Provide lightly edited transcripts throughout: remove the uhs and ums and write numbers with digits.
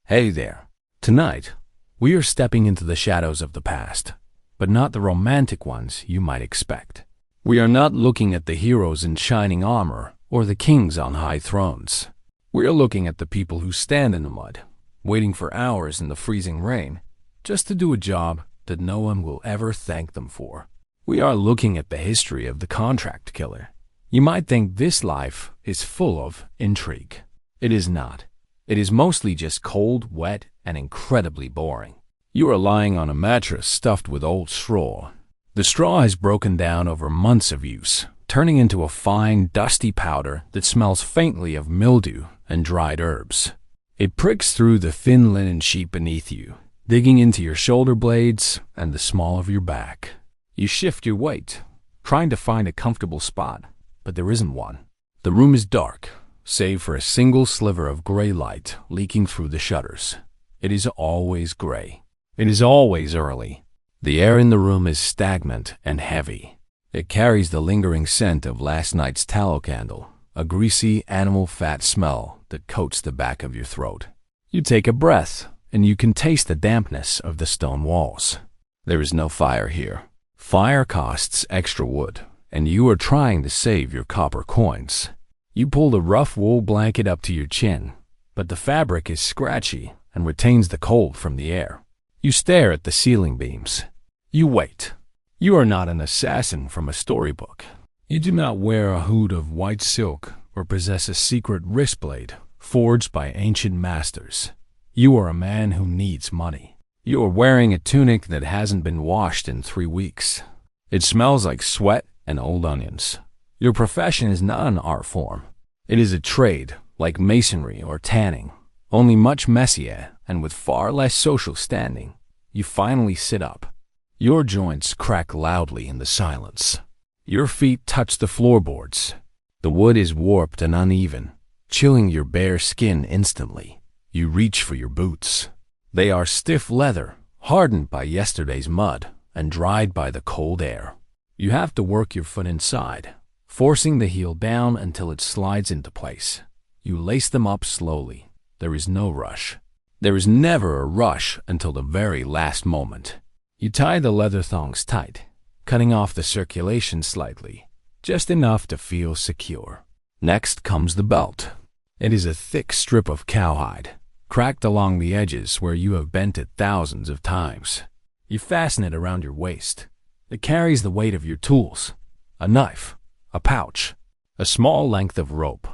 Hey there. Tonight, we are stepping into the shadows of the past, but not the romantic ones you might expect. We are not looking at the heroes in shining armor or the kings on high thrones. We are looking at the people who stand in the mud, waiting for hours in the freezing rain, just to do a job that no one will ever thank them for. We are looking at the history of the contract killer. You might think this life is full of intrigue. It is not. It is mostly just cold, wet, and incredibly boring. You are lying on a mattress stuffed with old straw. The straw has broken down over months of use, turning into a fine, dusty powder that smells faintly of mildew and dried herbs. It pricks through the thin linen sheet beneath you, digging into your shoulder blades and the small of your back. You shift your weight, trying to find a comfortable spot, but there isn't one. The room is dark, save for a single sliver of gray light leaking through the shutters. It is always gray. It is always early. The air in the room is stagnant and heavy. It carries the lingering scent of last night's tallow candle, a greasy animal fat smell that coats the back of your throat. You take a breath, and you can taste the dampness of the stone walls. There is no fire here. Fire costs extra wood, and you are trying to save your copper coins. You pull the rough wool blanket up to your chin, but the fabric is scratchy and retains the cold from the air. You stare at the ceiling beams. You wait. You are not an assassin from a storybook. You do not wear a hood of white silk or possess a secret wrist blade forged by ancient masters. You are a man who needs money. You are wearing a tunic that hasn't been washed in 3 weeks. It smells like sweat and old onions. Your profession is not an art form. It is a trade, like masonry or tanning, only much messier and with far less social standing. You finally sit up. Your joints crack loudly in the silence. Your feet touch the floorboards. The wood is warped and uneven, chilling your bare skin instantly. You reach for your boots. They are stiff leather, hardened by yesterday's mud and dried by the cold air. You have to work your foot inside, forcing the heel down until it slides into place. You lace them up slowly. There is no rush. There is never a rush until the very last moment. You tie the leather thongs tight, cutting off the circulation slightly, just enough to feel secure. Next comes the belt. It is a thick strip of cowhide, cracked along the edges where you have bent it thousands of times. You fasten it around your waist. It carries the weight of your tools, a knife, a pouch, a small length of rope.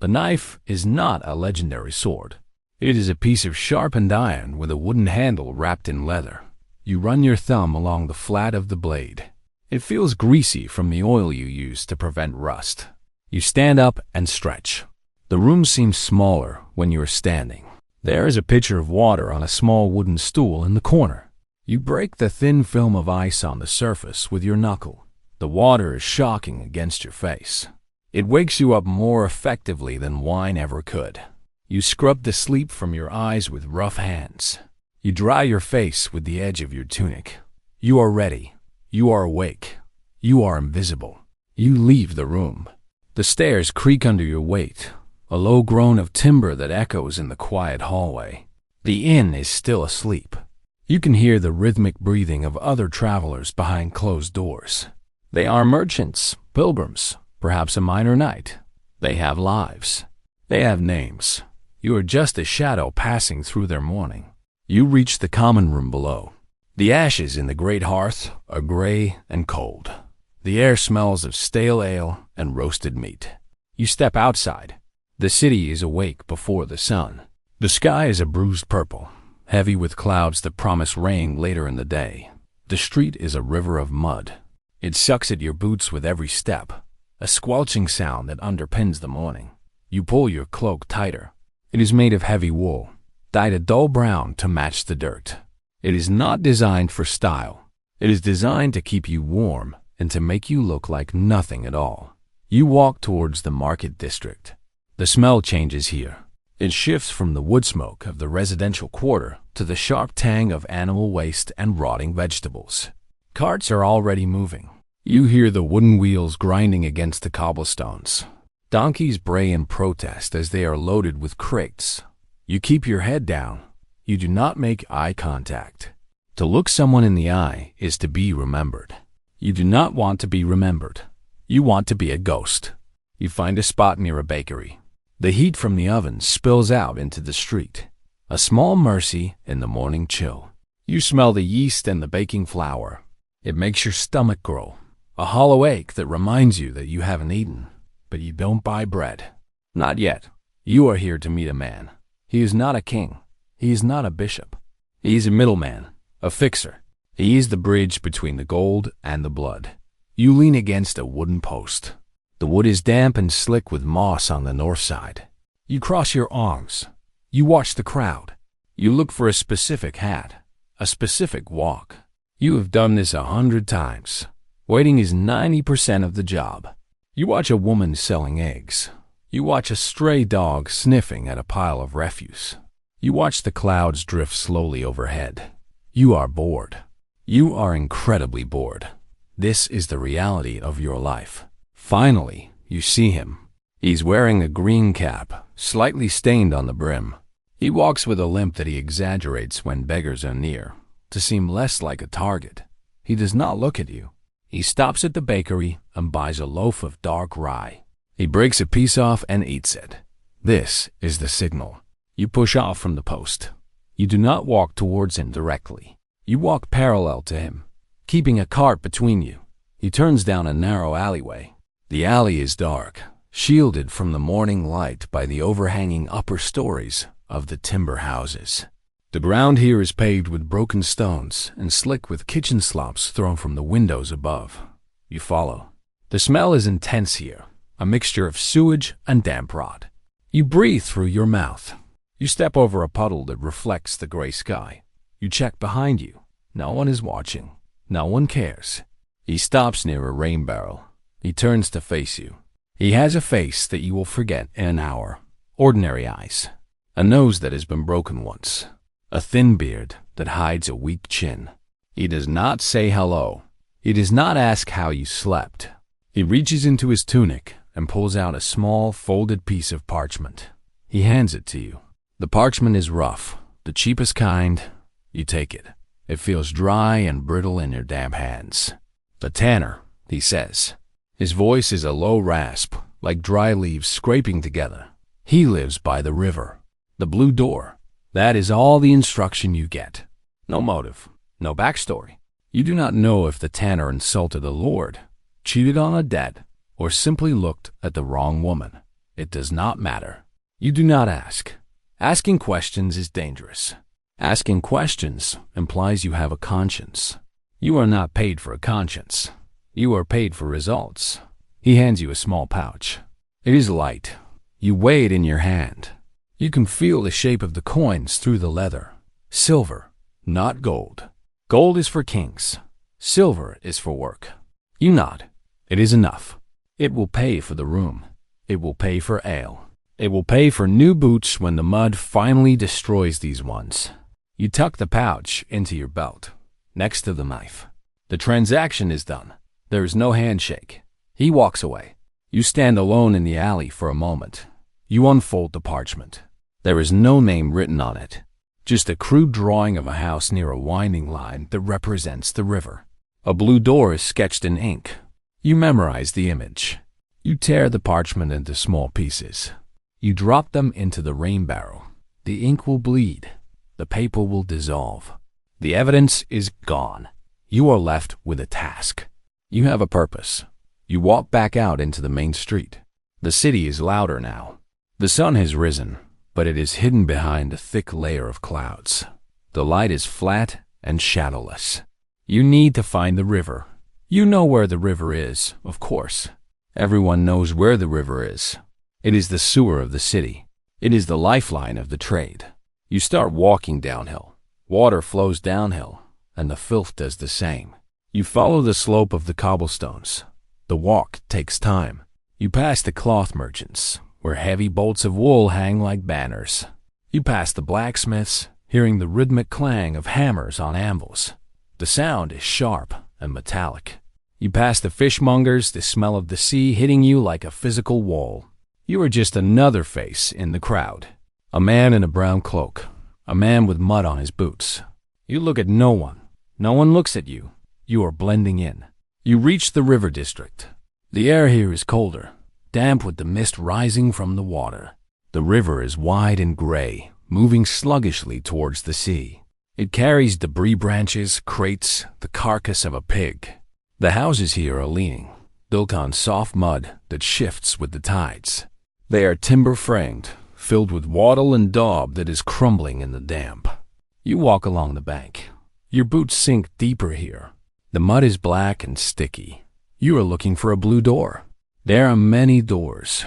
The knife is not a legendary sword. It is a piece of sharpened iron with a wooden handle wrapped in leather. You run your thumb along the flat of the blade. It feels greasy from the oil you use to prevent rust. You stand up and stretch. The room seems smaller when you are standing. There is a pitcher of water on a small wooden stool in the corner. You break the thin film of ice on the surface with your knuckle. The water is shocking against your face. It wakes you up more effectively than wine ever could. You scrub the sleep from your eyes with rough hands. You dry your face with the edge of your tunic. You are ready. You are awake. You are invisible. You leave the room. The stairs creak under your weight, a low groan of timber that echoes in the quiet hallway. The inn is still asleep. You can hear the rhythmic breathing of other travelers behind closed doors. They are merchants, pilgrims, perhaps a minor knight. They have lives. They have names. You are just a shadow passing through their mourning. You reach the common room below. The ashes in the great hearth are gray and cold. The air smells of stale ale and roasted meat. You step outside. The city is awake before the sun. The sky is a bruised purple, heavy with clouds that promise rain later in the day. The street is a river of mud. It sucks at your boots with every step, a squelching sound that underpins the morning. You pull your cloak tighter. It is made of heavy wool, dyed a dull brown to match the dirt. It is not designed for style. It is designed to keep you warm and to make you look like nothing at all. You walk towards the market district. The smell changes here. It shifts from the wood smoke of the residential quarter to the sharp tang of animal waste and rotting vegetables. Carts are already moving. You hear the wooden wheels grinding against the cobblestones. Donkeys bray in protest as they are loaded with crates. You keep your head down, You do not make eye contact. To look someone in the eye is to be remembered. You do not want to be remembered. You want to be a ghost. You find a spot near a bakery. The heat from the oven spills out into the street. A small mercy in the morning chill. You smell the yeast and the baking flour. It makes your stomach grow. A hollow ache that reminds you that you haven't eaten, but you don't buy bread. Not yet. You are here to meet a man. He is not a king. He is not a bishop. He is a middleman, a fixer. He is the bridge between the gold and the blood. You lean against a wooden post. The wood is damp and slick with moss on the north side. You cross your arms. You watch the crowd. You look for a specific hat, a specific walk. You have done this 100 times. Waiting is 90% of the job. You watch a woman selling eggs. You watch a stray dog sniffing at a pile of refuse. You watch the clouds drift slowly overhead. You are bored. You are incredibly bored. This is the reality of your life. Finally, you see him. He's wearing a green cap, slightly stained on the brim. He walks with a limp that he exaggerates when beggars are near, to seem less like a target. He does not look at you. He stops at the bakery and buys a loaf of dark rye. He breaks a piece off and eats it. This is the signal. You push off from the post. You do not walk towards him directly. You walk parallel to him, keeping a cart between you. He turns down a narrow alleyway. The alley is dark, shielded from the morning light by the overhanging upper stories of the timber houses. The ground here is paved with broken stones and slick with kitchen slops thrown from the windows above. You follow. The smell is intense here, a mixture of sewage and damp rot. You breathe through your mouth. You step over a puddle that reflects the gray sky. You check behind you. No one is watching. No one cares. He stops near a rain barrel. He turns to face you. He has a face that you will forget in an hour. Ordinary eyes. A nose that has been broken once. A thin beard that hides a weak chin. He does not say hello. He does not ask how you slept. He reaches into his tunic and pulls out a small folded piece of parchment. He hands it to you. The parchment is rough, the cheapest kind. You take it. It feels dry and brittle in your damp hands. "The tanner," he says. His voice is a low rasp, like dry leaves scraping together. He lives by the river. The blue door. That is all the instruction you get. No motive, no backstory. You do not know if the tanner insulted a lord, cheated on a debt, or simply looked at the wrong woman. It does not matter. You do not ask. Asking questions is dangerous. Asking questions implies you have a conscience. You are not paid for a conscience. You are paid for results. He hands you a small pouch. It is light. You weigh it in your hand. You can feel the shape of the coins through the leather. Silver, not gold. Gold is for kings. Silver is for work. You nod. It is enough. It will pay for the room. It will pay for ale. It will pay for new boots when the mud finally destroys these ones. You tuck the pouch into your belt, next to the knife. The transaction is done. There is no handshake. He walks away. You stand alone in the alley for a moment. You unfold the parchment. There is no name written on it, just a crude drawing of a house near a winding line that represents the river. A blue door is sketched in ink. You memorize the image. You tear the parchment into small pieces. You drop them into the rain barrel. The ink will bleed. The paper will dissolve. The evidence is gone. You are left with a task. You have a purpose. You walk back out into the main street. The city is louder now. The sun has risen, but it is hidden behind a thick layer of clouds. The light is flat and shadowless. You need to find the river. You know where the river is, of course. Everyone knows where the river is. It is the sewer of the city. It is the lifeline of the trade. You start walking downhill. Water flows downhill, and the filth does the same. You follow the slope of the cobblestones. The walk takes time. You pass the cloth merchants, where heavy bolts of wool hang like banners. You pass the blacksmiths, hearing the rhythmic clang of hammers on anvils. The sound is sharp and metallic. You pass the fishmongers, the smell of the sea hitting you like a physical wall. You are just another face in the crowd. A man in a brown cloak, A man with mud on his boots. You look at no one. No one looks at you. You are blending in. You reach the river district. The air here is colder, damp with the mist rising from the water. The river is wide and gray, moving sluggishly towards the sea. It carries debris branches, crates, the carcass of a pig. The houses here are leaning, built on soft mud that shifts with the tides. They are timber-framed, filled with wattle and daub that is crumbling in the damp. You walk along the bank. Your boots sink deeper here. The mud is black and sticky. You are looking for a blue door. There are many doors.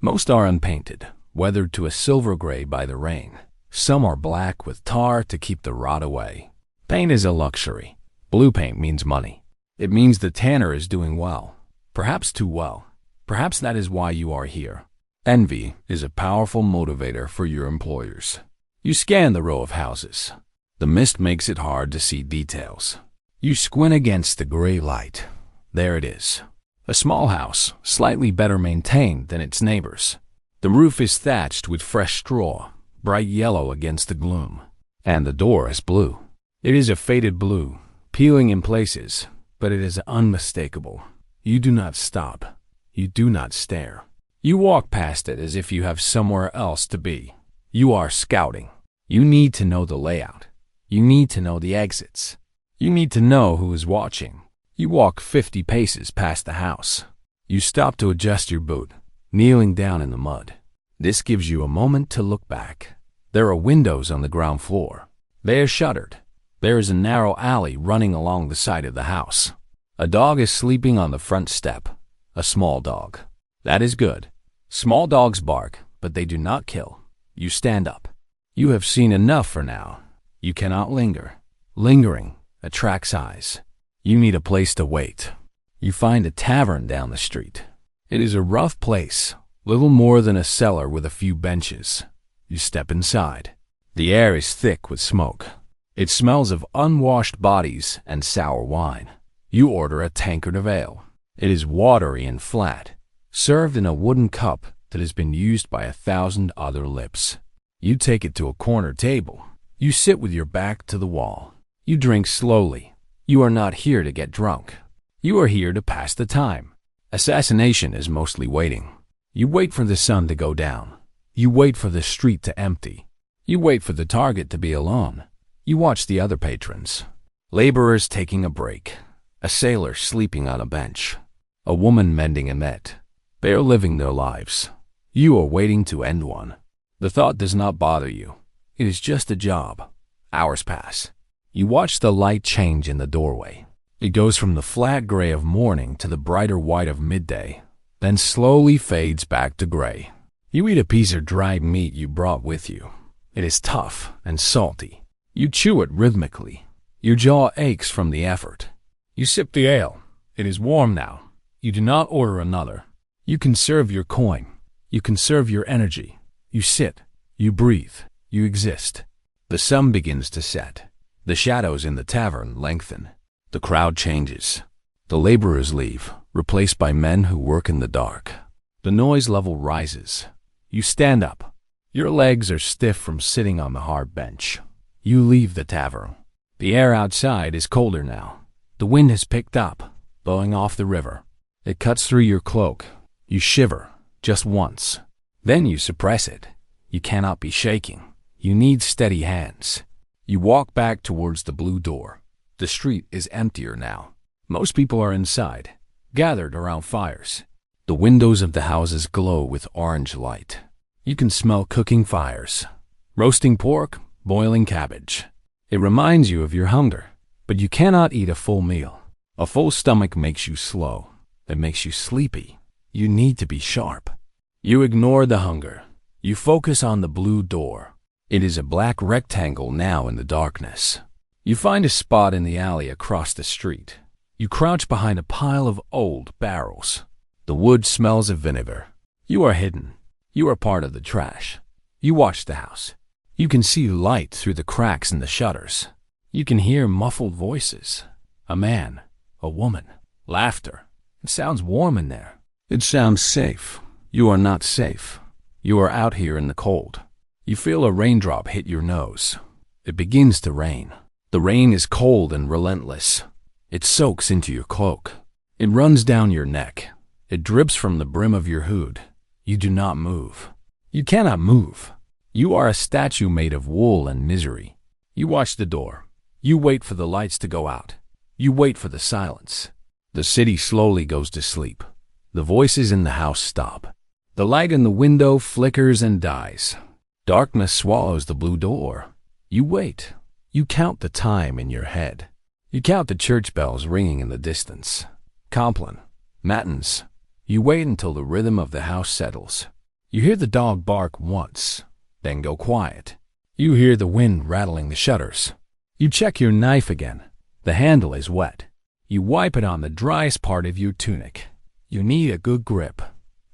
Most are unpainted, weathered to a silver gray by the rain. Some are black with tar to keep the rot away. Paint is a luxury. Blue paint means money. It means the tanner is doing well. Perhaps too well. Perhaps that is why you are here. Envy is a powerful motivator for your employers. You scan the row of houses. The mist makes it hard to see details. You squint against the gray light. There it is. A small house, slightly better maintained than its neighbors. The roof is thatched with fresh straw, bright yellow against the gloom. And the door is blue. It is a faded blue, peeling in places, but it is unmistakable. You do not stop. You do not stare. You walk past it as if you have somewhere else to be. You are scouting. You need to know the layout. You need to know the exits. You need to know who is watching. You walk 50 paces past the house. You stop to adjust your boot, kneeling down in the mud. This gives you a moment to look back. There are windows on the ground floor. They are shuttered. There is a narrow alley running along the side of the house. A dog is sleeping on the front step. A small dog. That is good. Small dogs bark, but they do not kill. You stand up. You have seen enough for now. You cannot linger. Lingering attracts eyes. You need a place to wait. You find a tavern down the street. It is a rough place, little more than a cellar with a few benches. You step inside. The air is thick with smoke. It smells of unwashed bodies and sour wine. You order a tankard of ale. It is watery and flat, served in a wooden cup that has been used by 1,000 other lips. You take it to a corner table. You sit with your back to the wall. You drink slowly. You are not here to get drunk. You are here to pass the time. Assassination is mostly waiting. You wait for the sun to go down. You wait for the street to empty. You wait for the target to be alone. You watch the other patrons. Laborers taking a break. A sailor sleeping on a bench. A woman mending a net. They are living their lives. You are waiting to end one. The thought does not bother you. It is just a job. Hours pass. You watch the light change in the doorway. It goes from the flat gray of morning to the brighter white of midday, then slowly fades back to gray. You eat a piece of dried meat you brought with you. It is tough and salty. You chew it rhythmically. Your jaw aches from the effort. You sip the ale. It is warm now. You do not order another. You conserve your coin. You conserve your energy. You sit. You breathe. You exist. The sun begins to set. The shadows in the tavern lengthen. The crowd changes. The laborers leave, replaced by men who work in the dark. The noise level rises. You stand up. Your legs are stiff from sitting on the hard bench. You leave the tavern. The air outside is colder now. The wind has picked up, blowing off the river. It cuts through your cloak. You shiver, just once. Then you suppress it. You cannot be shaking. You need steady hands. You walk back towards the blue door. The street is emptier now. Most people are inside, gathered around fires. The windows of the houses glow with orange light. You can smell cooking fires, roasting pork, boiling cabbage. It reminds you of your hunger, but you cannot eat a full meal. A full stomach makes you slow. It makes you sleepy. You need to be sharp. You ignore the hunger. You focus on the blue door. It is a black rectangle now in the darkness. You find a spot in the alley across the street. You crouch behind a pile of old barrels. The wood smells of vinegar. You are hidden. You are part of the trash. You watch the house. You can see light through the cracks in the shutters. You can hear muffled voices. A man, a woman, laughter. It sounds warm in there. It sounds safe. You are not safe. You are out here in the cold. You feel a raindrop hit your nose. It begins to rain. The rain is cold and relentless. It soaks into your cloak. It runs down your neck. It drips from the brim of your hood. You do not move. You cannot move. You are a statue made of wool and misery. You watch the door. You wait for the lights to go out. You wait for the silence. The city slowly goes to sleep. The voices in the house stop. The light in the window flickers and dies. Darkness swallows the blue door. You wait. You count the time in your head. You count the church bells ringing in the distance. Compline, matins. You wait until the rhythm of the house settles. You hear the dog bark once, then go quiet. You hear the wind rattling the shutters. You check your knife again. The handle is wet. You wipe it on the driest part of your tunic. You need a good grip.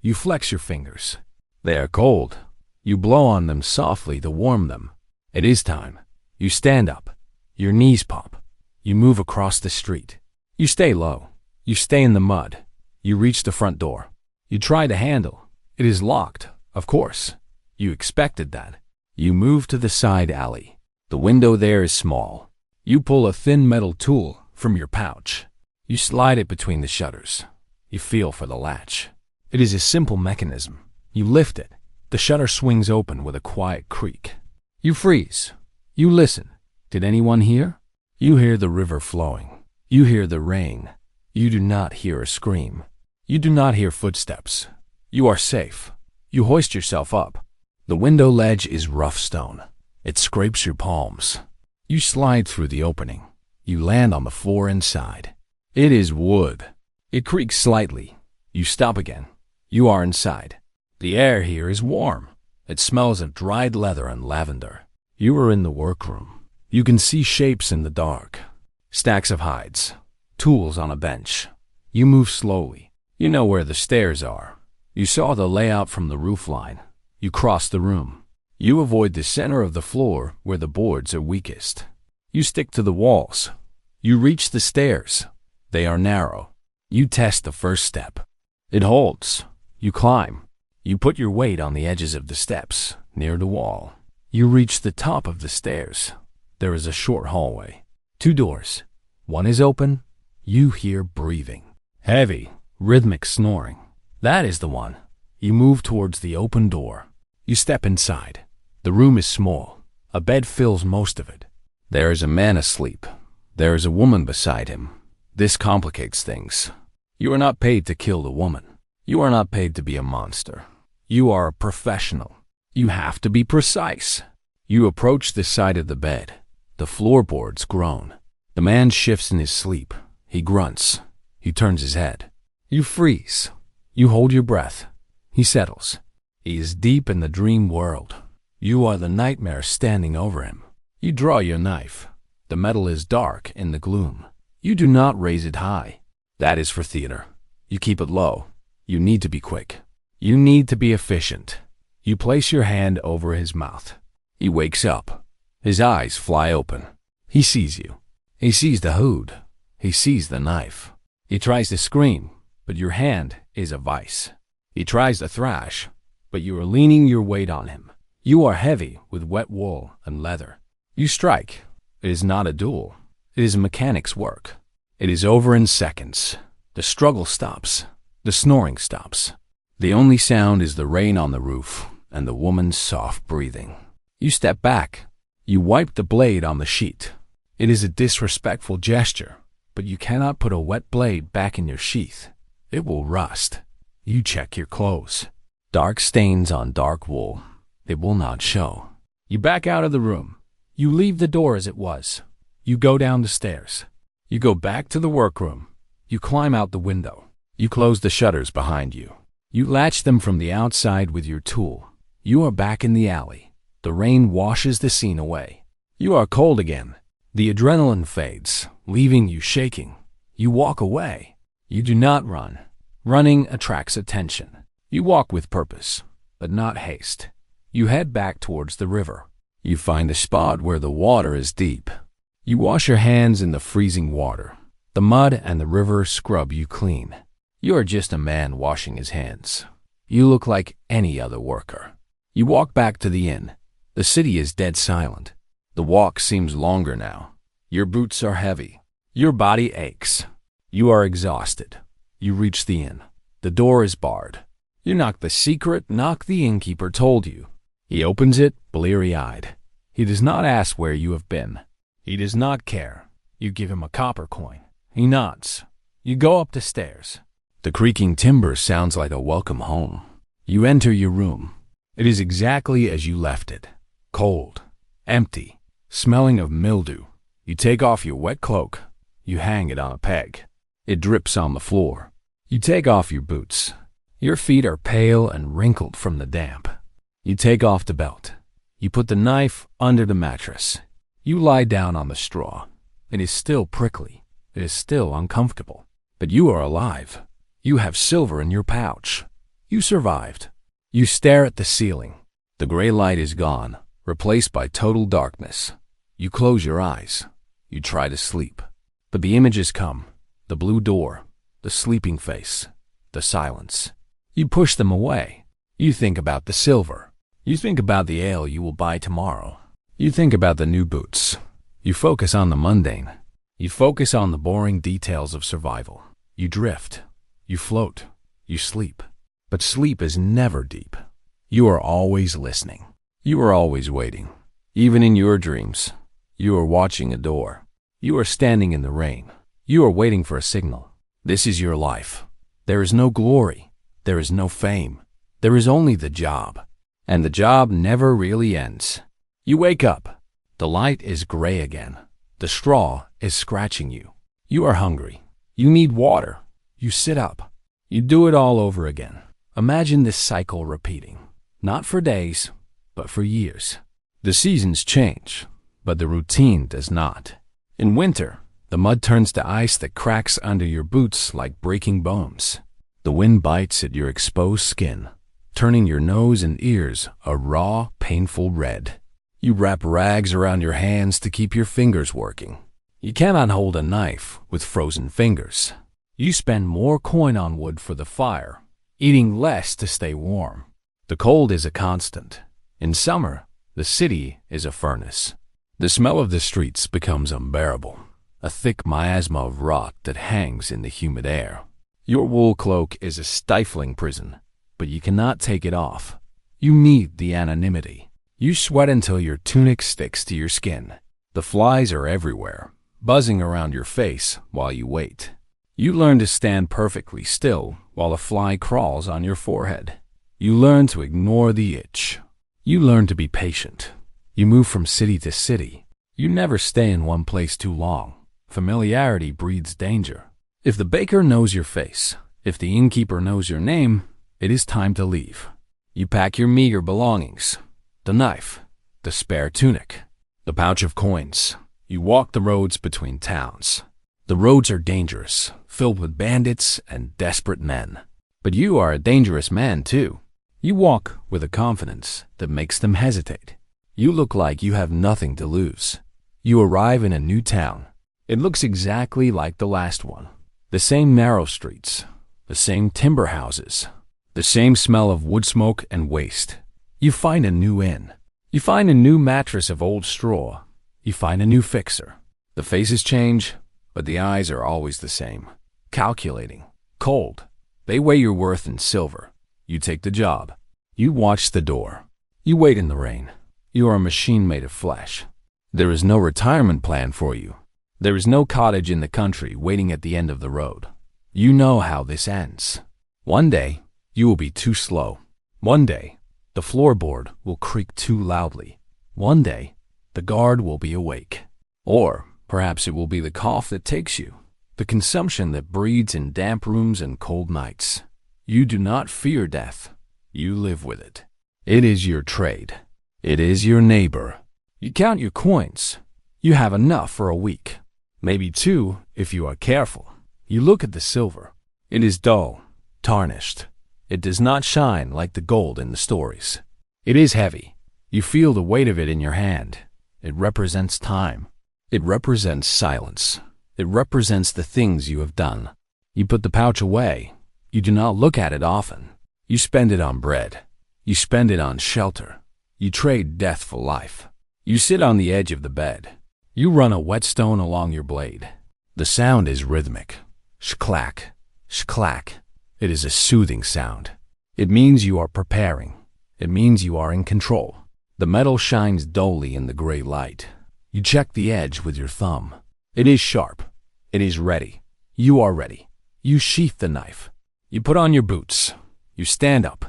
You flex your fingers. They are cold. You blow on them softly to warm them. It is time. You stand up. Your knees pop. You move across the street. You stay low. You stay in the mud. You reach the front door. You try the handle. It is locked, of course. You expected that. You move to the side alley. The window there is small. You pull a thin metal tool from your pouch. You slide it between the shutters. You feel for the latch. It is a simple mechanism. You lift it. The shutter swings open with a quiet creak. You freeze. You listen. Did anyone hear? You hear the river flowing. You hear the rain. You do not hear a scream. You do not hear footsteps. You are safe. You hoist yourself up. The window ledge is rough stone. It scrapes your palms. You slide through the opening. You land on the floor inside. It is wood. It creaks slightly. You stop again. You are inside. The air here is warm. It smells of dried leather and lavender. You are in the workroom. You can see shapes in the dark. Stacks of hides. Tools on a bench. You move slowly. You know where the stairs are. You saw the layout from the roofline. You cross the room. You avoid the center of the floor where the boards are weakest. You stick to the walls. You reach the stairs. They are narrow. You test the first step. It holds. You climb. You put your weight on the edges of the steps, near the wall. You reach the top of the stairs. There is a short hallway. 2 doors. One is open. You hear breathing. Heavy, rhythmic snoring. That is the one. You move towards the open door. You step inside. The room is small. A bed fills most of it. There is a man asleep. There is a woman beside him. This complicates things. You are not paid to kill the woman. You are not paid to be a monster. You are a professional. You have to be precise. You approach the side of the bed. The floorboards groan. The man shifts in his sleep. He grunts. He turns his head. You freeze. You hold your breath. He settles. He is deep in the dream world. You are the nightmare standing over him. You draw your knife. The metal is dark in the gloom. You do not raise it high. That is for theater. You keep it low. You need to be quick. You need to be efficient. You place your hand over his mouth. He wakes up. His eyes fly open. He sees you. He sees the hood. He sees the knife. He tries to scream, but your hand is a vice. He tries to thrash, but you are leaning your weight on him. You are heavy with wet wool and leather. You strike. It is not a duel. It is a mechanic's work. It is over in seconds. The struggle stops. The snoring stops. The only sound is the rain on the roof and the woman's soft breathing. You step back. You wipe the blade on the sheet. It is a disrespectful gesture, but you cannot put a wet blade back in your sheath. It will rust. You check your clothes. Dark stains on dark wool. It will not show. You back out of the room. You leave the door as it was. You go down the stairs. You go back to the workroom. You climb out the window. You close the shutters behind you. You latch them from the outside with your tool. You are back in the alley. The rain washes the scene away. You are cold again. The adrenaline fades, leaving you shaking. You walk away. You do not run. Running attracts attention. You walk with purpose, but not haste. You head back towards the river. You find a spot where the water is deep. You wash your hands in the freezing water. The mud and the river scrub you clean. You are just a man washing his hands. You look like any other worker. You walk back to the inn. The city is dead silent. The walk seems longer now. Your boots are heavy. Your body aches. You are exhausted. You reach the inn. The door is barred. You knock the secret knock the innkeeper told you. He opens it, bleary-eyed. He does not ask where you have been. He does not care. You give him a copper coin. He nods. You go up the stairs. The creaking timber sounds like a welcome home. You enter your room. It is exactly as you left it. Cold, empty, smelling of mildew. You take off your wet cloak. You hang it on a peg. It drips on the floor. You take off your boots. Your feet are pale and wrinkled from the damp. You take off the belt. You put the knife under the mattress. You lie down on the straw. It is still prickly. It is still uncomfortable. But you are alive. You have silver in your pouch. You survived. You stare at the ceiling. The gray light is gone, replaced by total darkness. You close your eyes. You try to sleep. But the images come. The blue door, the sleeping face, the silence. You push them away. You think about the silver. You think about the ale you will buy tomorrow. You think about the new boots. You focus on the mundane. You focus on the boring details of survival. You drift. You float. You sleep. But sleep is never deep. You are always listening. You are always waiting. Even in your dreams, you are watching a door. You are standing in the rain. You are waiting for a signal. This is your life. There is no glory. There is no fame. There is only the job. And the job never really ends. You wake up. The light is gray again. The straw is scratching you. You are hungry. You need water. You sit up. You do it all over again. Imagine this cycle repeating. Not for days, but for years. The seasons change, but the routine does not. In winter, the mud turns to ice that cracks under your boots like breaking bones. The wind bites at your exposed skin, turning your nose and ears a raw, painful red. You wrap rags around your hands to keep your fingers working. You cannot hold a knife with frozen fingers. You spend more coin on wood for the fire, eating less to stay warm. The cold is a constant. In summer, the city is a furnace. The smell of the streets becomes unbearable, a thick miasma of rot that hangs in the humid air. Your wool cloak is a stifling prison, but you cannot take it off. You need the anonymity. You sweat until your tunic sticks to your skin. The flies are everywhere, buzzing around your face while you wait. You learn to stand perfectly still while a fly crawls on your forehead. You learn to ignore the itch. You learn to be patient. You move from city to city. You never stay in one place too long. Familiarity breeds danger. If the baker knows your face, if the innkeeper knows your name, it is time to leave. You pack your meager belongings. The knife, the spare tunic, the pouch of coins. You walk the roads between towns. The roads are dangerous, filled with bandits and desperate men. But you are a dangerous man too. You walk with a confidence that makes them hesitate. You look like you have nothing to lose. You arrive in a new town. It looks exactly like the last one. The same narrow streets, the same timber houses, the same smell of wood smoke and waste. You find a new inn. You find a new mattress of old straw. You find a new fixer. The faces change, but the eyes are always the same. Calculating, cold. They weigh your worth in silver. You take the job. You watch the door. You wait in the rain. You are a machine made of flesh. There is no retirement plan for you. There is no cottage in the country waiting at the end of the road. You know how this ends. One day, you will be too slow. One day, the floorboard will creak too loudly. One day, the guard will be awake. Or perhaps it will be the cough that takes you, the consumption that breeds in damp rooms and cold nights. You do not fear death. You live with it. It is your trade. It is your neighbor. You count your coins. You have enough for a week. Maybe two if you are careful. You look at the silver. It is dull, tarnished. It does not shine like the gold in the stories. It is heavy. You feel the weight of it in your hand. It represents time. It represents silence. It represents the things you have done. You put the pouch away. You do not look at it often. You spend it on bread. You spend it on shelter. You trade death for life. You sit on the edge of the bed. You run a whetstone along your blade. The sound is rhythmic. Sh-clack, sh-clack. It is a soothing sound. It means you are preparing. It means you are in control. The metal shines dully in the gray light. You check the edge with your thumb. It is sharp. It is ready. You are ready. You sheath the knife. You put on your boots. You stand up.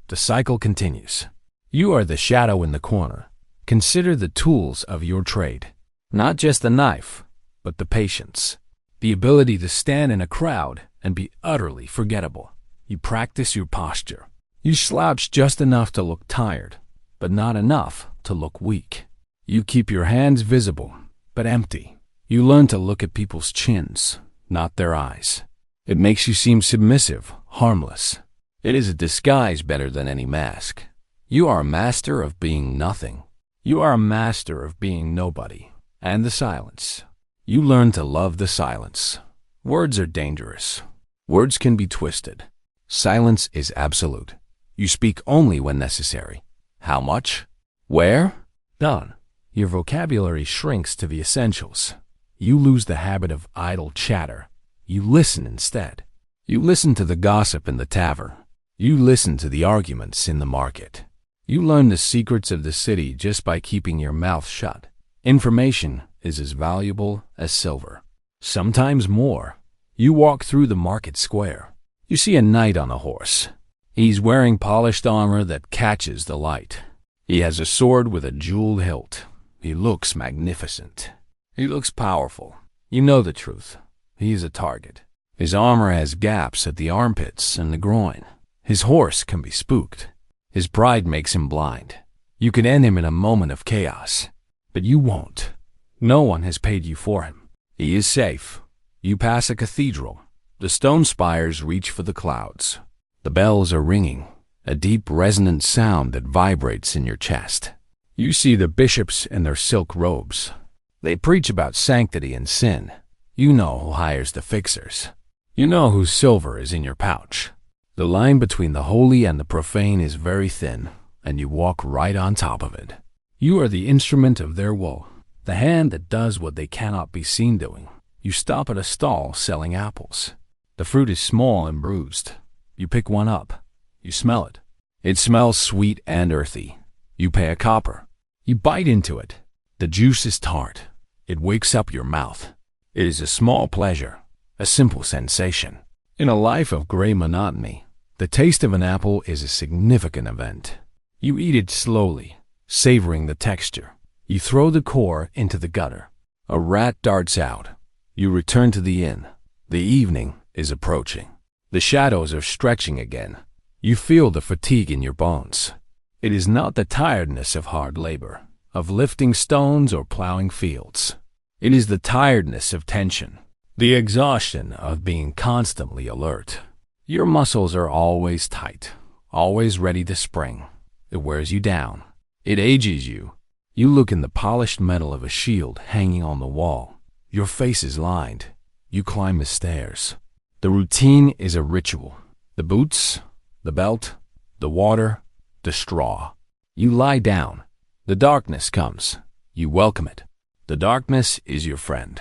The cycle continues. You are the shadow in the corner. Consider the tools of your trade. Not just the knife, but the patience. The ability to stand in a crowd and be utterly forgettable. You practice your posture. You slouch just enough to look tired, but not enough to look weak. You keep your hands visible, but empty. You learn to look at people's chins, not their eyes. It makes you seem submissive, harmless. It is a disguise better than any mask. You are a master of being nothing. You are a master of being nobody. And the silence. You learn to love the silence. Words are dangerous. Words can be twisted. Silence is absolute. You speak only when necessary. How much? Where? Done. Your vocabulary shrinks to the essentials. You lose the habit of idle chatter. You listen instead. You listen to the gossip in the tavern. You listen to the arguments in the market. You learn the secrets of the city just by keeping your mouth shut. Information is as valuable as silver. Sometimes more. You walk through the market square. You see a knight on a horse. He's wearing polished armor that catches the light. He has a sword with a jeweled hilt. He looks magnificent. He looks powerful. You know the truth. He is a target. His armor has gaps at the armpits and the groin. His horse can be spooked. His pride makes him blind. You could end him in a moment of chaos, but you won't. No one has paid you for him. He is safe. You pass a cathedral. The stone spires reach for the clouds. The bells are ringing, a deep resonant sound that vibrates in your chest. You see the bishops in their silk robes. They preach about sanctity and sin. You know who hires the fixers. You know whose silver is in your pouch. The line between the holy and the profane is very thin, and you walk right on top of it. You are the instrument of their woe, the hand that does what they cannot be seen doing. You stop at a stall selling apples. The fruit is small and bruised. You pick one up. You smell it. It smells sweet and earthy. You pay a copper. You bite into it. The juice is tart. It wakes up your mouth. It is a small pleasure, a simple sensation. In a life of gray monotony, the taste of an apple is a significant event. You eat it slowly, savoring the texture. You throw the core into the gutter. A rat darts out. You return to the inn. The evening is approaching. The shadows are stretching again. You feel the fatigue in your bones. It is not the tiredness of hard labor, of lifting stones or plowing fields. It is the tiredness of tension, the exhaustion of being constantly alert. Your muscles are always tight, always ready to spring. It wears you down. It ages you. You look in the polished metal of a shield hanging on the wall. Your face is lined. You climb the stairs. The routine is a ritual. The boots, the belt, the water, the straw. You lie down. The darkness comes. You welcome it. The darkness is your friend.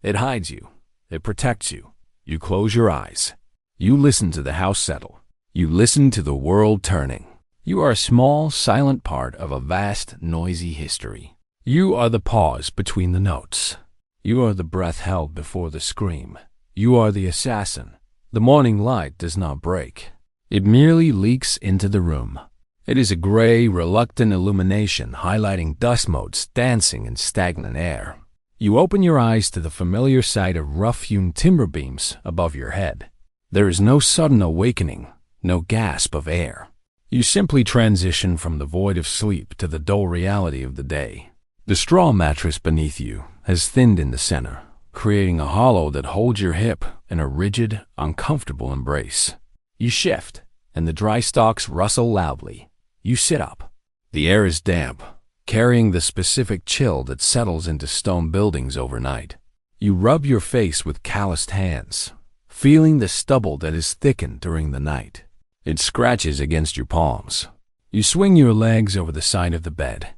It hides you. It protects you. You close your eyes. You listen to the house settle. You listen to the world turning. You are a small, silent part of a vast, noisy history. You are the pause between the notes. You are the breath held before the scream. You are the assassin. The morning light does not break. It merely leaks into the room. It is a gray, reluctant illumination highlighting dust motes dancing in stagnant air. You open your eyes to the familiar sight of rough-hewn timber beams above your head. There is no sudden awakening, no gasp of air. You simply transition from the void of sleep to the dull reality of the day. The straw mattress beneath you has thinned in the center, creating a hollow that holds your hip in a rigid, uncomfortable embrace. You shift, and the dry stalks rustle loudly. You sit up. The air is damp, carrying the specific chill that settles into stone buildings overnight. You rub your face with calloused hands, feeling the stubble that is thickened during the night. It scratches against your palms. You swing your legs over the side of the bed.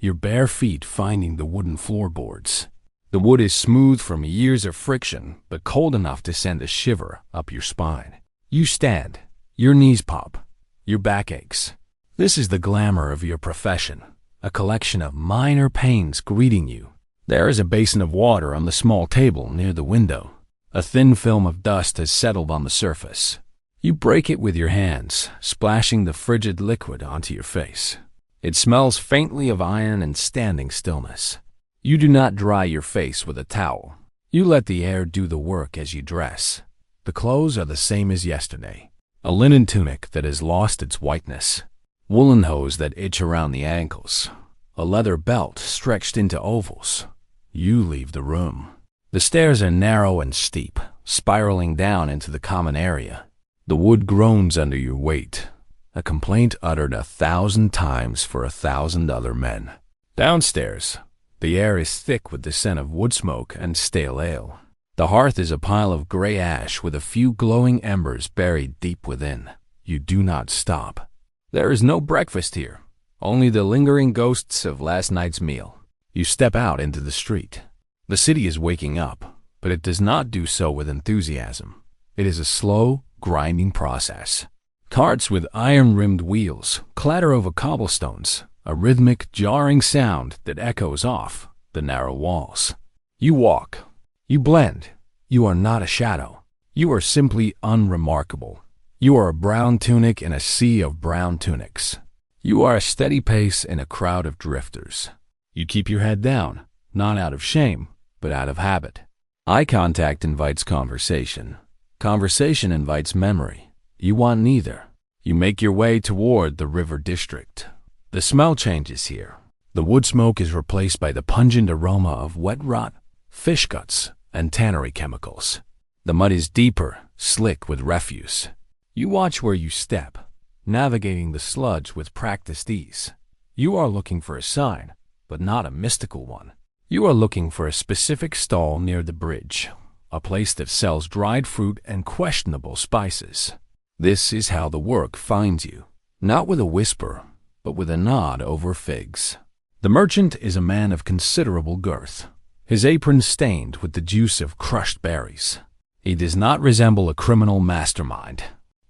your bare feet finding the wooden floorboards. The wood is smooth from years of friction, but cold enough to send a shiver up your spine. You stand, your knees pop, your back aches. This is the glamour of your profession, a collection of minor pains greeting you. There is a basin of water on the small table near the window. A thin film of dust has settled on the surface. You break it with your hands, splashing the frigid liquid onto your face. It smells faintly of iron and standing stillness. You do not dry your face with a towel. You let the air do the work as you dress. The clothes are the same as yesterday. A linen tunic that has lost its whiteness. Woolen hose that itch around the ankles. A leather belt stretched into ovals. You leave the room. The stairs are narrow and steep, spiraling down into the common area. The wood groans under your weight, a complaint uttered 1,000 times for 1,000 other men. Downstairs, the air is thick with the scent of wood smoke and stale ale. The hearth is a pile of gray ash with a few glowing embers buried deep within. You do not stop. There is no breakfast here, only the lingering ghosts of last night's meal. You step out into the street. The city is waking up, but it does not do so with enthusiasm. It is a slow, grinding process. Carts with iron-rimmed wheels clatter over cobblestones, a rhythmic, jarring sound that echoes off the narrow walls. You walk. You blend. You are not a shadow. You are simply unremarkable. You are a brown tunic in a sea of brown tunics. You are a steady pace in a crowd of drifters. You keep your head down, not out of shame, but out of habit. Eye contact invites conversation. Conversation invites memory. You want neither. You make your way toward the river district. The smell changes here. The wood smoke is replaced by the pungent aroma of wet rot, fish guts, and tannery chemicals. The mud is deeper, slick with refuse. You watch where you step, navigating the sludge with practiced ease. You are looking for a sign, but not a mystical one. You are looking for a specific stall near the bridge, a place that sells dried fruit and questionable spices. This is how the work finds you, not with a whisper, but with a nod over figs. The merchant is a man of considerable girth, his apron stained with the juice of crushed berries. He does not resemble a criminal mastermind.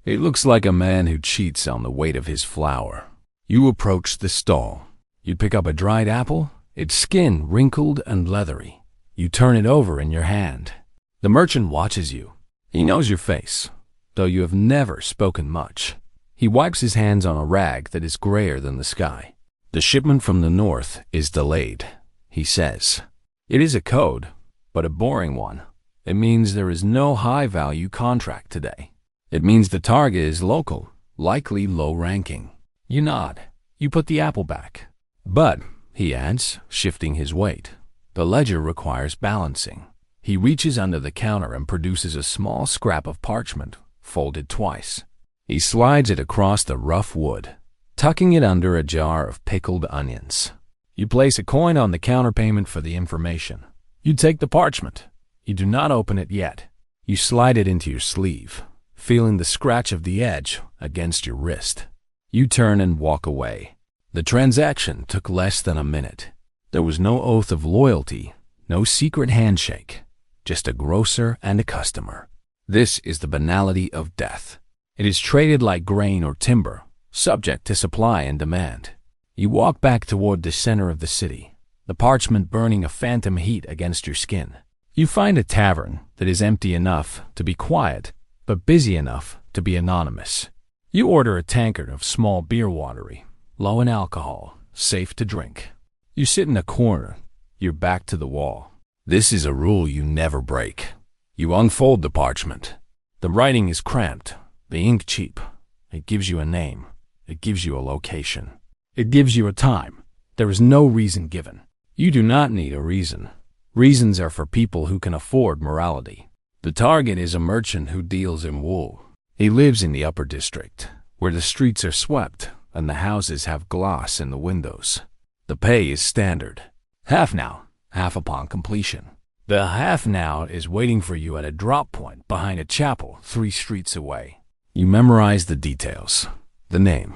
He looks like a man who cheats on the weight of his flour. You approach the stall. You pick up a dried apple, its skin wrinkled and leathery. You turn it over in your hand. The merchant watches you. He knows your face, though you have never spoken much. He wipes his hands on a rag that is grayer than the sky. The shipment from the north is delayed, he says. It is a code, but a boring one. It means there is no high-value contract today. It means the target is local, likely low-ranking. You nod. You put the apple back. But, he adds, shifting his weight, the ledger requires balancing. He reaches under the counter and produces a small scrap of parchment, folded twice. He slides it across the rough wood, tucking it under a jar of pickled onions. You place a coin on the counterpayment for the information. You take the parchment. You do not open it yet. You slide it into your sleeve, feeling the scratch of the edge against your wrist. You turn and walk away. The transaction took less than a minute. There was no oath of loyalty, no secret handshake, just a grocer and a customer. This is the banality of death. It is traded like grain or timber, subject to supply and demand. You walk back toward the center of the city, the parchment burning a phantom heat against your skin. You find a tavern that is empty enough to be quiet, but busy enough to be anonymous. You order a tankard of small beer watery, low in alcohol, safe to drink. You sit in a corner, your back to the wall. This is a rule you never break. You unfold the parchment. The writing is cramped, the ink cheap. It gives you a name. It gives you a location. It gives you a time. There is no reason given. You do not need a reason. Reasons are for people who can afford morality. The target is a merchant who deals in wool. He lives in the upper district, where the streets are swept and the houses have glass in the windows. The pay is standard. Half now, half upon completion. The half now is waiting for you at a drop point behind a chapel 3 streets away. You memorize the details, the name,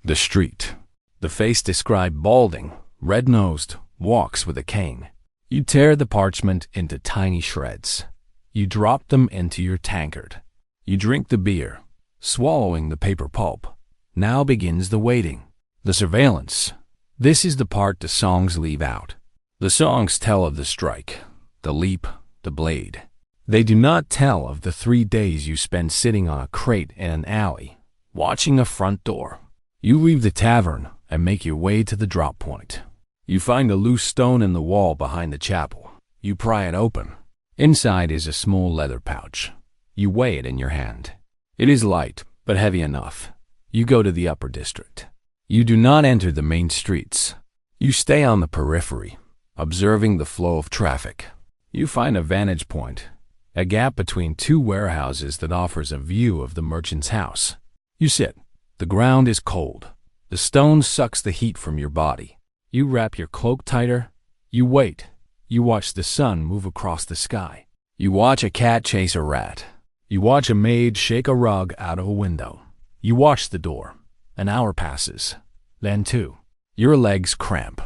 the street. The face described balding, red-nosed, walks with a cane. You tear the parchment into tiny shreds. You drop them into your tankard. You drink the beer, swallowing the paper pulp. Now begins the waiting, the surveillance. This is the part the songs leave out. The songs tell of the strike, the leap, the blade. They do not tell of the 3 days you spend sitting on a crate in an alley, watching a front door. You leave the tavern and make your way to the drop point. You find a loose stone in the wall behind the chapel. You pry it open. Inside is a small leather pouch. You weigh it in your hand. It is light, but heavy enough. You go to the upper district. You do not enter the main streets. You stay on the periphery, observing the flow of traffic. You find a vantage point, a gap between 2 warehouses that offers a view of the merchant's house. You sit. The ground is cold. The stone sucks the heat from your body. You wrap your cloak tighter. You wait. You watch the sun move across the sky. You watch a cat chase a rat. You watch a maid shake a rug out of a window. You watch the door. An hour passes. Then 2. Your legs cramp.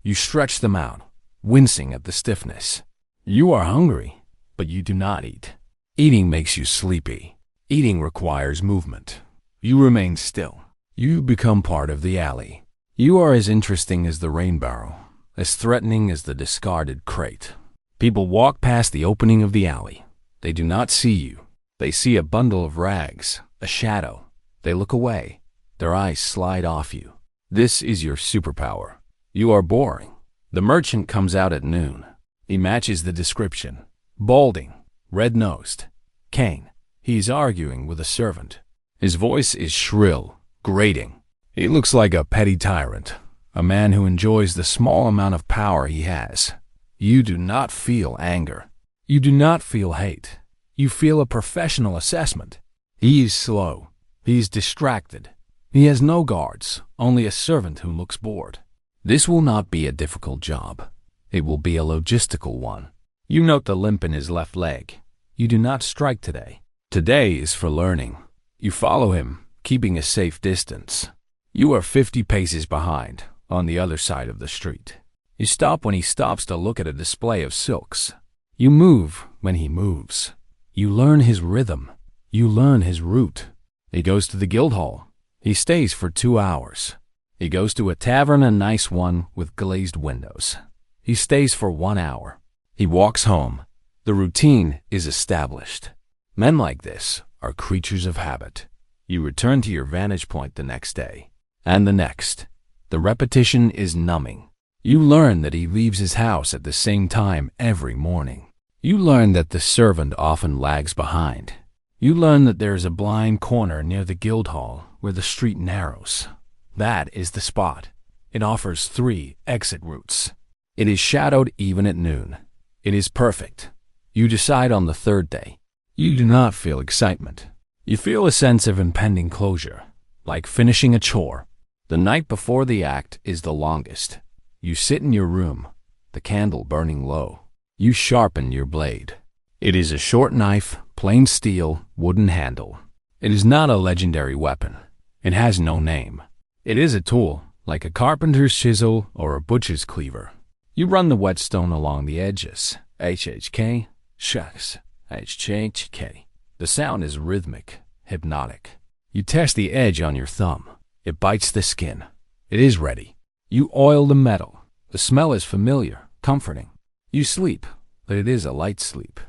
You stretch them out, wincing at the stiffness. You are hungry, but you do not eat. Eating makes you sleepy. Eating requires movement. You remain still. You become part of the alley. You are as interesting as the rain barrel, as threatening as the discarded crate. People walk past the opening of the alley. They do not see you. They see a bundle of rags, a shadow. They look away. Their eyes slide off you. This is your superpower. You are boring. The merchant comes out at noon. He matches the description. Balding, red-nosed, cane. He is arguing with a servant. His voice is shrill, grating. He looks like a petty tyrant, a man who enjoys the small amount of power he has. You do not feel anger. You do not feel hate. You feel a professional assessment. He is slow. He is distracted. He has no guards, only a servant who looks bored. This will not be a difficult job. It will be a logistical one. You note the limp in his left leg. You do not strike today. Today is for learning. You follow him, keeping a safe distance. You are 50 paces behind, on the other side of the street. You stop when he stops to look at a display of silks. You move when he moves. You learn his rhythm. You learn his route. He goes to the Guildhall. He stays for 2 hours. He goes to a tavern, a nice one with glazed windows. He stays for 1 hour. He walks home. The routine is established. Men like this are creatures of habit. You return to your vantage point the next day, and the next. The repetition is numbing. You learn that he leaves his house at the same time every morning. You learn that the servant often lags behind. You learn that there is a blind corner near the Guildhall where the street narrows. That is the spot. It offers 3 exit routes. It is shadowed even at noon. It is perfect. You decide on the 3rd day. You do not feel excitement. You feel a sense of impending closure, like finishing a chore. The night before the act is the longest. You sit in your room, the candle burning low. You sharpen your blade. It is a short knife, plain steel, wooden handle. It is not a legendary weapon. It has no name. It is a tool, like a carpenter's chisel or a butcher's cleaver. You run the whetstone along the edges. HHK, shucks, HHK. The sound is rhythmic, hypnotic. You test the edge on your thumb. It bites the skin. It is ready. You oil the metal. The smell is familiar, comforting. You sleep, but it is a light sleep.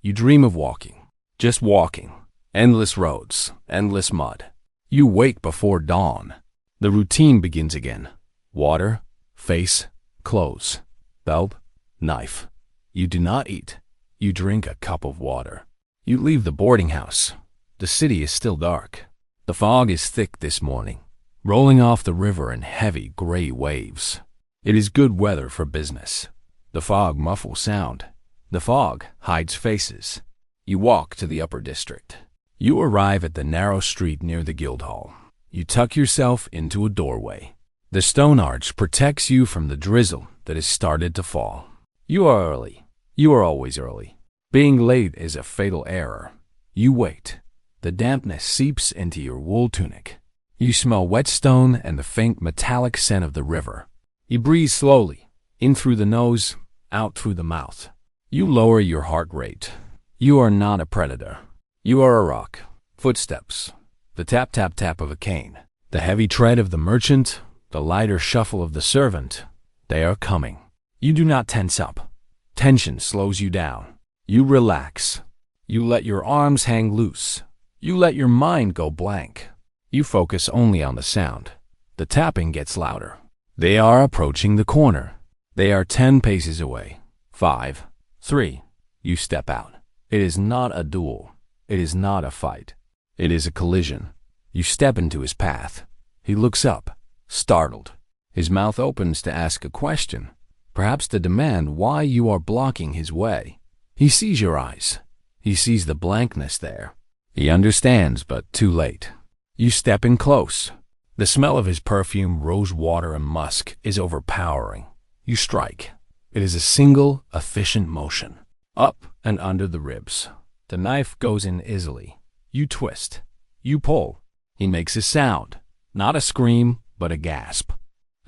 You dream of walking, just walking. Endless roads, endless mud. You wake before dawn. The routine begins again. Water, face, clothes, belt, knife. You do not eat. You drink a cup of water. You leave the boarding house. The city is still dark. The fog is thick this morning, rolling off the river in heavy gray waves. It is good weather for business. The fog muffles sound. The fog hides faces. You walk to the upper district. You arrive at the narrow street near the Guildhall. You tuck yourself into a doorway. The stone arch protects you from the drizzle that has started to fall. You are early. You are always early. Being late is a fatal error. You wait. The dampness seeps into your wool tunic. You smell whetstone and the faint metallic scent of the river. You breathe slowly, in through the nose, out through the mouth. You lower your heart rate. You are not a predator. You are a rock. Footsteps. The tap-tap-tap of a cane. The heavy tread of the merchant. The lighter shuffle of the servant. They are coming. You do not tense up. Tension slows you down. You relax. You let your arms hang loose. You let your mind go blank. You focus only on the sound. The tapping gets louder. They are approaching the corner. They are 10 paces away. 5, 3. You step out. It is not a duel. It is not a fight. It is a collision. You step into his path. He looks up, startled. His mouth opens to ask a question, perhaps to demand why you are blocking his way. He sees your eyes. He sees the blankness there. He understands, but too late. You step in close. The smell of his perfume, rose water, and musk is overpowering. You strike. It is a single, efficient motion. Up and under the ribs. The knife goes in easily. You twist. You pull. He makes a sound. Not a scream, but a gasp.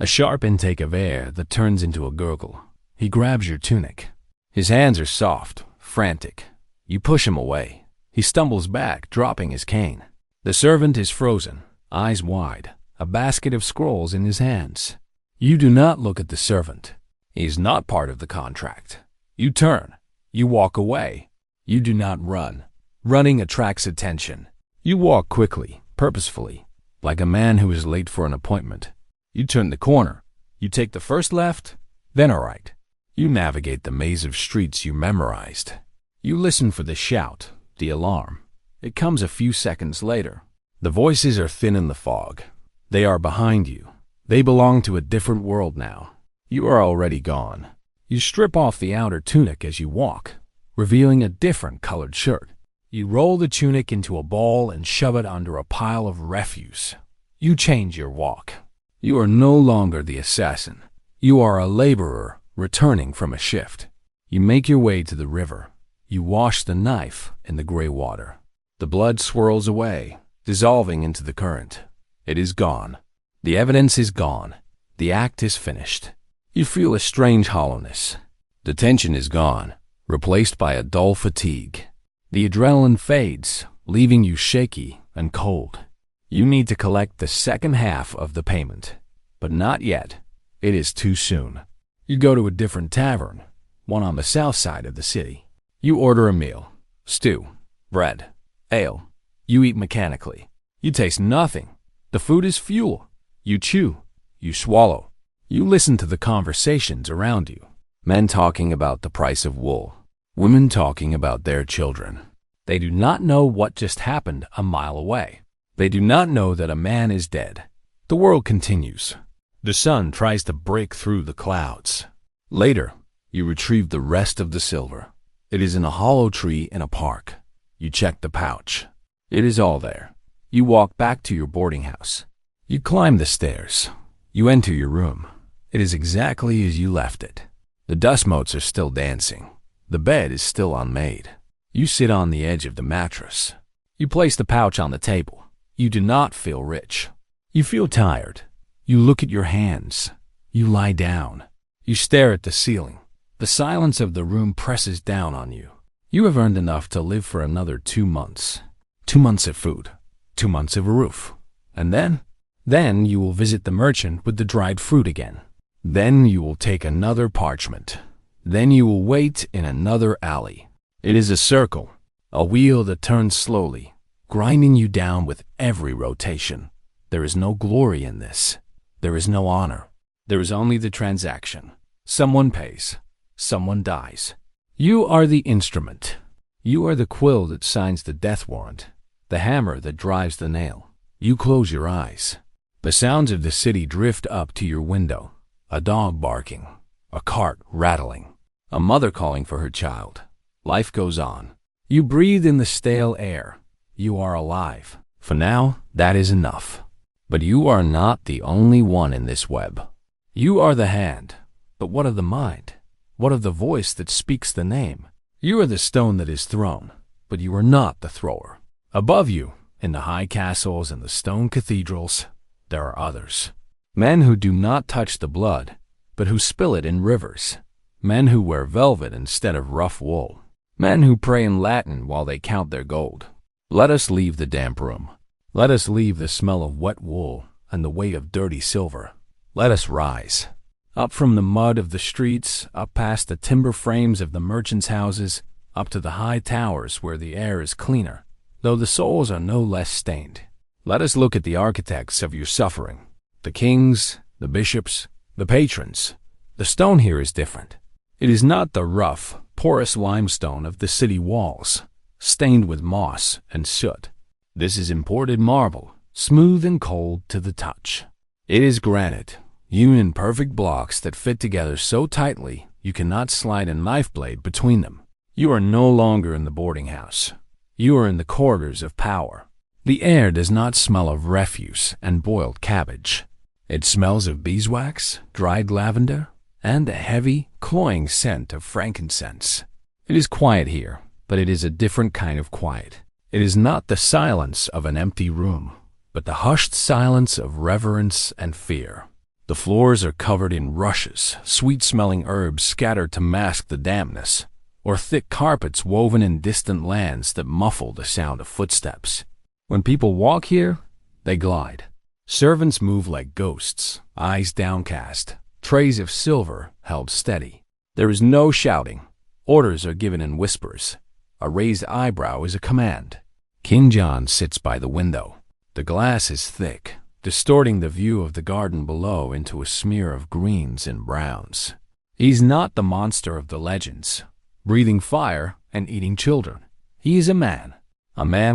A sharp intake of air that turns into a gurgle. He grabs your tunic. His hands are soft, frantic. You push him away. He stumbles back, dropping his cane. The servant is frozen, eyes wide, a basket of scrolls in his hands. You do not look at the servant. He is not part of the contract. You turn. You walk away. You do not run. Running attracts attention. You walk quickly, purposefully, like a man who is late for an appointment. You turn the corner. You take the first left, then a right. You navigate the maze of streets you memorized. You listen for the shout, the alarm. It comes a few seconds later. The voices are thin in the fog. They are behind you. They belong to a different world now. You are already gone. You strip off the outer tunic as you walk, revealing a different colored shirt. You roll the tunic into a ball and shove it under a pile of refuse. You change your walk. You are no longer the assassin. You are a laborer returning from a shift. You make your way to the river. You wash the knife in the gray water. The blood swirls away, dissolving into the current. It is gone. The evidence is gone. The act is finished. You feel a strange hollowness. The tension is gone, replaced by a dull fatigue. The adrenaline fades, leaving you shaky and cold. You need to collect the second half of the payment, but not yet. It is too soon. You go to a different tavern, one on the south side of the city. You order a meal, stew, bread, ale. You eat mechanically. You taste nothing. The food is fuel. You chew. You swallow. You listen to the conversations around you. Men talking about the price of wool. Women talking about their children. They do not know what just happened a mile away. They do not know that a man is dead. The world continues. The sun tries to break through the clouds. Later, you retrieve the rest of the silver. It is in a hollow tree in a park. You check the pouch. It is all there. You walk back to your boarding house. You climb the stairs. You enter your room. It is exactly as you left it. The dust motes are still dancing. The bed is still unmade. You sit on the edge of the mattress. You place the pouch on the table. You do not feel rich. You feel tired. You look at your hands. You lie down. You stare at the ceiling. The silence of the room presses down on you. You have earned enough to live for another 2 months. 2 months of food. 2 months of a roof. And then you will visit the merchant with the dried fruit again. Then you will take another parchment. Then you will wait in another alley. It is a circle, a wheel that turns slowly, grinding you down with every rotation. There is no glory in this. There is no honor. There is only the transaction. Someone pays. Someone dies. You are the instrument. You are the quill that signs the death warrant, the hammer that drives the nail. You close your eyes. The sounds of the city drift up to your window. A dog barking, a cart rattling, a mother calling for her child. Life goes on. You breathe in the stale air. You are alive. For now, that is enough. But you are not the only one in this web. You are the hand. But what of the mind? What of the voice that speaks the name? You are the stone that is thrown, but you are not the thrower. Above you, in the high castles and the stone cathedrals, there are others. Men who do not touch the blood, but who spill it in rivers. Men who wear velvet instead of rough wool. Men who pray in Latin while they count their gold. Let us leave the damp room. Let us leave the smell of wet wool and the weight of dirty silver. Let us rise. Up from the mud of the streets, up past the timber frames of the merchants' houses, up to the high towers where the air is cleaner, though the souls are no less stained. Let us look at the architects of your suffering. The kings, the bishops, the patrons. The stone here is different. It is not the rough, porous limestone of the city walls, stained with moss and soot. This is imported marble, smooth and cold to the touch. It is granite, hewn in perfect blocks that fit together so tightly you cannot slide a knife blade between them. You are no longer in the boarding house. You are in the corridors of power. The air does not smell of refuse and boiled cabbage. It smells of beeswax, dried lavender, and the heavy, cloying scent of frankincense. It is quiet here, but it is a different kind of quiet. It is not the silence of an empty room, but the hushed silence of reverence and fear. The floors are covered in rushes, sweet-smelling herbs scattered to mask the dampness, or thick carpets woven in distant lands that muffle the sound of footsteps. When people walk here, they glide. Servants move like ghosts, eyes downcast, trays of silver held steady. There is no shouting. Orders are given in whispers. A raised eyebrow is a command. King John sits by the window. The glass is thick, distorting the view of the garden below into a smear of greens and browns. He's not the monster of the legends, breathing fire and eating children. He is a man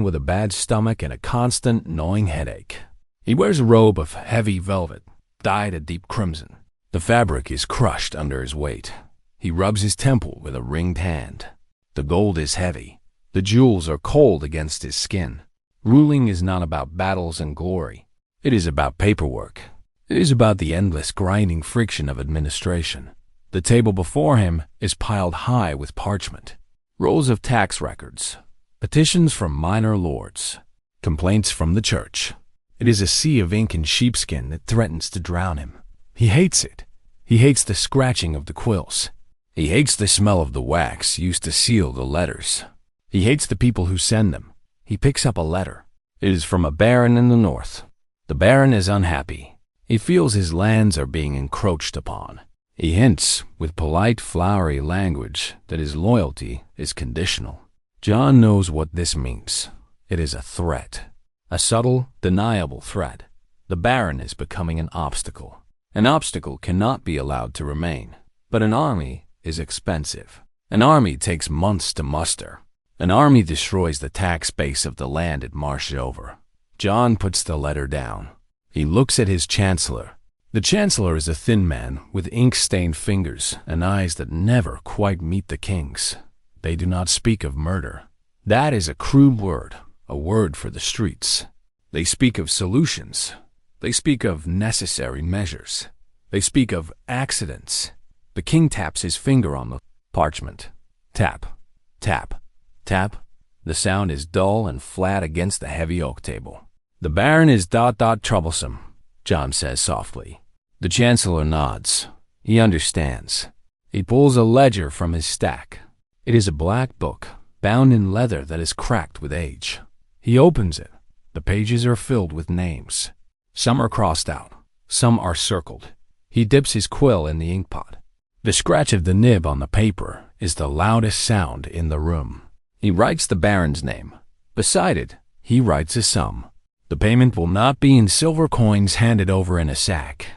with a bad stomach and a constant gnawing headache. He wears a robe of heavy velvet, dyed a deep crimson. The fabric is crushed under his weight. He rubs his temple with a ringed hand. The gold is heavy. The jewels are cold against his skin. Ruling is not about battles and glory. It is about paperwork. It is about the endless grinding friction of administration. The table before him is piled high with parchment. Rolls of tax records. Petitions from minor lords. Complaints from the church. It is a sea of ink and sheepskin that threatens to drown him. He hates it. He hates the scratching of the quills. He hates the smell of the wax used to seal the letters. He hates the people who send them. He picks up a letter. It is from a baron in the north. The baron is unhappy. He feels his lands are being encroached upon. He hints, with polite, flowery language, that his loyalty is conditional. John knows what this means. It is a threat. A subtle, deniable threat. The baron is becoming an obstacle. An obstacle cannot be allowed to remain. But an army is expensive. An army takes months to muster. An army destroys the tax base of the land it marched over. John puts the letter down. He looks at his chancellor. The chancellor is a thin man with ink-stained fingers and eyes that never quite meet the king's. They do not speak of murder. That is a crude word, a word for the streets. They speak of solutions. They speak of necessary measures. They speak of accidents. The king taps his finger on the parchment. Tap, tap, tap. The sound is dull and flat against the heavy oak table. The baron is troublesome, John says softly. The chancellor nods. He understands. He pulls a ledger from his stack. It is a black book, bound in leather that is cracked with age. He opens it. The pages are filled with names. Some are crossed out. Some are circled. He dips his quill in the inkpot. The scratch of the nib on the paper is the loudest sound in the room. He writes the baron's name. Beside it, he writes a sum. The payment will not be in silver coins handed over in a sack.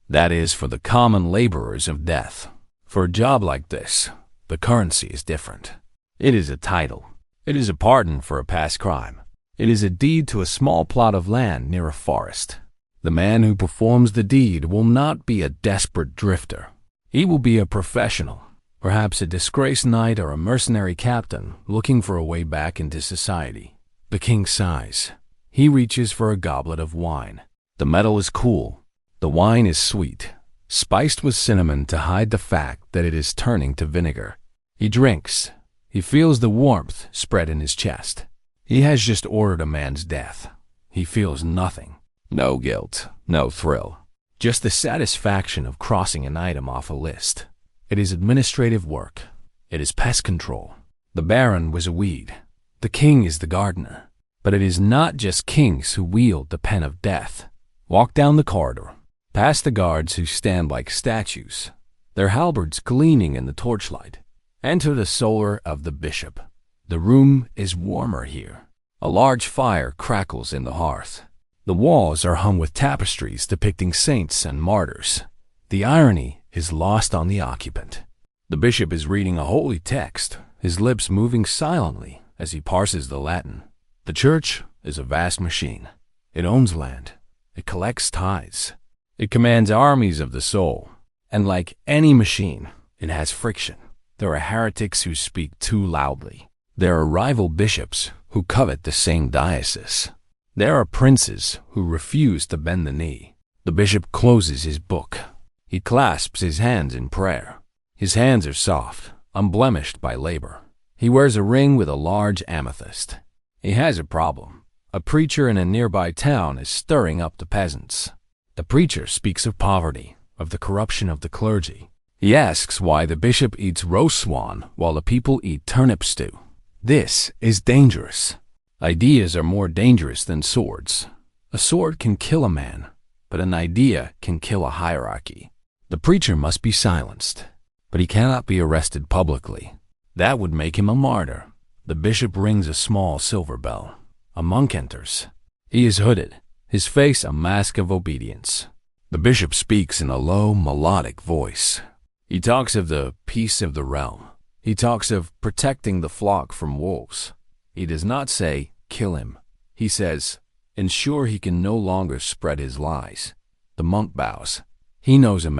That is for the common laborers of death. For a job like this, the currency is different. It is a title. It is a pardon for a past crime. It is a deed to a small plot of land near a forest. The man who performs the deed will not be a desperate drifter. He will be a professional, perhaps a disgraced knight or a mercenary captain looking for a way back into society. The king sighs. He reaches for a goblet of wine. The metal is cool. The wine is sweet, spiced with cinnamon to hide the fact that it is turning to vinegar. He drinks. He feels the warmth spread in his chest. He has just ordered a man's death. He feels nothing. No guilt, no thrill. just the satisfaction of crossing an item off a list. It is administrative work. It is pest control. The baron was a weed. The king is the gardener. But it is not just kings who wield the pen of death. Walk down the corridor, past the guards who stand like statues, their halberds gleaming in the torchlight. Enter the solar of the bishop. The room is warmer here. A large fire crackles in the hearth. The walls are hung with tapestries depicting saints and martyrs. The irony is lost on the occupant. The bishop is reading a holy text, his lips moving silently as he parses the Latin. The church is a vast machine. It owns land. It collects tithes. It commands armies of the soul. And like any machine, it has friction. There are heretics who speak too loudly. There are rival bishops who covet the same diocese. There are princes who refuse to bend the knee. The bishop closes his book. He clasps his hands in prayer. His hands are soft, unblemished by labor. He wears a ring with a large amethyst. He has a problem. A preacher in a nearby town is stirring up the peasants. The preacher speaks of poverty, of the corruption of the clergy. He asks why the bishop eats roast swan while the people eat turnip stew. This is dangerous. Ideas are more dangerous than swords. A sword can kill a man, but an idea can kill a hierarchy. The preacher must be silenced, but he cannot be arrested publicly. That would make him a martyr. The bishop rings a small silver bell. A monk enters. He is hooded, his face a mask of obedience. The bishop speaks in a low, melodic voice. He talks of the peace of the realm. He talks of protecting the flock from wolves. He does not say, kill him. He says, ensure he can no longer spread his lies. The monk bows. He knows a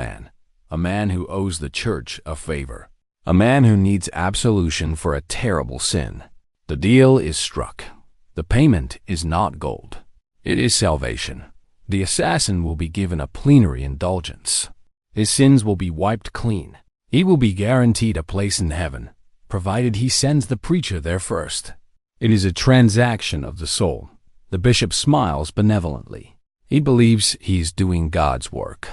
man who owes the church a favor. A man who needs absolution for a terrible sin. The deal is struck. The payment is not gold. It is salvation. The assassin will be given a plenary indulgence. His sins will be wiped clean. He will be guaranteed a place in heaven, provided he sends the preacher there first. It is a transaction of the soul. The bishop smiles benevolently. He believes he is doing God's work.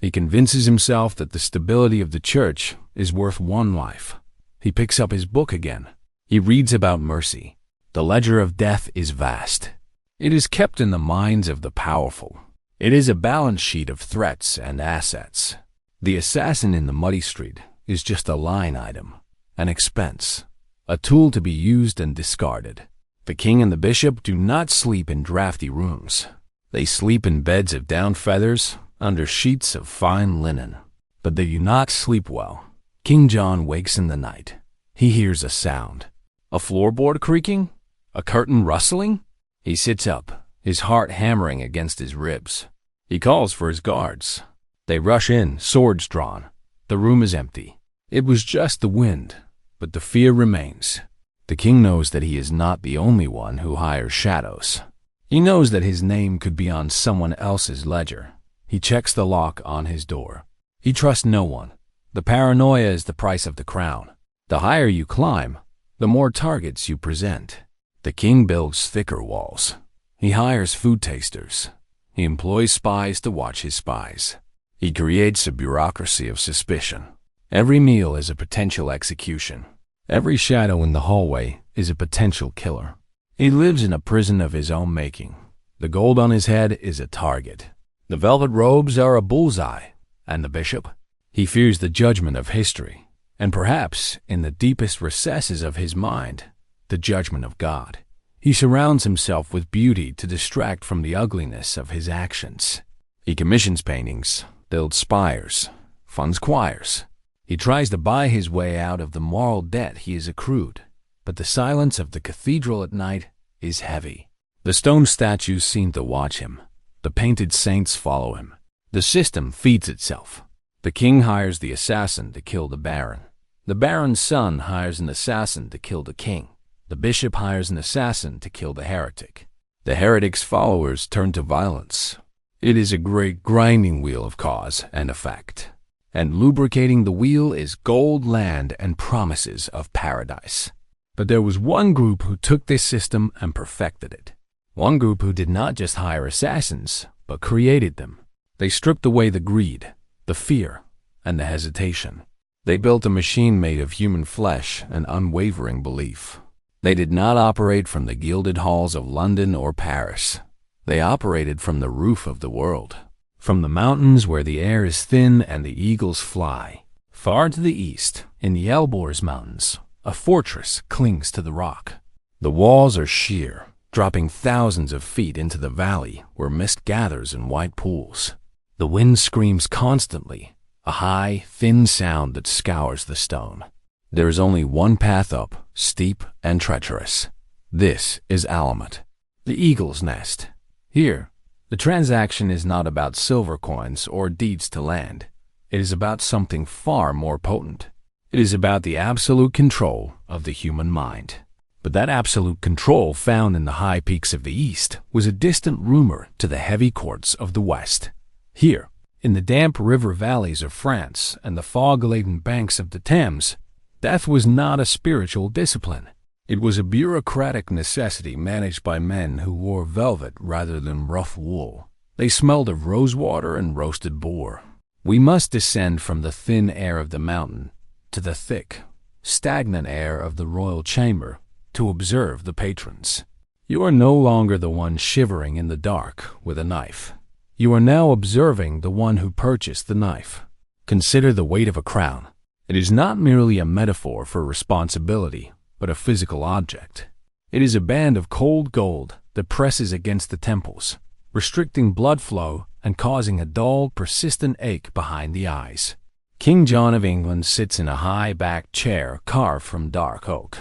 He convinces himself that the stability of the church is worth one life. He picks up his book again. He reads about mercy. The ledger of death is vast. It is kept in the minds of the powerful. It is a balance sheet of threats and assets. The assassin in the muddy street is just a line item, an expense, a tool to be used and discarded. The king and the bishop do not sleep in drafty rooms. They sleep in beds of down feathers, under sheets of fine linen. But they do not sleep well. King John wakes in the night. He hears a sound. A floorboard creaking? A curtain rustling? He sits up, his heart hammering against his ribs. He calls for his guards. They rush in, swords drawn. The room is empty. It was just the wind, but the fear remains. The king knows that he is not the only one who hires shadows. He knows that his name could be on someone else's ledger. He checks the lock on his door. He trusts no one. The paranoia is the price of the crown. The higher you climb, the more targets you present. The king builds thicker walls. He hires food tasters. He employs spies to watch his spies. He creates a bureaucracy of suspicion. Every meal is a potential execution. Every shadow in the hallway is a potential killer. He lives in a prison of his own making. The gold on his head is a target. The velvet robes are a bullseye. And the bishop? He fears the judgment of history, and perhaps, in the deepest recesses of his mind, the judgment of God. He surrounds himself with beauty to distract from the ugliness of his actions. He commissions paintings, builds spires, funds choirs. He tries to buy his way out of the moral debt he has accrued, but the silence of the cathedral at night is heavy. The stone statues seem to watch him. The painted saints follow him. The system feeds itself. The king hires the assassin to kill the baron. The baron's son hires an assassin to kill the king. The bishop hires an assassin to kill the heretic. The heretic's followers turn to violence. It is a great grinding wheel of cause and effect. And lubricating the wheel is gold, land, and promises of paradise. But there was one group who took this system and perfected it. One group who did not just hire assassins, but created them. They stripped away the greed, the fear, and the hesitation. They built a machine made of human flesh and unwavering belief. They did not operate from the gilded halls of London or Paris. They operated from the roof of the world, from the mountains where the air is thin and the eagles fly. Far to the east, in the Elborz Mountains, a fortress clings to the rock. The walls are sheer, dropping thousands of feet into the valley where mist gathers in white pools. The wind screams constantly, a high, thin sound that scours the stone. There is only one path up, steep and treacherous. This is Alamut, the eagle's nest. Here, the transaction is not about silver coins or deeds to land. It is about something far more potent. It is about the absolute control of the human mind. But that absolute control found in the high peaks of the East was a distant rumor to the heavy courts of the West. Here, in the damp river valleys of France and the fog-laden banks of the Thames, death was not a spiritual discipline. It was a bureaucratic necessity managed by men who wore velvet rather than rough wool. They smelled of rosewater and roasted boar. We must descend from the thin air of the mountain to the thick, stagnant air of the royal chamber to observe the patrons. You are no longer the one shivering in the dark with a knife. You are now observing the one who purchased the knife. Consider the weight of a crown. It is not merely a metaphor for responsibility, but a physical object. It is a band of cold gold that presses against the temples, restricting blood flow and causing a dull, persistent ache behind the eyes. King John of England sits in a high-backed chair carved from dark oak.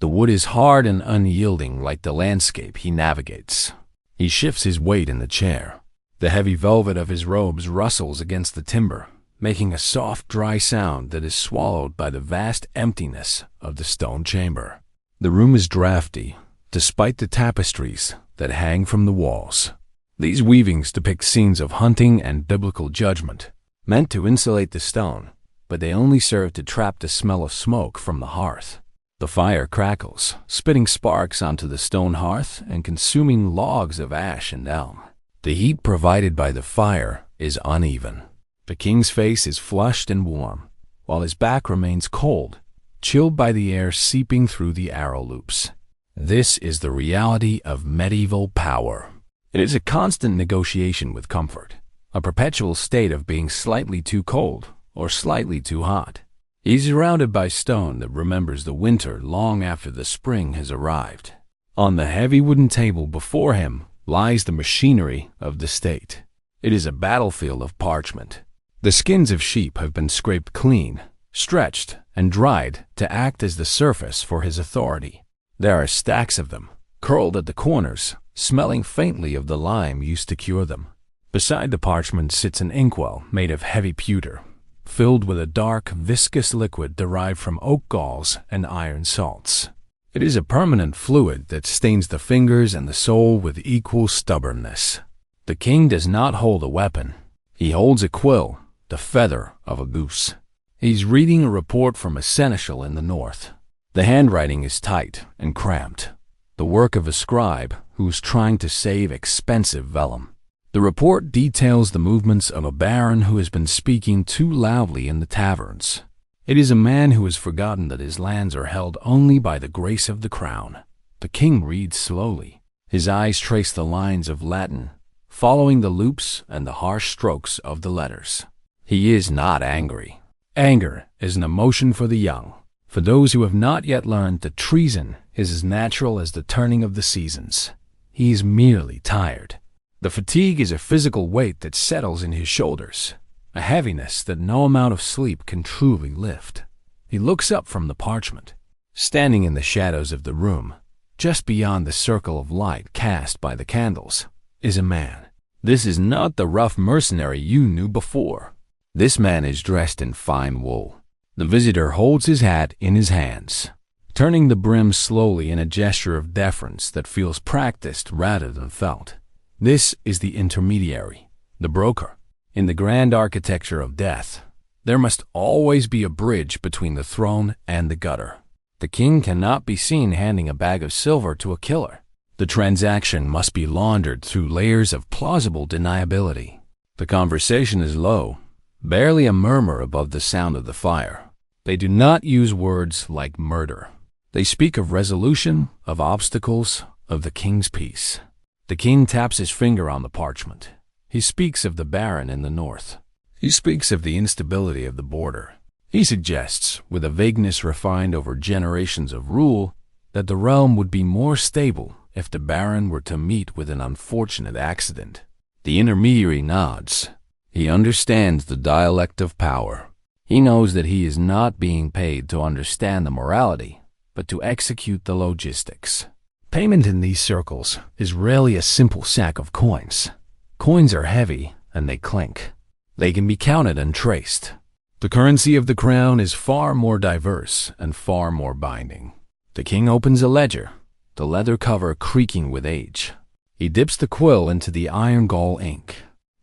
The wood is hard and unyielding like the landscape he navigates. He shifts his weight in the chair. The heavy velvet of his robes rustles against the timber, making a soft, dry sound that is swallowed by the vast emptiness of the stone chamber. The room is drafty, despite the tapestries that hang from the walls. These weavings depict scenes of hunting and biblical judgment, meant to insulate the stone, but they only serve to trap the smell of smoke from the hearth. The fire crackles, spitting sparks onto the stone hearth and consuming logs of ash and elm. The heat provided by the fire is uneven. The king's face is flushed and warm, while his back remains cold, chilled by the air seeping through the arrow loops. This is the reality of medieval power. It is a constant negotiation with comfort, a perpetual state of being slightly too cold or slightly too hot. He is surrounded by stone that remembers the winter long after the spring has arrived. On the heavy wooden table before him lies the machinery of the state. It is a battlefield of parchment. The skins of sheep have been scraped clean, stretched, and dried to act as the surface for his authority. There are stacks of them, curled at the corners, smelling faintly of the lime used to cure them. Beside the parchment sits an inkwell made of heavy pewter, filled with a dark, viscous liquid derived from oak galls and iron salts. It is a permanent fluid that stains the fingers and the soul with equal stubbornness. The king does not hold a weapon. He holds a quill, the feather of a goose. He's reading a report from a seneschal in the north. The handwriting is tight and cramped, the work of a scribe who's trying to save expensive vellum. The report details the movements of a baron who has been speaking too loudly in the taverns. It is a man who has forgotten that his lands are held only by the grace of the crown. The king reads slowly. His eyes trace the lines of Latin, following the loops and the harsh strokes of the letters. He is not angry. Anger is an emotion for the young, for those who have not yet learned that treason is as natural as the turning of the seasons. He is merely tired. The fatigue is a physical weight that settles in his shoulders, a heaviness that no amount of sleep can truly lift. He looks up from the parchment. Standing in the shadows of the room, just beyond the circle of light cast by the candles, is a man. This is not the rough mercenary you knew before. This man is dressed in fine wool. The visitor holds his hat in his hands, turning the brim slowly in a gesture of deference that feels practiced rather than felt. This is the intermediary, the broker. In the grand architecture of death, there must always be a bridge between the throne and the gutter. The king cannot be seen handing a bag of silver to a killer. The transaction must be laundered through layers of plausible deniability. The conversation is low, barely a murmur above the sound of the fire. They do not use words like murder. They speak of resolution, of obstacles, of the king's peace. The king taps his finger on the parchment. He speaks of the Baron in the north. He speaks of the instability of the border. He suggests, with a vagueness refined over generations of rule, that the realm would be more stable if the Baron were to meet with an unfortunate accident. The intermediary nods. He understands the dialect of power. He knows that he is not being paid to understand the morality, but to execute the logistics. Payment in these circles is rarely a simple sack of coins. Coins are heavy and they clink. They can be counted and traced. The currency of the crown is far more diverse and far more binding. The king opens a ledger, the leather cover creaking with age. He dips the quill into the iron gall ink.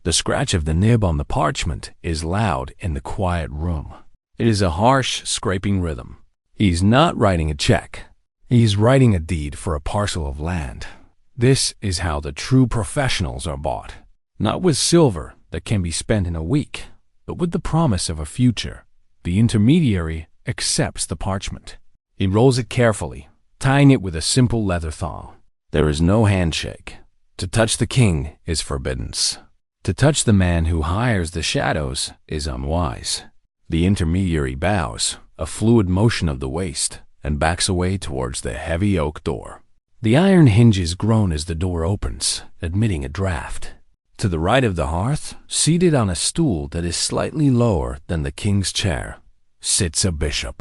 The scratch of the nib on the parchment is loud in the quiet room. It is a harsh, scraping rhythm. He's not writing a check. He's writing a deed for a parcel of land. This is how the true professionals are bought. Not with silver that can be spent in a week, but with the promise of a future. The intermediary accepts the parchment. He rolls it carefully, tying it with a simple leather thong. There is no handshake. To touch the king is forbidden. To touch the man who hires the shadows is unwise. The intermediary bows, a fluid motion of the waist, and backs away towards the heavy oak door. The iron hinges groan as the door opens, admitting a draft. To the right of the hearth, seated on a stool that is slightly lower than the king's chair, sits a bishop.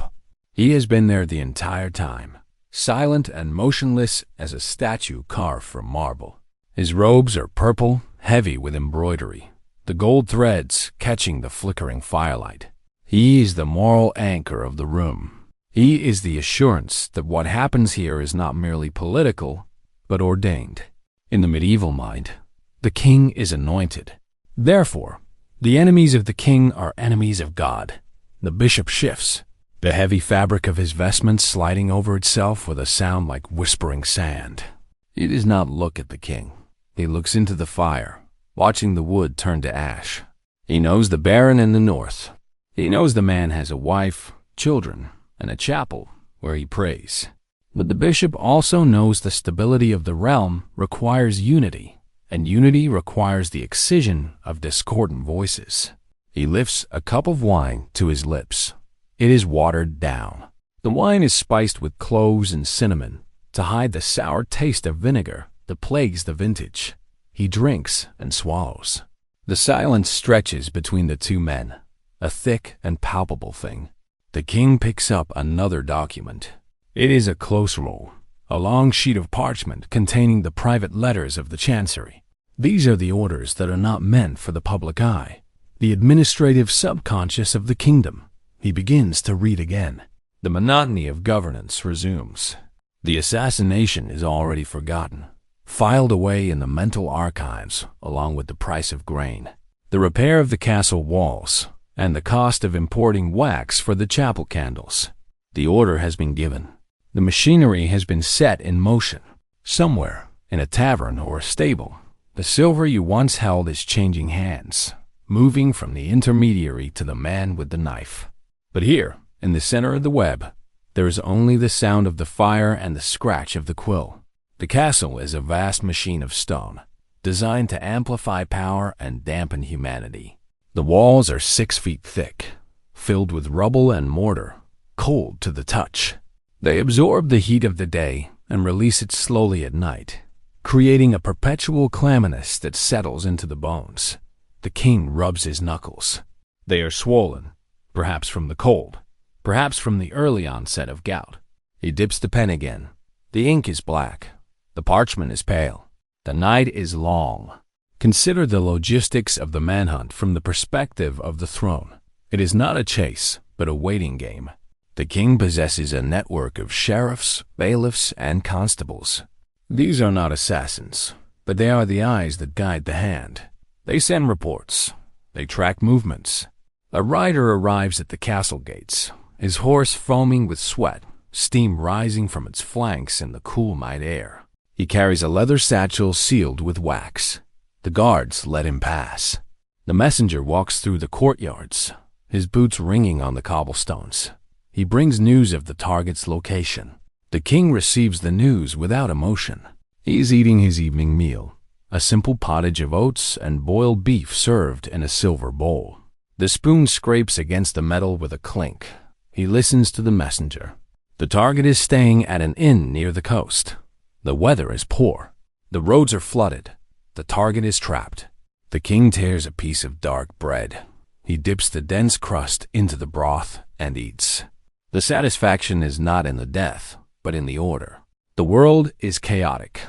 He has been there the entire time, silent and motionless as a statue carved from marble. His robes are purple, heavy with embroidery, the gold threads catching the flickering firelight. He is the moral anchor of the room. He is the assurance that what happens here is not merely political, but ordained. In the medieval mind, the king is anointed. Therefore, the enemies of the king are enemies of God. The bishop shifts, the heavy fabric of his vestments sliding over itself with a sound like whispering sand. He does not look at the king. He looks into the fire, watching the wood turn to ash. He knows the Baron in the north. He knows the man has a wife, children, and a chapel where he prays. But the bishop also knows the stability of the realm requires unity, and unity requires the excision of discordant voices. He lifts a cup of wine to his lips. It is watered down. The wine is spiced with cloves and cinnamon to hide the sour taste of vinegar that plagues the vintage. He drinks and swallows. The silence stretches between the two men, a thick and palpable thing. The king picks up another document. It is a close roll, a long sheet of parchment containing the private letters of the chancery. These are the orders that are not meant for the public eye, the administrative subconscious of the kingdom. He begins to read again. The monotony of governance resumes. The assassination is already forgotten, filed away in the mental archives along with the price of grain, the repair of the castle walls, and the cost of importing wax for the chapel candles. The order has been given. The machinery has been set in motion. Somewhere, in a tavern or a stable, the silver you once held is changing hands, moving from the intermediary to the man with the knife. But here, in the center of the web, there is only the sound of the fire and the scratch of the quill. The castle is a vast machine of stone, designed to amplify power and dampen humanity. The walls are 6 feet thick, filled with rubble and mortar, cold to the touch. They absorb the heat of the day and release it slowly at night, creating a perpetual clamminess that settles into the bones. The king rubs his knuckles. They are swollen, perhaps from the cold, perhaps from the early onset of gout. He dips the pen again. The ink is black. The parchment is pale. The night is long. Consider the logistics of the manhunt from the perspective of the throne. It is not a chase, but a waiting game. The king possesses a network of sheriffs, bailiffs, and constables. These are not assassins, but they are the eyes that guide the hand. They send reports. They track movements. A rider arrives at the castle gates, his horse foaming with sweat, steam rising from its flanks in the cool night air. He carries a leather satchel sealed with wax. The guards let him pass. The messenger walks through the courtyards, his boots ringing on the cobblestones. He brings news of the target's location. The king receives the news without emotion. He is eating his evening meal, a simple pottage of oats and boiled beef served in a silver bowl. The spoon scrapes against the metal with a clink. He listens to the messenger. The target is staying at an inn near the coast. The weather is poor. The roads are flooded. The target is trapped. The king tears a piece of dark bread. He dips the dense crust into the broth and eats. The satisfaction is not in the death, but in the order. The world is chaotic.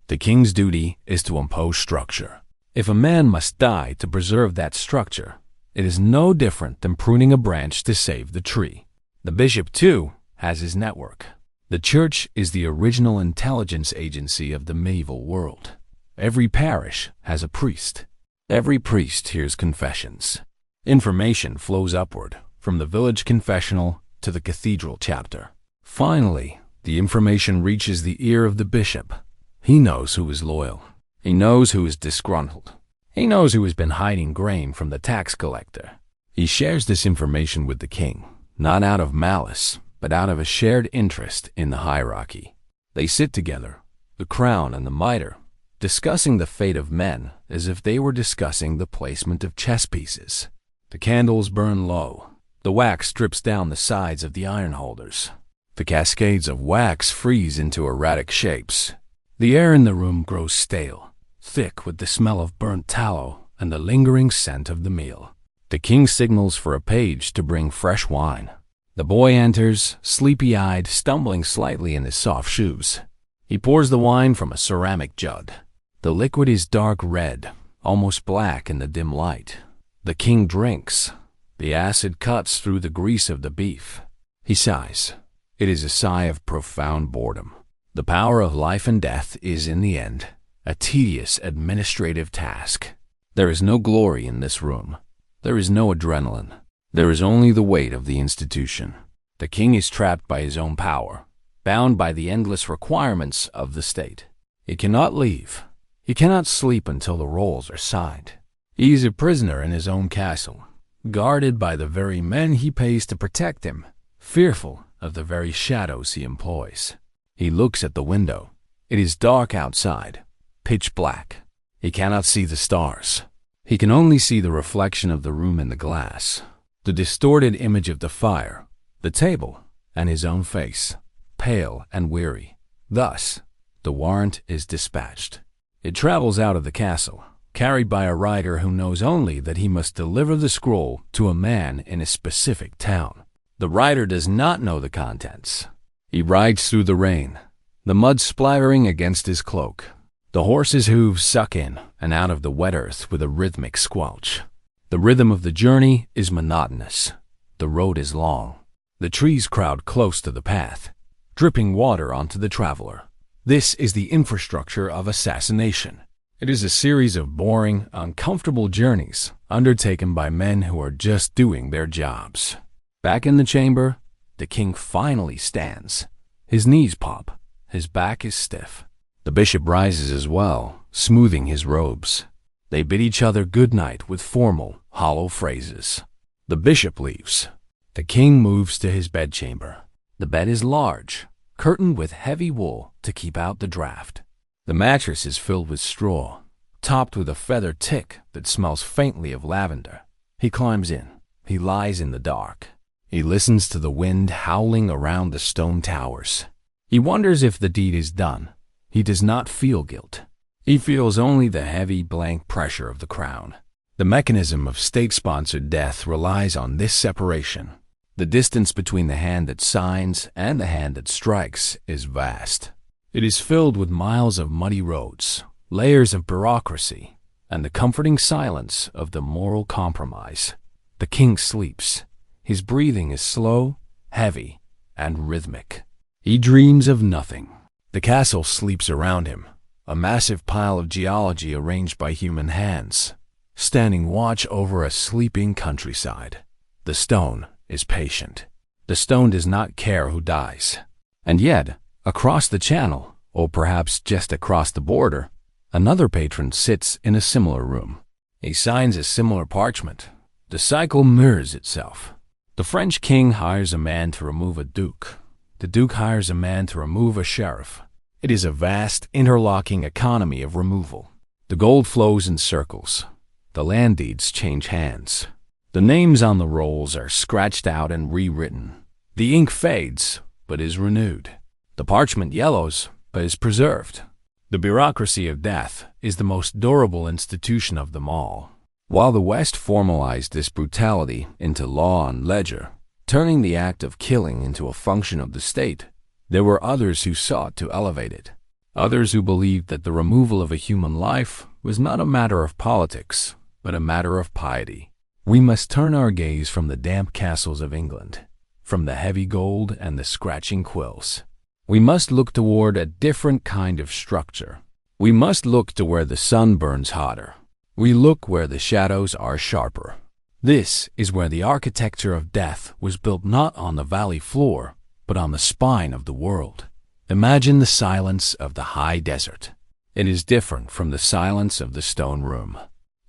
The king's duty is to impose structure. If a man must die to preserve that structure, it is no different than pruning a branch to save the tree. The bishop, too, has his network. The church is the original intelligence agency of the medieval world. Every parish has a priest. Every priest hears confessions. Information flows upward, from the village confessional to the cathedral chapter. Finally, the information reaches the ear of the bishop. He knows who is loyal. He knows who is disgruntled. He knows who has been hiding grain from the tax collector. He shares this information with the king, not out of malice, but out of a shared interest in the hierarchy. They sit together, the crown and the mitre, discussing the fate of men as if they were discussing the placement of chess pieces. The candles burn low. The wax drips down the sides of the iron holders. The cascades of wax freeze into erratic shapes. The air in the room grows stale, thick with the smell of burnt tallow and the lingering scent of the meal. The king signals for a page to bring fresh wine. The boy enters, sleepy-eyed, stumbling slightly in his soft shoes. He pours the wine from a ceramic jug. The liquid is dark red, almost black in the dim light. The king drinks. The acid cuts through the grease of the beef. He sighs. It is a sigh of profound boredom. The power of life and death is, in the end, a tedious administrative task. There is no glory in this room. There is no adrenaline. There is only the weight of the institution. The king is trapped by his own power, bound by the endless requirements of the state. He cannot leave. He cannot sleep until the rolls are signed. He is a prisoner in his own castle, guarded by the very men he pays to protect him, fearful of the very shadows he employs. He looks at the window. It is dark outside, pitch black. He cannot see the stars. He can only see the reflection of the room in the glass, the distorted image of the fire, the table, and his own face, pale and weary. Thus, the warrant is dispatched. It travels out of the castle, carried by a rider who knows only that he must deliver the scroll to a man in a specific town. The rider does not know the contents. He rides through the rain, the mud splattering against his cloak. The horse's hooves suck in and out of the wet earth with a rhythmic squelch. The rhythm of the journey is monotonous. The road is long. The trees crowd close to the path, dripping water onto the traveler. This is the infrastructure of assassination. It is a series of boring, uncomfortable journeys undertaken by men who are just doing their jobs. Back in the chamber, the king finally stands. His knees pop. His back is stiff. The bishop rises as well, smoothing his robes. They bid each other good night with formal, hollow phrases. The bishop leaves. The king moves to his bedchamber. The bed is large, curtained with heavy wool to keep out the draft. The mattress is filled with straw, topped with a feather tick that smells faintly of lavender. He climbs in. He lies in the dark. He listens to the wind howling around the stone towers. He wonders if the deed is done. He does not feel guilt. He feels only the heavy, blank pressure of the crown. The mechanism of state-sponsored death relies on this separation. The distance between the hand that signs and the hand that strikes is vast. It is filled with miles of muddy roads, layers of bureaucracy, and the comforting silence of the moral compromise. The king sleeps. His breathing is slow, heavy, and rhythmic. He dreams of nothing. The castle sleeps around him, a massive pile of geology arranged by human hands, standing watch over a sleeping countryside. The stone is patient. The stone does not care who dies. And yet, across the channel, or perhaps just across the border, another patron sits in a similar room. He signs a similar parchment. The cycle mirrors itself. The French king hires a man to remove a duke. The duke hires a man to remove a sheriff. It is a vast, interlocking economy of removal. The gold flows in circles. The land deeds change hands. The names on the rolls are scratched out and rewritten. The ink fades, but is renewed. The parchment yellows, but is preserved. The bureaucracy of death is the most durable institution of them all. While the West formalized this brutality into law and ledger, turning the act of killing into a function of the state, there were others who sought to elevate it. Others who believed that the removal of a human life was not a matter of politics, but a matter of piety. We must turn our gaze from the damp castles of England, from the heavy gold and the scratching quills. We must look toward a different kind of structure. We must look to where the sun burns hotter. We look where the shadows are sharper. This is where the architecture of death was built not on the valley floor, but on the spine of the world. Imagine the silence of the high desert. It is different from the silence of the stone room.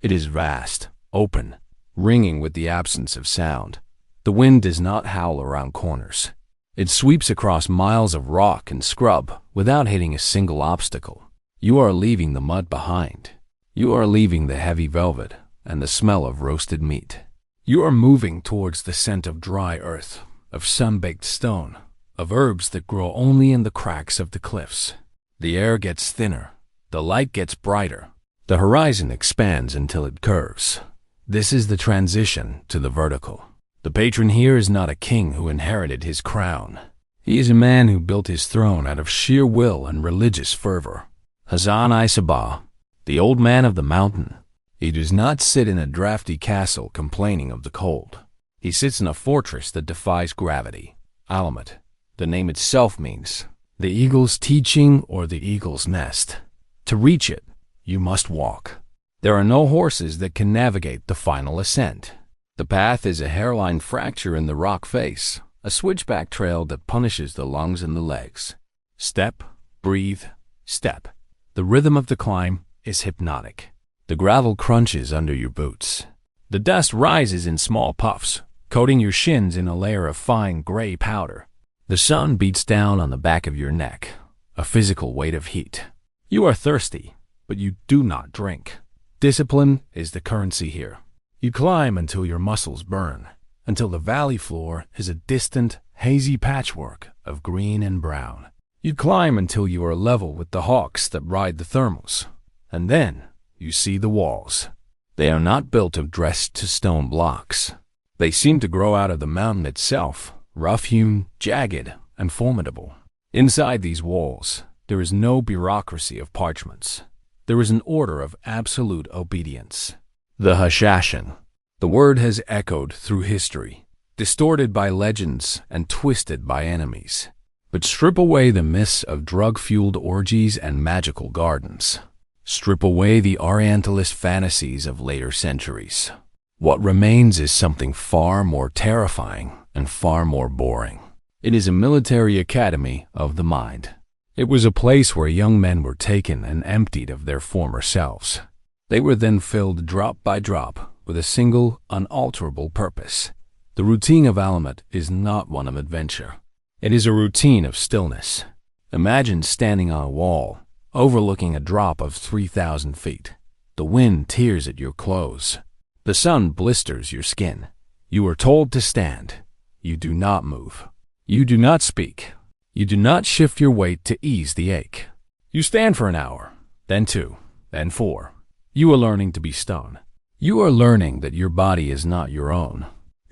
It is vast, open, ringing with the absence of sound. The wind does not howl around corners. It sweeps across miles of rock and scrub without hitting a single obstacle. You are leaving the mud behind. You are leaving the heavy velvet and the smell of roasted meat. You are moving towards the scent of dry earth, of sun-baked stone, of herbs that grow only in the cracks of the cliffs. The air gets thinner. The light gets brighter. The horizon expands until it curves. This is the transition to the vertical. The patron here is not a king who inherited his crown. He is a man who built his throne out of sheer will and religious fervor. Hassan-i-Sabbah, the old man of the mountain. He does not sit in a drafty castle complaining of the cold. He sits in a fortress that defies gravity. Alamut, the name itself means the eagle's teaching or the eagle's nest. To reach it, you must walk. There are no horses that can navigate the final ascent. The path is a hairline fracture in the rock face, a switchback trail that punishes the lungs and the legs. Step, breathe, step. The rhythm of the climb is hypnotic. The gravel crunches under your boots. The dust rises in small puffs, coating your shins in a layer of fine gray powder. The sun beats down on the back of your neck, a physical weight of heat. You are thirsty, but you do not drink. Discipline is the currency here. You climb until your muscles burn, until the valley floor is a distant, hazy patchwork of green and brown. You climb until you are level with the hawks that ride the thermals, and then you see the walls. They are not built of dressed-to-stone blocks. They seem to grow out of the mountain itself, rough-hewn, jagged, and formidable. Inside these walls, there is no bureaucracy of parchments. There is an order of absolute obedience. The Hashashin. The word has echoed through history, distorted by legends and twisted by enemies. But strip away the myths of drug-fueled orgies and magical gardens. Strip away the Orientalist fantasies of later centuries. What remains is something far more terrifying and far more boring. It is a military academy of the mind. It was a place where young men were taken and emptied of their former selves. They were then filled drop by drop with a single, unalterable purpose. The routine of Alamut is not one of adventure. It is a routine of stillness. Imagine standing on a wall, overlooking a drop of 3,000 feet. The wind tears at your clothes. The sun blisters your skin. You are told to stand. You do not move. You do not speak. You do not shift your weight to ease the ache. You stand for an hour, then 2, then 4. You are learning to be stone. You are learning that your body is not your own.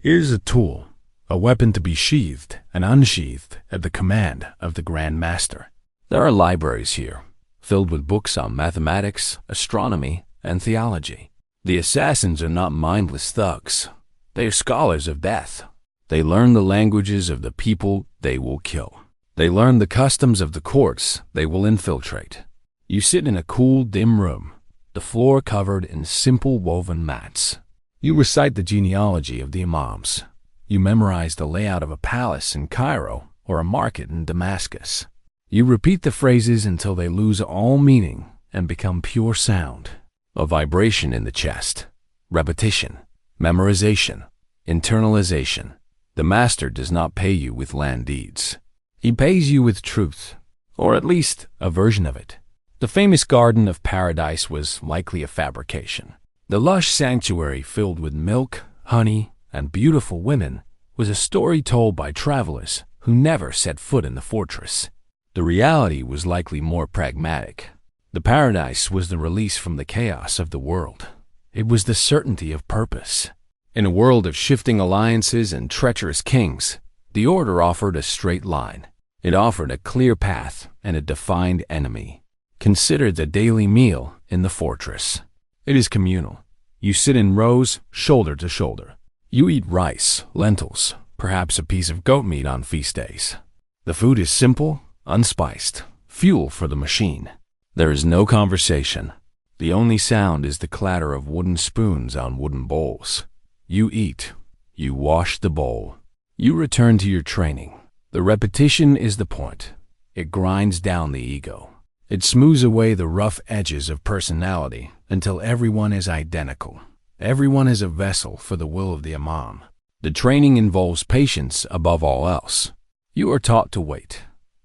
It is a tool, a weapon to be sheathed and unsheathed at the command of the Grand Master. There are libraries here, filled with books on mathematics, astronomy, and theology. The assassins are not mindless thugs. They are scholars of death. They learn the languages of the people they will kill. They learn the customs of the courts they will infiltrate. You sit in a cool, dim room, the floor covered in simple woven mats. You recite the genealogy of the imams. You memorize the layout of a palace in Cairo or a market in Damascus. You repeat the phrases until they lose all meaning and become pure sound, a vibration in the chest, repetition, memorization, internalization. The master does not pay you with land deeds. He pays you with truth, or at least a version of it. The famous Garden of Paradise was likely a fabrication. The lush sanctuary filled with milk, honey, and beautiful women was a story told by travelers who never set foot in the fortress. The reality was likely more pragmatic. The paradise was the release from the chaos of the world. It was the certainty of purpose. In a world of shifting alliances and treacherous kings, the order offered a straight line. It offered a clear path and a defined enemy. Consider the daily meal in the fortress. It is communal. You sit in rows, shoulder to shoulder. You eat rice, lentils, perhaps a piece of goat meat on feast days. The food is simple, unspiced, fuel for the machine. There is no conversation. The only sound is the clatter of wooden spoons on wooden bowls. You eat. You wash the bowl. You return to your training. The repetition is the point. It grinds down the ego. It smooths away the rough edges of personality until everyone is identical. Everyone is a vessel for the will of the Imam. The training involves patience above all else. You are taught to wait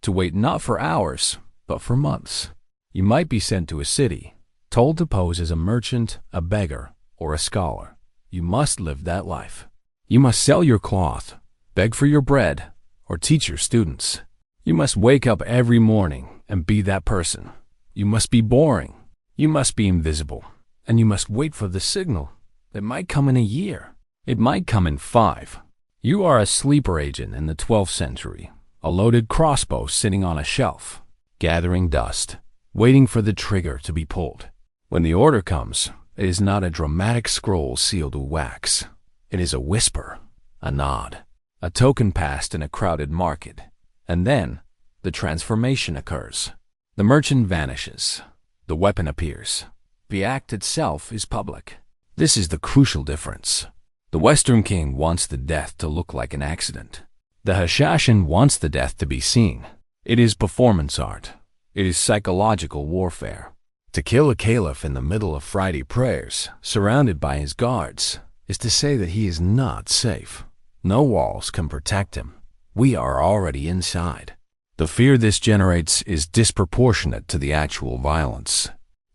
not for hours, but for months. You might be sent to a city, told to pose as a merchant, a beggar, or a scholar. You must live that life. You must sell your cloth, beg for your bread, or teach your students. You must wake up every morning and be that person. You must be boring. You must be invisible. And you must wait for the signal. It might come in a year. It might come in 5. You are a sleeper agent in the 12th century, a loaded crossbow sitting on a shelf, gathering dust, waiting for the trigger to be pulled. When the order comes, it is not a dramatic scroll sealed with wax. It is a whisper, a nod, a token passed in a crowded market. And then, the transformation occurs. The merchant vanishes. The weapon appears. The act itself is public. This is the crucial difference. The Western king wants the death to look like an accident. The Hashashin wants the death to be seen. It is performance art. It is psychological warfare. To kill a caliph in the middle of Friday prayers, surrounded by his guards, is to say that he is not safe. No walls can protect him. We are already inside. The fear this generates is disproportionate to the actual violence.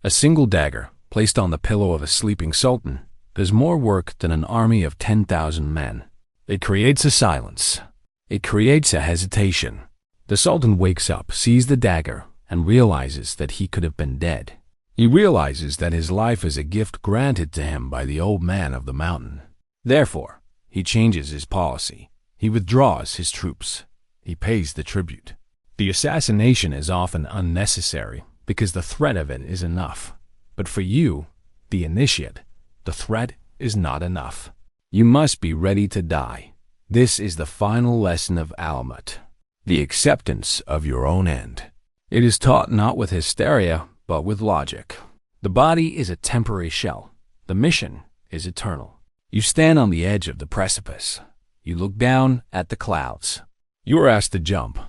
A single dagger, placed on the pillow of a sleeping sultan, does more work than an army of 10,000 men. It creates a silence. It creates a hesitation. The sultan wakes up, sees the dagger, and realizes that he could have been dead. He realizes that his life is a gift granted to him by the old man of the mountain. Therefore, he changes his policy. He withdraws his troops. He pays the tribute. The assassination is often unnecessary because the threat of it is enough. But for you, the initiate, the threat is not enough. You must be ready to die. This is the final lesson of Alamut, the acceptance of your own end. It is taught not with hysteria, but with logic. The body is a temporary shell. The mission is eternal. You stand on the edge of the precipice. You look down at the clouds. You are asked to jump.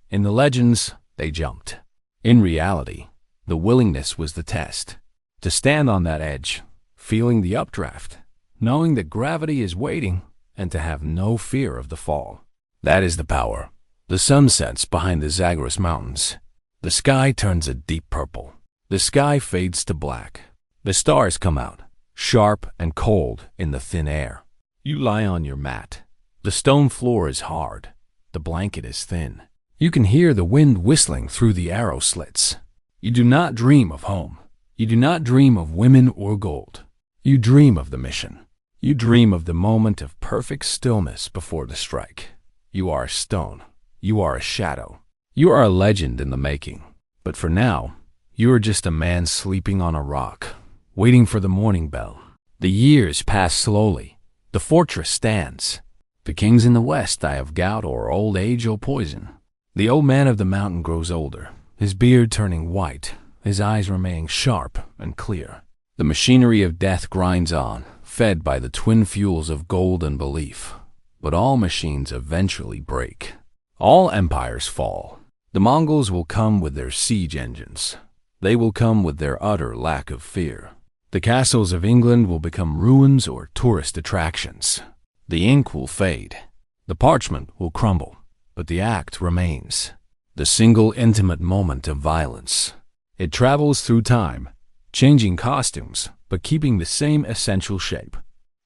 In the legends, they jumped. In reality, the willingness was the test. To stand on that edge, feeling the updraft, knowing that gravity is waiting, and to have no fear of the fall. That is the power. The sun sets behind the Zagros Mountains. The sky turns a deep purple. The sky fades to black. The stars come out, sharp and cold in the thin air. You lie on your mat. The stone floor is hard. The blanket is thin. You can hear the wind whistling through the arrow slits. You do not dream of home. You do not dream of women or gold. You dream of the mission. You dream of the moment of perfect stillness before the strike. You are a stone. You are a shadow. You are a legend in the making. But for now, you are just a man sleeping on a rock, waiting for the morning bell. The years pass slowly. The fortress stands. The kings in the west die of gout or old age or poison. The old man of the mountain grows older, his beard turning white, his eyes remaining sharp and clear. The machinery of death grinds on, fed by the twin fuels of gold and belief. But all machines eventually break. All empires fall. The Mongols will come with their siege engines. They will come with their utter lack of fear. The castles of England will become ruins or tourist attractions. The ink will fade. The parchment will crumble, but the act remains. The single intimate moment of violence. It travels through time, changing costumes, but keeping the same essential shape.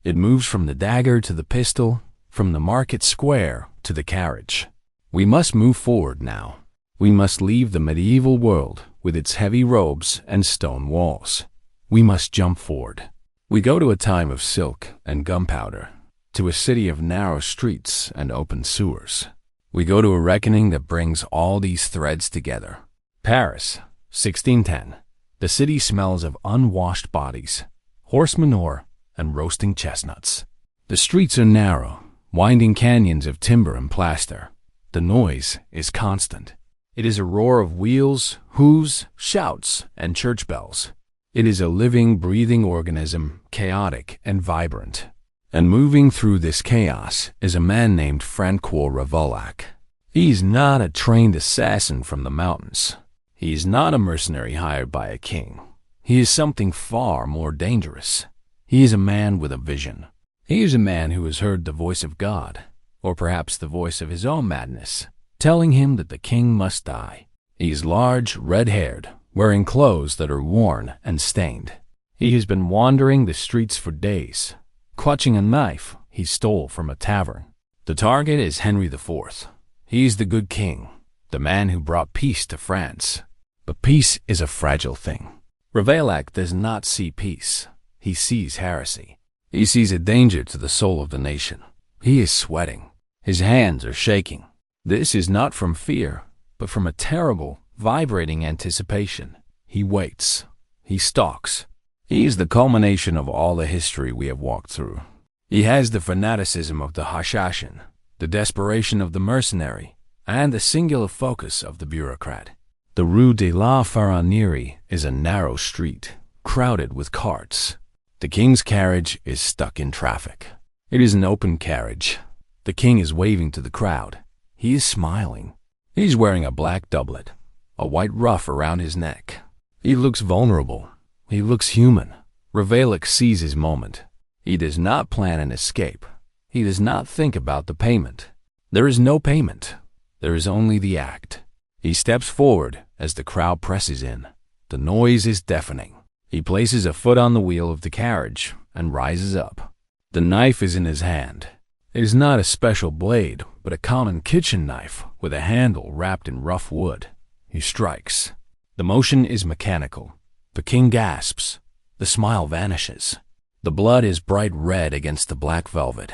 It moves from the dagger to the pistol, from the market square to the carriage. We must move forward now. We must leave the medieval world with its heavy robes and stone walls. We must jump forward. We go to a time of silk and gunpowder, to a city of narrow streets and open sewers. We go to a reckoning that brings all these threads together. Paris, 1610. The city smells of unwashed bodies, horse manure, and roasting chestnuts. The streets are narrow, winding canyons of timber and plaster. The noise is constant. It is a roar of wheels, hooves, shouts, and church bells. It is a living, breathing organism, chaotic and vibrant. And moving through this chaos is a man named Francois Ravaillac. He is not a trained assassin from the mountains. He is not a mercenary hired by a king. He is something far more dangerous. He is a man with a vision. He is a man who has heard the voice of God, or perhaps the voice of his own madness, telling him that the king must die. He is large, red-haired, wearing clothes that are worn and stained. He has been wandering the streets for days, clutching a knife he stole from a tavern. The target is Henry IV. He is the good king, the man who brought peace to France. But peace is a fragile thing. Ravaillac does not see peace. He sees heresy. He sees a danger to the soul of the nation. He is sweating. His hands are shaking. This is not from fear, but from a terrible, vibrating anticipation. He waits. He stalks. He is the culmination of all the history we have walked through. He has the fanaticism of the Hashashin, the desperation of the mercenary, and the singular focus of the bureaucrat. The Rue de la Ferronnerie is a narrow street, crowded with carts. The king's carriage is stuck in traffic. It is an open carriage. The king is waving to the crowd. He is smiling. He is wearing a black doublet, a white ruff around his neck. He looks vulnerable. He looks human. Ravaillac sees his moment. He does not plan an escape. He does not think about the payment. There is no payment. There is only the act. He steps forward as the crowd presses in. The noise is deafening. He places a foot on the wheel of the carriage and rises up. The knife is in his hand. It is not a special blade, but a common kitchen knife with a handle wrapped in rough wood. He strikes. The motion is mechanical. The king gasps. The smile vanishes. The blood is bright red against the black velvet.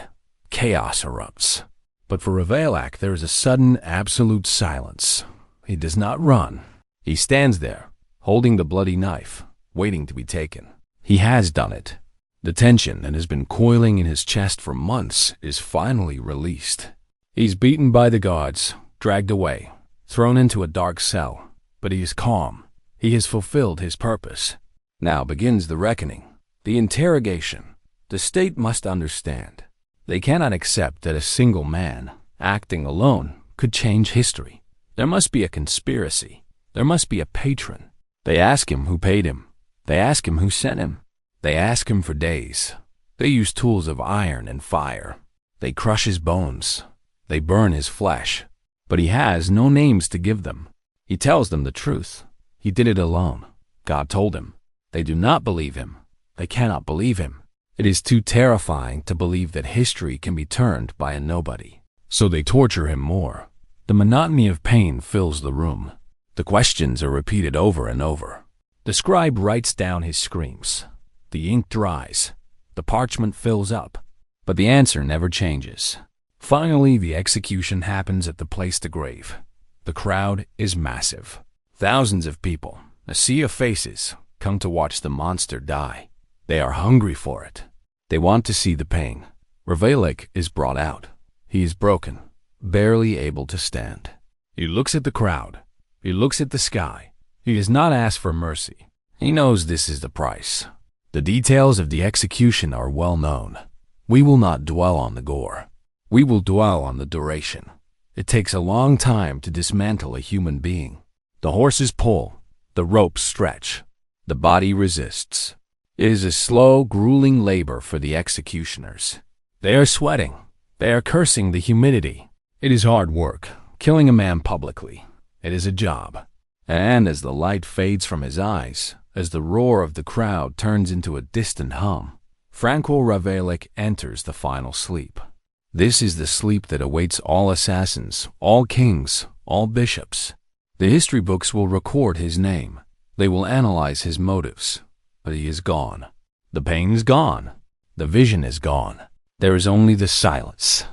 Chaos erupts. But for Ravaillac, there is a sudden, absolute silence. He does not run. He stands there, holding the bloody knife, waiting to be taken. He has done it. The tension that has been coiling in his chest for months is finally released. He's beaten by the guards, dragged away, thrown into a dark cell. But he is calm. He has fulfilled his purpose. Now begins the reckoning, the interrogation. The state must understand. They cannot accept that a single man, acting alone, could change history. There must be a conspiracy. There must be a patron. They ask him who paid him. They ask him who sent him. They ask him for days. They use tools of iron and fire. They crush his bones. They burn his flesh. But he has no names to give them. He tells them the truth. He did it alone. God told him. They do not believe him. They cannot believe him. It is too terrifying to believe that history can be turned by a nobody. So they torture him more. The monotony of pain fills the room. The questions are repeated over and over. The scribe writes down his screams. The ink dries. The parchment fills up. But the answer never changes. Finally, the execution happens at the Place de Grève. The crowd is massive. Thousands of people, a sea of faces, come to watch the monster die. They are hungry for it. They want to see the pain. Ravaillac is brought out. He is broken, barely able to stand. He looks at the crowd. He looks at the sky. He does not ask for mercy. He knows this is the price. The details of the execution are well known. We will not dwell on the gore. We will dwell on the duration. It takes a long time to dismantle a human being. The horses pull. The ropes stretch. The body resists. It is a slow, grueling labor for the executioners. They are sweating. They are cursing the humidity. It is hard work, killing a man publicly. It is a job. And as the light fades from his eyes, as the roar of the crowd turns into a distant hum, Franco Ravaillac enters the final sleep. This is the sleep that awaits all assassins, all kings, all bishops. The history books will record his name. They will analyze his motives. But he is gone. The pain is gone. The vision is gone. There is only the silence.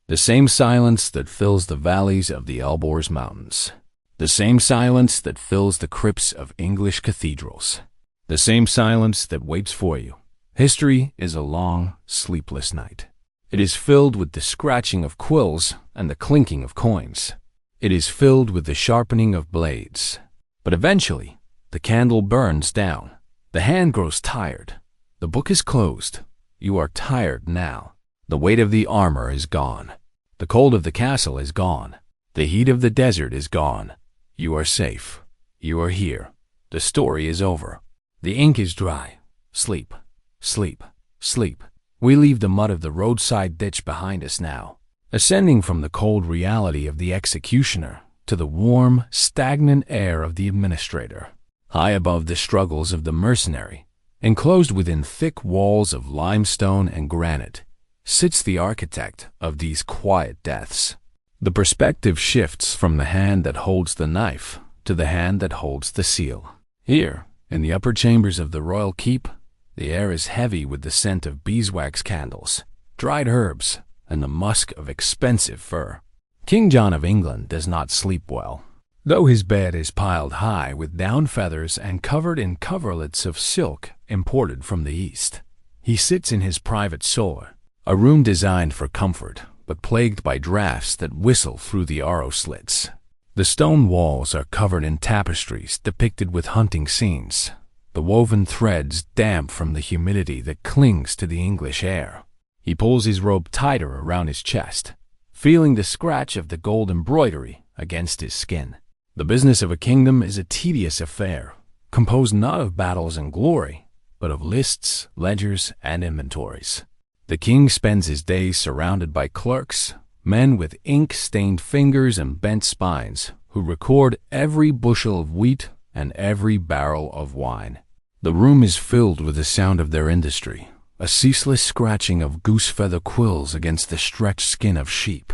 The same silence that fills the valleys of the Elborz Mountains. The same silence that fills the crypts of English cathedrals. The same silence that waits for you. History is a long, sleepless night. It is filled with the scratching of quills and the clinking of coins. It is filled with the sharpening of blades. But eventually, the candle burns down. The hand grows tired. The book is closed. You are tired now. The weight of the armor is gone. The cold of the castle is gone. The heat of the desert is gone. You are safe. You are here. The story is over. The ink is dry. Sleep, sleep, sleep. We leave the mud of the roadside ditch behind us now, ascending from the cold reality of the executioner to the warm, stagnant air of the administrator. High above the struggles of the mercenary, enclosed within thick walls of limestone and granite, sits the architect of these quiet deaths. The perspective shifts from the hand that holds the knife to the hand that holds the seal. Here, in the upper chambers of the royal keep, the air is heavy with the scent of beeswax candles, dried herbs, and the musk of expensive fur. King John of England does not sleep well. Though his bed is piled high with down feathers and covered in coverlets of silk imported from the East, he sits in his private solar, a room designed for comfort, but plagued by drafts that whistle through the arrow slits. The stone walls are covered in tapestries depicted with hunting scenes, the woven threads damp from the humidity that clings to the English air. He pulls his robe tighter around his chest, feeling the scratch of the gold embroidery against his skin. The business of a kingdom is a tedious affair, composed not of battles and glory, but of lists, ledgers, and inventories. The king spends his days surrounded by clerks, men with ink-stained fingers and bent spines, who record every bushel of wheat and every barrel of wine. The room is filled with the sound of their industry, a ceaseless scratching of goose-feather quills against the stretched skin of sheep.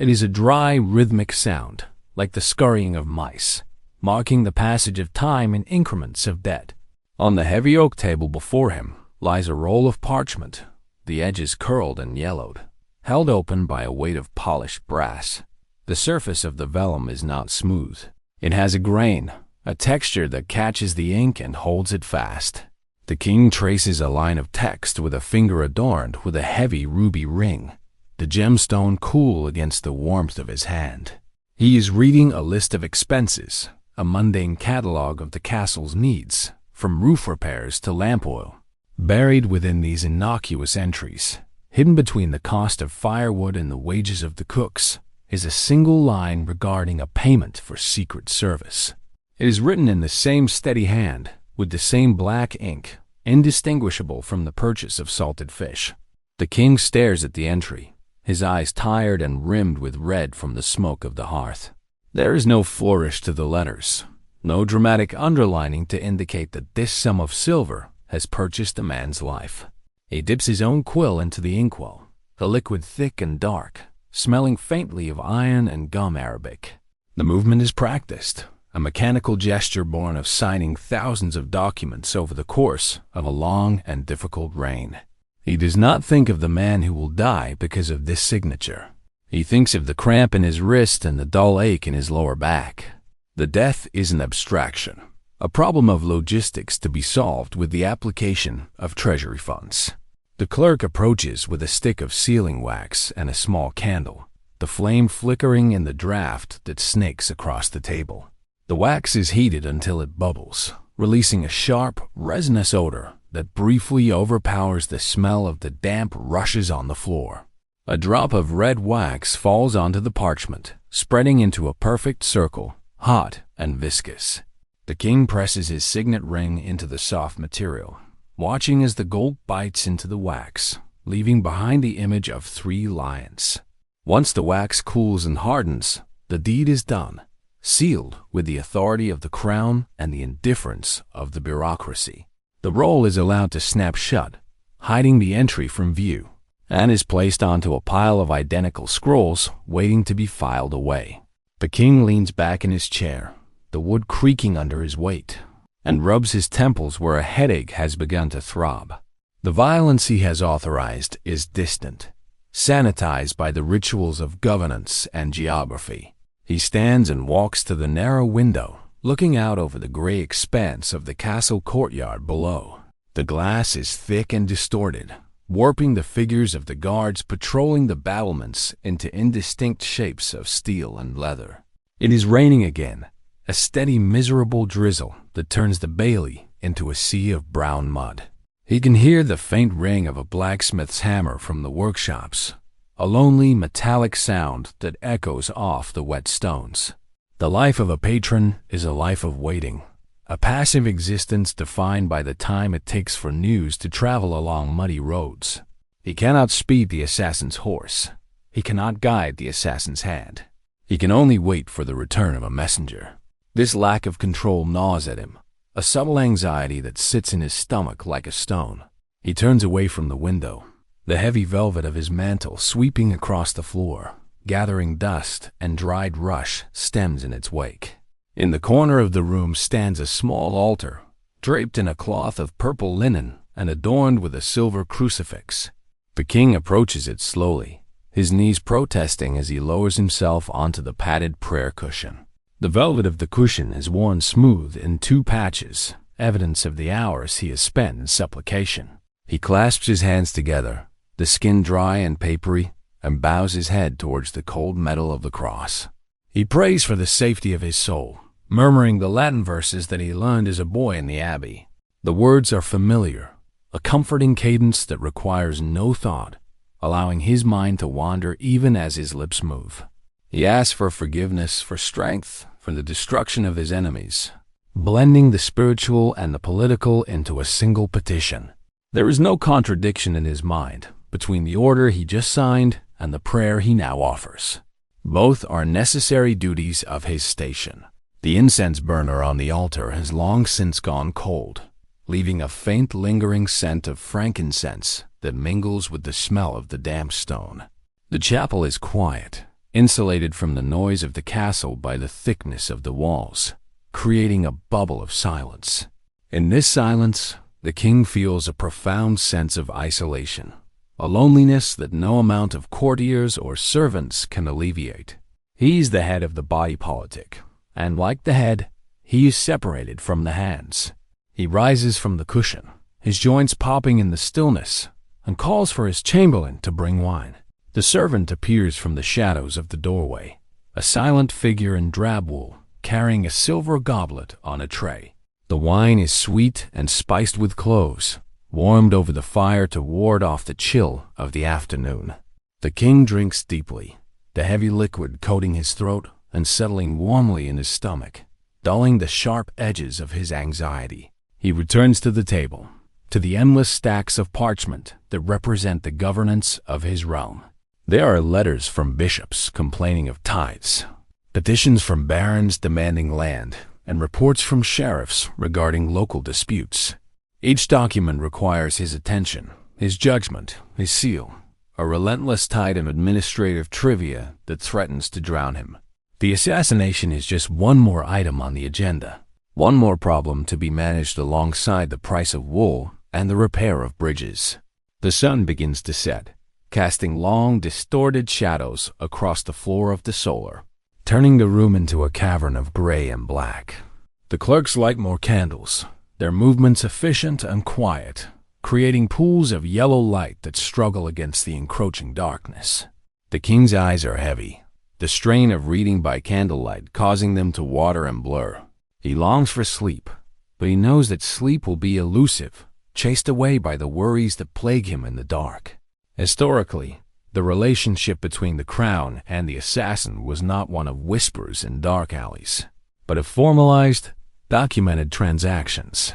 It is a dry, rhythmic sound, like the scurrying of mice, marking the passage of time in increments of debt. On the heavy oak table before him lies a roll of parchment, the edges curled and yellowed, held open by a weight of polished brass. The surface of the vellum is not smooth. It has a grain, a texture that catches the ink and holds it fast. The king traces a line of text with a finger adorned with a heavy ruby ring, the gemstone cool against the warmth of his hand. He is reading a list of expenses, a mundane catalogue of the castle's needs, from roof repairs to lamp oil. Buried within these innocuous entries, hidden between the cost of firewood and the wages of the cooks, is a single line regarding a payment for secret service. It is written in the same steady hand, with the same black ink, indistinguishable from the purchase of salted fish. The king stares at the entry, his eyes tired and rimmed with red from the smoke of the hearth. There is no flourish to the letters, no dramatic underlining to indicate that this sum of silver has purchased a man's life. He dips his own quill into the inkwell, a liquid thick and dark, smelling faintly of iron and gum arabic. The movement is practiced, a mechanical gesture born of signing thousands of documents over the course of a long and difficult reign. He does not think of the man who will die because of this signature. He thinks of the cramp in his wrist and the dull ache in his lower back. The death is an abstraction, a problem of logistics to be solved with the application of treasury funds. The clerk approaches with a stick of sealing wax and a small candle, the flame flickering in the draught that snakes across the table. The wax is heated until it bubbles, releasing a sharp, resinous odor that briefly overpowers the smell of the damp rushes on the floor. A drop of red wax falls onto the parchment, spreading into a perfect circle, hot and viscous. The king presses his signet ring into the soft material, watching as the gold bites into the wax, leaving behind the image of 3 lions. Once the wax cools and hardens, the deed is done, sealed with the authority of the crown and the indifference of the bureaucracy. The roll is allowed to snap shut, hiding the entry from view, and is placed onto a pile of identical scrolls waiting to be filed away. The king leans back in his chair, the wood creaking under his weight, and rubs his temples where a headache has begun to throb. The violence he has authorized is distant, sanitized by the rituals of governance and geography. He stands and walks to the narrow window, looking out over the gray expanse of the castle courtyard below. The glass is thick and distorted, warping the figures of the guards patrolling the battlements into indistinct shapes of steel and leather. It is raining again, a steady, miserable drizzle that turns the bailey into a sea of brown mud. He can hear the faint ring of a blacksmith's hammer from the workshops, a lonely metallic sound that echoes off the wet stones. The life of a patron is a life of waiting, a passive existence defined by the time it takes for news to travel along muddy roads. He cannot speed the assassin's horse. He cannot guide the assassin's hand. He can only wait for the return of a messenger. This lack of control gnaws at him, a subtle anxiety that sits in his stomach like a stone. He turns away from the window, the heavy velvet of his mantle sweeping across the floor, gathering dust and dried rush stems in its wake. In the corner of the room stands a small altar, draped in a cloth of purple linen and adorned with a silver crucifix. The king approaches it slowly, his knees protesting as he lowers himself onto the padded prayer cushion. The velvet of the cushion is worn smooth in 2 patches, evidence of the hours he has spent in supplication. He clasps his hands together, the skin dry and papery, and bows his head towards the cold metal of the cross. He prays for the safety of his soul, murmuring the Latin verses that he learned as a boy in the abbey. The words are familiar, a comforting cadence that requires no thought, allowing his mind to wander even as his lips move. He asks for forgiveness, for strength, for the destruction of his enemies, blending the spiritual and the political into a single petition. There is no contradiction in his mind between the order he just signed and the prayer he now offers. Both are necessary duties of his station. The incense burner on the altar has long since gone cold, leaving a faint lingering scent of frankincense that mingles with the smell of the damp stone. The chapel is quiet, insulated from the noise of the castle by the thickness of the walls, creating a bubble of silence. In this silence, the king feels a profound sense of isolation, a loneliness that no amount of courtiers or servants can alleviate. He's the head of the body politic, and like the head, he is separated from the hands. He rises from the cushion, his joints popping in the stillness, and calls for his chamberlain to bring wine. The servant appears from the shadows of the doorway, a silent figure in drab wool, carrying a silver goblet on a tray. The wine is sweet and spiced with cloves, warmed over the fire to ward off the chill of the afternoon. The king drinks deeply, the heavy liquid coating his throat and settling warmly in his stomach, dulling the sharp edges of his anxiety. He returns to the table, to the endless stacks of parchment that represent the governance of his realm. There are letters from bishops complaining of tithes, petitions from barons demanding land, and reports from sheriffs regarding local disputes. Each document requires his attention, his judgment, his seal, a relentless tide of administrative trivia that threatens to drown him. The assassination is just one more item on the agenda, one more problem to be managed alongside the price of wool and the repair of bridges. The sun begins to set, casting long, distorted shadows across the floor of the solar, turning the room into a cavern of gray and black. The clerks light more candles, their movements efficient and quiet, creating pools of yellow light that struggle against the encroaching darkness. The king's eyes are heavy, the strain of reading by candlelight causing them to water and blur. He longs for sleep, but he knows that sleep will be elusive, chased away by the worries that plague him in the dark. Historically, the relationship between the crown and the assassin was not one of whispers in dark alleys, but of formalized, documented transactions.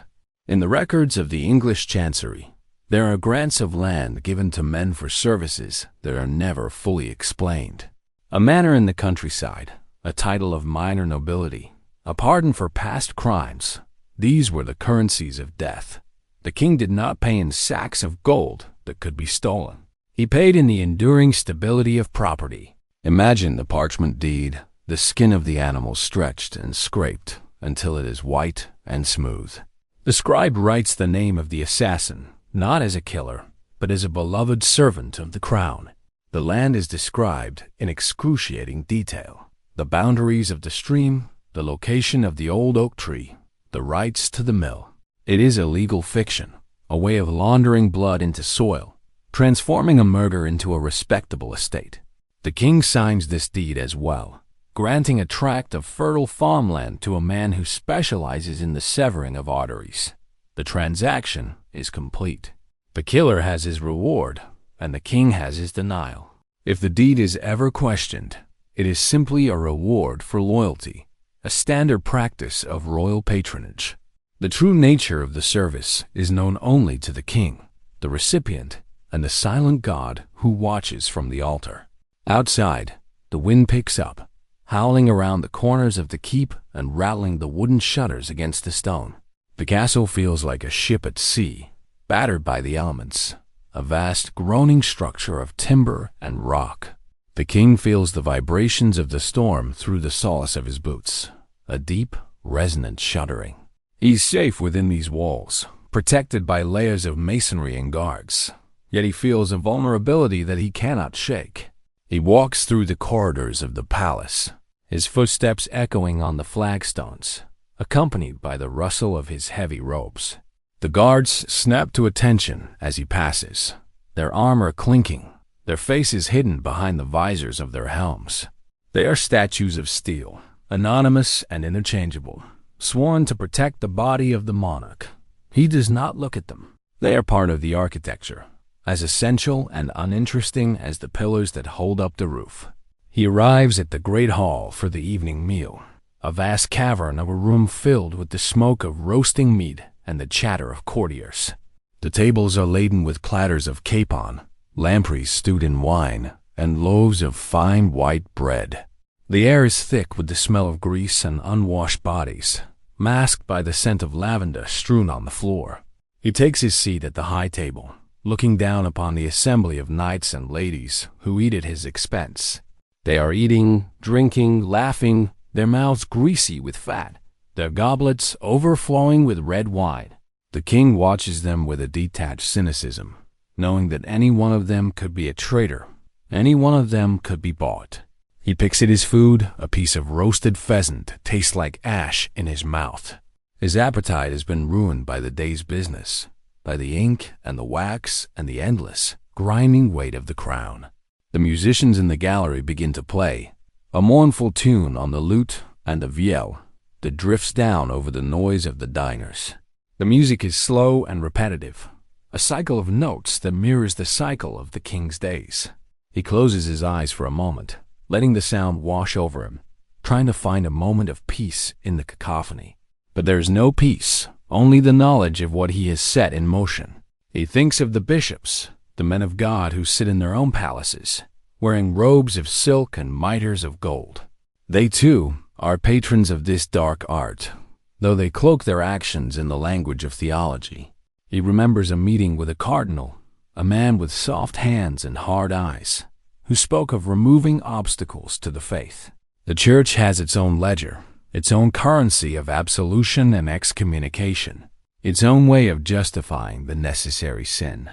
In the records of the English Chancery, there are grants of land given to men for services that are never fully explained. A manor in the countryside, a title of minor nobility, a pardon for past crimes, these were the currencies of death. The king did not pay in sacks of gold that could be stolen. He paid in the enduring stability of property. Imagine the parchment deed, the skin of the animal stretched and scraped until it is white and smooth. The scribe writes the name of the assassin, not as a killer, but as a beloved servant of the crown. The land is described in excruciating detail. The boundaries of the stream, the location of the old oak tree, the rights to the mill. It is a legal fiction, a way of laundering blood into soil, transforming a murder into a respectable estate. The king signs this deed as well, granting a tract of fertile farmland to a man who specializes in the severing of arteries. The transaction is complete. The killer has his reward, and the king has his denial. If the deed is ever questioned, it is simply a reward for loyalty, a standard practice of royal patronage. The true nature of the service is known only to the king, the recipient, and the silent God who watches from the altar. Outside, the wind picks up, howling around the corners of the keep and rattling the wooden shutters against the stone. The castle feels like a ship at sea, battered by the elements, a vast groaning structure of timber and rock. The king feels the vibrations of the storm through the soles of his boots, a deep, resonant shuddering. He's safe within these walls, protected by layers of masonry and guards, yet he feels a vulnerability that he cannot shake. He walks through the corridors of the palace, his footsteps echoing on the flagstones, accompanied by the rustle of his heavy robes. The guards snap to attention as he passes, their armor clinking, their faces hidden behind the visors of their helms. They are statues of steel, anonymous and interchangeable, sworn to protect the body of the monarch. He does not look at them. They are part of the architecture, as essential and uninteresting as the pillars that hold up the roof. He arrives at the great hall for the evening meal, a vast cavern of a room filled with the smoke of roasting meat and the chatter of courtiers. The tables are laden with platters of capon, lampreys stewed in wine, and loaves of fine white bread. The air is thick with the smell of grease and unwashed bodies, masked by the scent of lavender strewn on the floor. He takes his seat at the high table, looking down upon the assembly of knights and ladies who eat at his expense. They are eating, drinking, laughing, their mouths greasy with fat, their goblets overflowing with red wine. The king watches them with a detached cynicism, knowing that any one of them could be a traitor, any one of them could be bought. He picks at his food, a piece of roasted pheasant tastes like ash in his mouth. His appetite has been ruined by the day's business, by the ink and the wax and the endless, grinding weight of the crown. The musicians in the gallery begin to play, a mournful tune on the lute and the viol that drifts down over the noise of the diners. The music is slow and repetitive, a cycle of notes that mirrors the cycle of the king's days. He closes his eyes for a moment, letting the sound wash over him, trying to find a moment of peace in the cacophony. But there is no peace, only the knowledge of what he has set in motion. He thinks of the bishops, the men of God who sit in their own palaces, wearing robes of silk and mitres of gold. They, too, are patrons of this dark art, though they cloak their actions in the language of theology. He remembers a meeting with a cardinal, a man with soft hands and hard eyes, who spoke of removing obstacles to the faith. The church has its own ledger, its own currency of absolution and excommunication, its own way of justifying the necessary sin.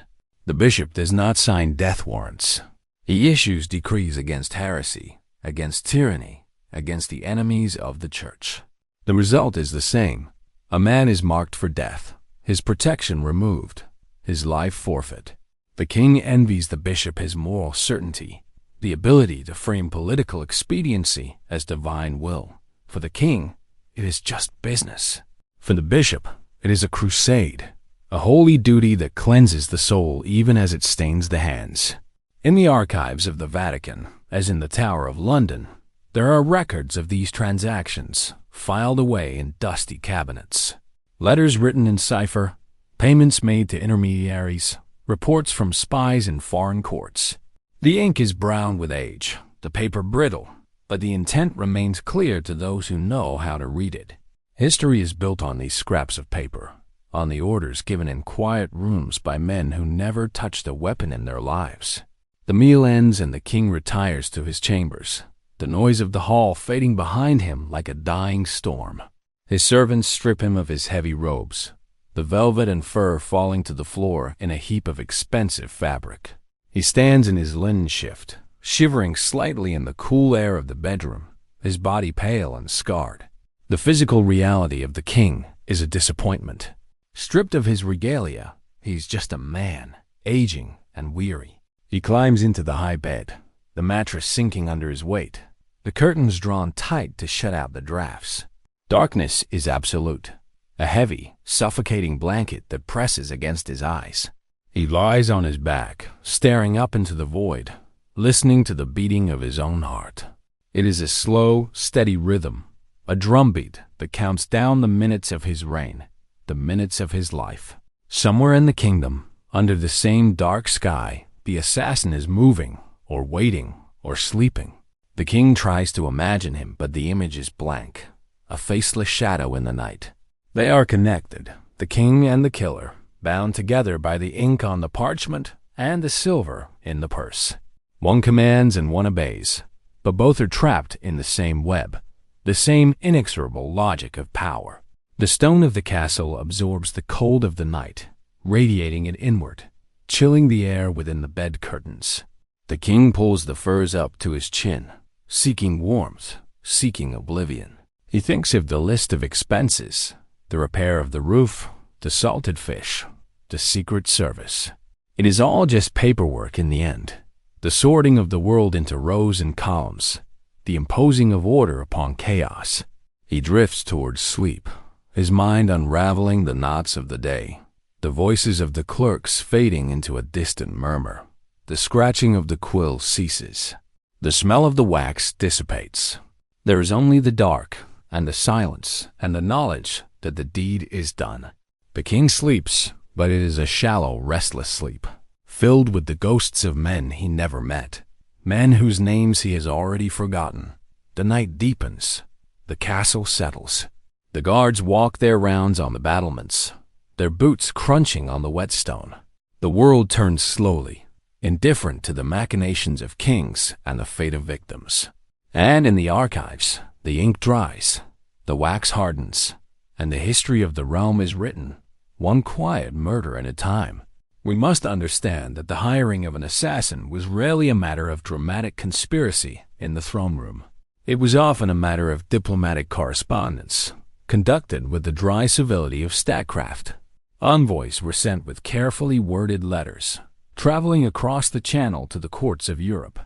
The bishop does not sign death warrants. He issues decrees against heresy, against tyranny, against the enemies of the church. The result is the same. A man is marked for death, his protection removed, his life forfeit. The king envies the bishop his moral certainty, the ability to frame political expediency as divine will. For the king, it is just business. For the bishop, it is a crusade, a holy duty that cleanses the soul even as it stains the hands. In the archives of the Vatican, as in the Tower of London, there are records of these transactions, filed away in dusty cabinets. Letters written in cipher, payments made to intermediaries, reports from spies in foreign courts. The ink is brown with age, the paper brittle, but the intent remains clear to those who know how to read it. History is built on these scraps of paper, on the orders given in quiet rooms by men who never touched a weapon in their lives. The meal ends and the king retires to his chambers, the noise of the hall fading behind him like a dying storm. His servants strip him of his heavy robes, the velvet and fur falling to the floor in a heap of expensive fabric. He stands in his linen shift, shivering slightly in the cool air of the bedroom, his body pale and scarred. The physical reality of the king is a disappointment. Stripped of his regalia, he's just a man, aging and weary. He climbs into the high bed, the mattress sinking under his weight, the curtains drawn tight to shut out the drafts. Darkness is absolute, a heavy, suffocating blanket that presses against his eyes. He lies on his back, staring up into the void, listening to the beating of his own heart. It is a slow, steady rhythm, a drumbeat that counts down the minutes of his reign, the minutes of his life. Somewhere in the kingdom, under the same dark sky, the assassin is moving, or waiting, or sleeping. The king tries to imagine him, but the image is blank, a faceless shadow in the night. They are connected, the king and the killer, bound together by the ink on the parchment and the silver in the purse. One commands and one obeys, but both are trapped in the same web, the same inexorable logic of power. The stone of the castle absorbs the cold of the night, radiating it inward, chilling the air within the bed curtains. The king pulls the furs up to his chin, seeking warmth, seeking oblivion. He thinks of the list of expenses, the repair of the roof, the salted fish, the Secret Service. It is all just paperwork in the end, the sorting of the world into rows and columns, the imposing of order upon chaos. He drifts towards sleep, his mind unraveling the knots of the day, the voices of the clerks fading into a distant murmur. The scratching of the quill ceases. The smell of the wax dissipates. There is only the dark and the silence and the knowledge that the deed is done. The king sleeps, but it is a shallow, restless sleep, filled with the ghosts of men he never met, men whose names he has already forgotten. The night deepens. The castle settles. The guards walk their rounds on the battlements, their boots crunching on the whetstone. The world turns slowly, indifferent to the machinations of kings and the fate of victims. And in the archives, the ink dries, the wax hardens, and the history of the realm is written, one quiet murder at a time. We must understand that the hiring of an assassin was rarely a matter of dramatic conspiracy in the throne room. It was often a matter of diplomatic correspondence, conducted with the dry civility of statecraft. Envoys were sent with carefully worded letters, traveling across the channel to the courts of Europe.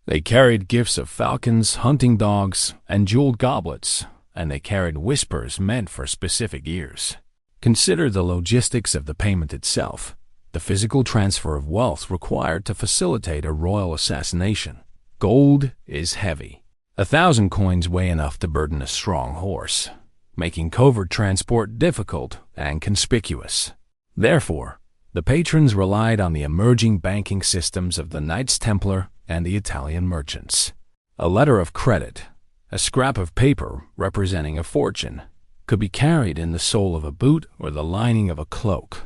They carried gifts of falcons, hunting dogs, and jeweled goblets, and they carried whispers meant for specific ears. Consider the logistics of the payment itself, the physical transfer of wealth required to facilitate a royal assassination. Gold is heavy. 1,000 coins weigh enough to burden a strong horse, making covert transport difficult and conspicuous. Therefore, the patrons relied on the emerging banking systems of the Knights Templar and the Italian merchants. A letter of credit, a scrap of paper representing a fortune, could be carried in the sole of a boot or the lining of a cloak.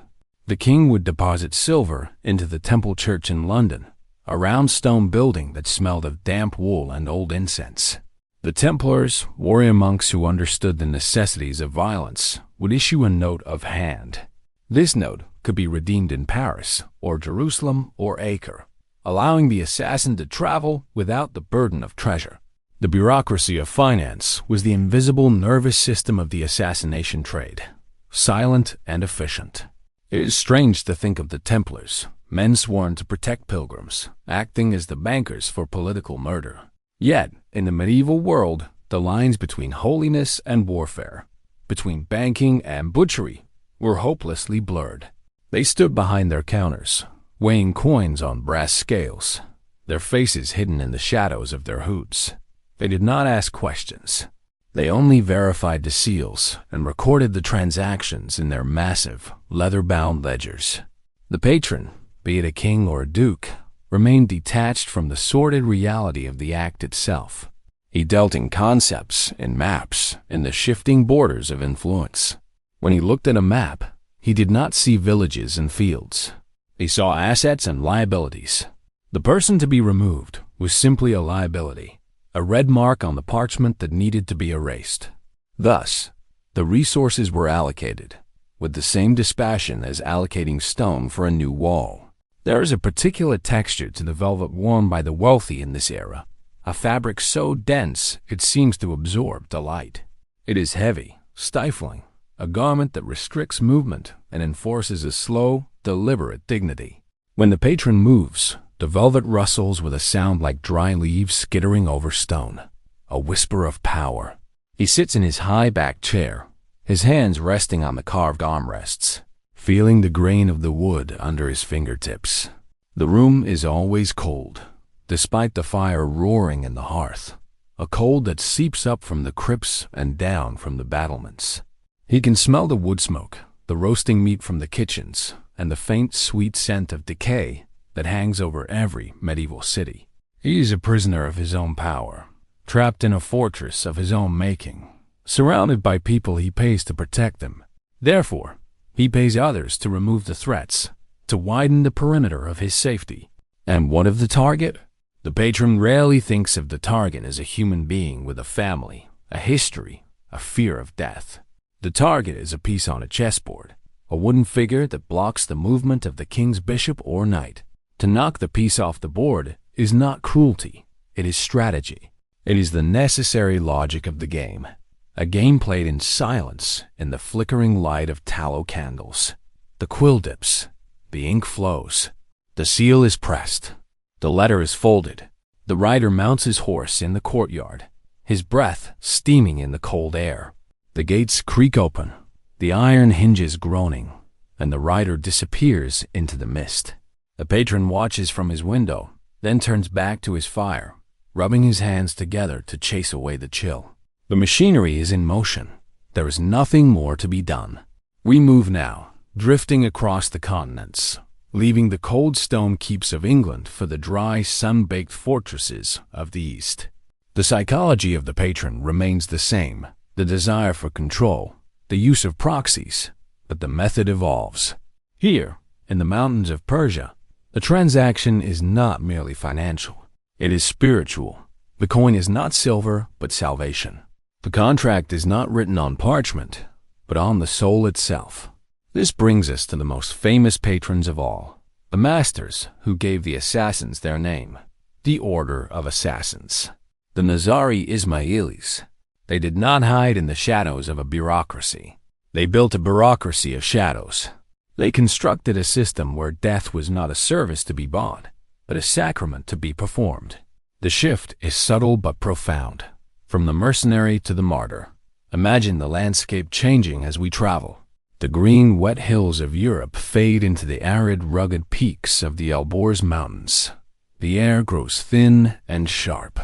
The king would deposit silver into the Temple Church in London, a round stone building that smelled of damp wool and old incense. The Templars, warrior monks who understood the necessities of violence, would issue a note of hand. This note could be redeemed in Paris, or Jerusalem, or Acre, allowing the assassin to travel without the burden of treasure. The bureaucracy of finance was the invisible nervous system of the assassination trade, silent and efficient. It is strange to think of the Templars, men sworn to protect pilgrims, acting as the bankers for political murder. Yet, in the medieval world, the lines between holiness and warfare, between banking and butchery, were hopelessly blurred. They stood behind their counters, weighing coins on brass scales, their faces hidden in the shadows of their hoods. They did not ask questions. They only verified the seals and recorded the transactions in their massive, leather-bound ledgers. The patron, be it a king or a duke, remained detached from the sordid reality of the act itself. He dealt in concepts, in maps, in the shifting borders of influence. When he looked at a map, he did not see villages and fields. He saw assets and liabilities. The person to be removed was simply a liability, a red mark on the parchment that needed to be erased. Thus, the resources were allocated, with the same dispassion as allocating stone for a new wall. There is a particular texture to the velvet worn by the wealthy in this era, a fabric so dense it seems to absorb the light. It is heavy, stifling, a garment that restricts movement and enforces a slow, deliberate dignity. When the patron moves, the velvet rustles with a sound like dry leaves skittering over stone, a whisper of power. He sits in his high-backed chair, his hands resting on the carved armrests, feeling the grain of the wood under his fingertips. The room is always cold, despite the fire roaring in the hearth, a cold that seeps up from the crypts and down from the battlements. He can smell the wood smoke, the roasting meat from the kitchens, and the faint, sweet scent of decay that hangs over every medieval city. He is a prisoner of his own power, trapped in a fortress of his own making, surrounded by people he pays to protect them. Therefore, he pays others to remove the threats, to widen the perimeter of his safety. And what of the target? The patron rarely thinks of the target as a human being with a family, a history, a fear of death. The target is a piece on a chessboard, a wooden figure that blocks the movement of the king's bishop or knight. To knock the piece off the board is not cruelty, it is strategy. It is the necessary logic of the game, a game played in silence in the flickering light of tallow candles. The quill dips, the ink flows, the seal is pressed, the letter is folded. The rider mounts his horse in the courtyard, his breath steaming in the cold air. The gates creak open, the iron hinges groaning, and the rider disappears into the mist. The patron watches from his window, then turns back to his fire, rubbing his hands together to chase away the chill. The machinery is in motion. There is nothing more to be done. We move now, drifting across the continents, leaving the cold stone keeps of England for the dry, sun-baked fortresses of the East. The psychology of the patron remains the same, the desire for control, the use of proxies, but the method evolves. Here, in the mountains of Persia, the transaction is not merely financial. It is spiritual. The coin is not silver, but salvation. The contract is not written on parchment, but on the soul itself. This brings us to the most famous patrons of all, the masters who gave the assassins their name, the Order of Assassins, the Nizari Ismailis. They did not hide in the shadows of a bureaucracy. They built a bureaucracy of shadows. They constructed a system where death was not a service to be bought, but a sacrament to be performed. The shift is subtle but profound, from the mercenary to the martyr. Imagine the landscape changing as we travel. The green, wet hills of Europe fade into the arid, rugged peaks of the Elborz Mountains. The air grows thin and sharp.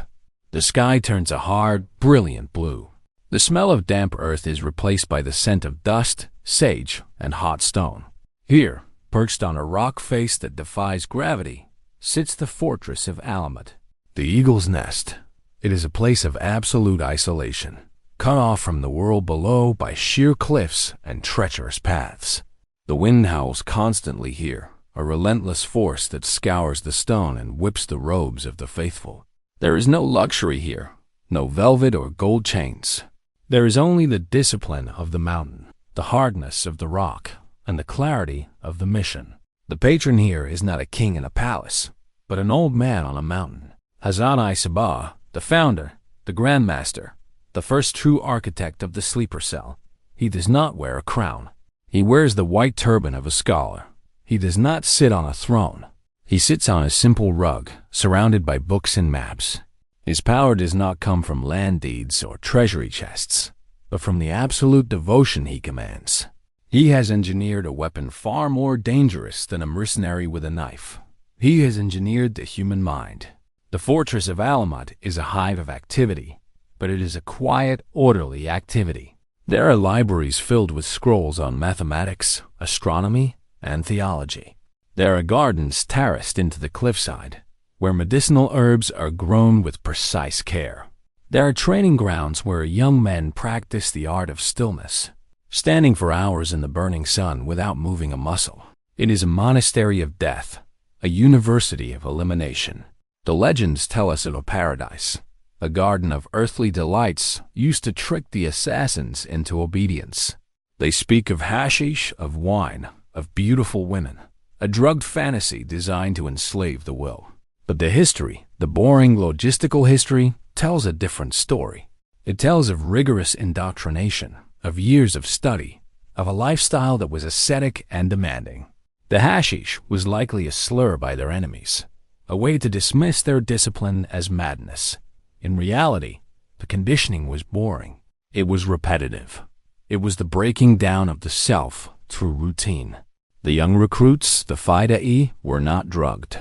The sky turns a hard, brilliant blue. The smell of damp earth is replaced by the scent of dust, sage, and hot stone. Here, perched on a rock face that defies gravity, sits the fortress of Alamut, the eagle's nest. It is a place of absolute isolation, cut off from the world below by sheer cliffs and treacherous paths. The wind howls constantly here, a relentless force that scours the stone and whips the robes of the faithful. There is no luxury here, no velvet or gold chains. There is only the discipline of the mountain, the hardness of the rock, and the clarity of the mission. The patron here is not a king in a palace, but an old man on a mountain. Hassan-I Sabah, the founder, the grandmaster, the first true architect of the sleeper cell. He does not wear a crown. He wears the white turban of a scholar. He does not sit on a throne. He sits on a simple rug, surrounded by books and maps. His power does not come from land deeds or treasury chests, but from the absolute devotion he commands. He has engineered a weapon far more dangerous than a mercenary with a knife. He has engineered the human mind. The fortress of Alamut is a hive of activity, but it is a quiet, orderly activity. There are libraries filled with scrolls on mathematics, astronomy, and theology. There are gardens terraced into the cliffside, where medicinal herbs are grown with precise care. There are training grounds where young men practice the art of stillness, standing for hours in the burning sun without moving a muscle. It is a monastery of death, a university of elimination. The legends tell us of a paradise, a garden of earthly delights used to trick the assassins into obedience. They speak of hashish, of wine, of beautiful women, a drugged fantasy designed to enslave the will. But the history, the boring logistical history, tells a different story. It tells of rigorous indoctrination, of years of study, of a lifestyle that was ascetic and demanding. The hashish was likely a slur by their enemies, a way to dismiss their discipline as madness. In reality, the conditioning was boring. It was repetitive. It was the breaking down of the self through routine. The young recruits, the Fidei, were not drugged.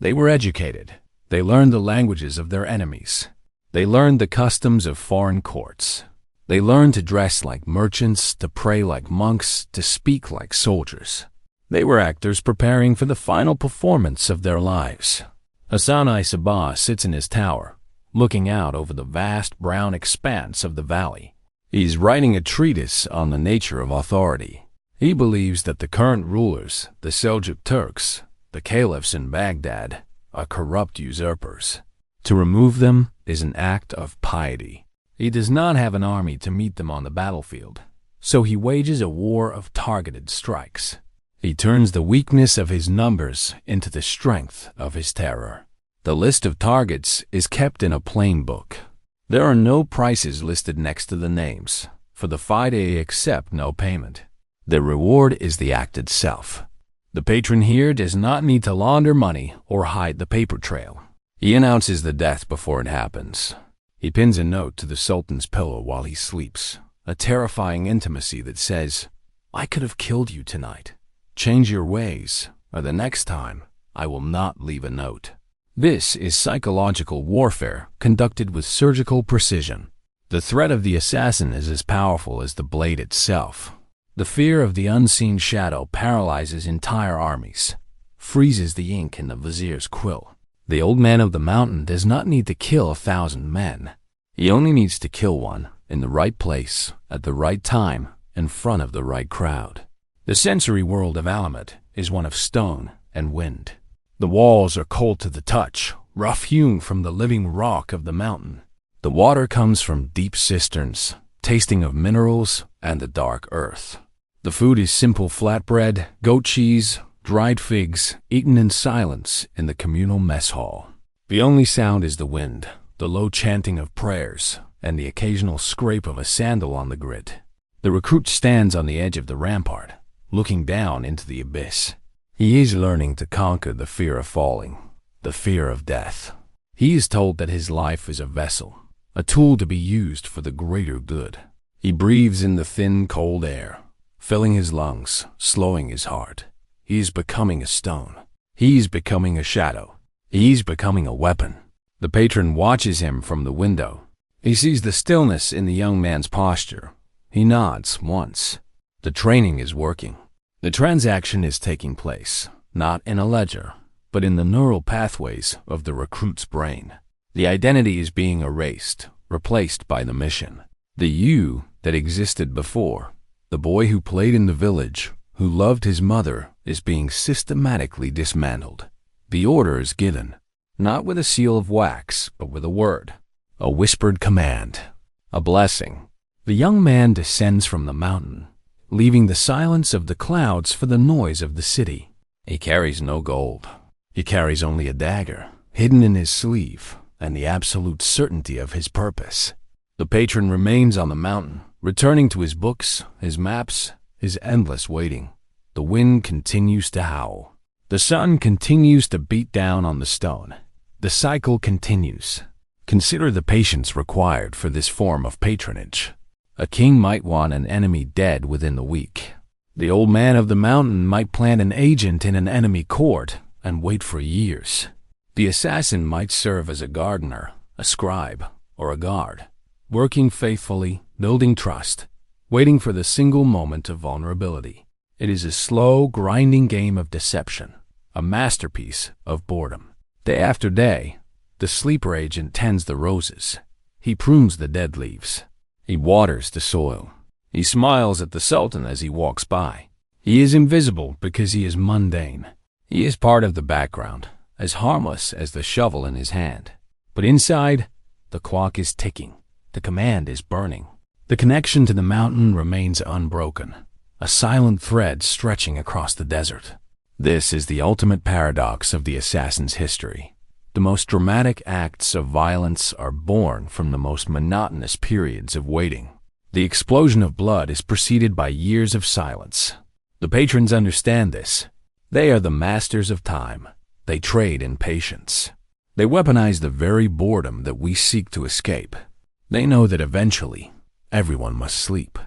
They were educated. They learned the languages of their enemies. They learned the customs of foreign courts. They learned to dress like merchants, to pray like monks, to speak like soldiers. They were actors preparing for the final performance of their lives. Hasan-i Sabah sits in his tower, looking out over the vast brown expanse of the valley. He's writing a treatise on the nature of authority. He believes that the current rulers, the Seljuk Turks, the caliphs in Baghdad, are corrupt usurpers. To remove them is an act of piety. He does not have an army to meet them on the battlefield, so he wages a war of targeted strikes. He turns the weakness of his numbers into the strength of his terror. The list of targets is kept in a plain book. There are no prices listed next to the names, for the Fidei accept no payment. The reward is the act itself. The patron here does not need to launder money or hide the paper trail. He announces the death before it happens. He pins a note to the Sultan's pillow while he sleeps, a terrifying intimacy that says, "I could have killed you tonight. Change your ways, or the next time I will not leave a note." This is psychological warfare conducted with surgical precision. The threat of the assassin is as powerful as the blade itself. The fear of the unseen shadow paralyzes entire armies, freezes the ink in the vizier's quill. The old man of the mountain does not need to kill 1,000 men. He only needs to kill one in the right place, at the right time, in front of the right crowd. The sensory world of Alamut is one of stone and wind. The walls are cold to the touch, rough-hewn from the living rock of the mountain. The water comes from deep cisterns, tasting of minerals and the dark earth. The food is simple flatbread, goat cheese, dried figs, eaten in silence in the communal mess hall. The only sound is the wind, the low chanting of prayers, and the occasional scrape of a sandal on the grit. The recruit stands on the edge of the rampart, looking down into the abyss. He is learning to conquer the fear of falling, the fear of death. He is told that his life is a vessel, a tool to be used for the greater good. He breathes in the thin, cold air, filling his lungs, slowing his heart. He is becoming a stone. He is becoming a shadow. He is becoming a weapon. The patron watches him from the window. He sees the stillness in the young man's posture. He nods once. The training is working. The transaction is taking place, not in a ledger, but in the neural pathways of the recruit's brain. The identity is being erased, replaced by the mission. The you that existed before, the boy who played in the village, who loved his mother, is being systematically dismantled. The order is given, not with a seal of wax, but with a word, a whispered command, a blessing. The young man descends from the mountain, leaving the silence of the clouds for the noise of the city. He carries no gold. He carries only a dagger, hidden in his sleeve, and the absolute certainty of his purpose. The patron remains on the mountain, returning to his books, his maps, his endless waiting. The wind continues to howl. The sun continues to beat down on the stone. The cycle continues. Consider the patience required for this form of patronage. A king might want an enemy dead within the week. The old man of the mountain might plant an agent in an enemy court and wait for years. The assassin might serve as a gardener, a scribe, or a guard, working faithfully, building trust, waiting for the single moment of vulnerability. It is a slow, grinding game of deception, a masterpiece of boredom. Day after day, the sleeper agent tends the roses. He prunes the dead leaves. He waters the soil. He smiles at the Sultan as he walks by. He is invisible because he is mundane. He is part of the background, as harmless as the shovel in his hand. But inside, the clock is ticking. The command is burning. The connection to the mountain remains unbroken, a silent thread stretching across the desert. This is the ultimate paradox of the assassin's history. The most dramatic acts of violence are born from the most monotonous periods of waiting. The explosion of blood is preceded by years of silence. The patrons understand this. They are the masters of time. They trade in patience. They weaponize the very boredom that we seek to escape. They know that eventually, everyone must sleep.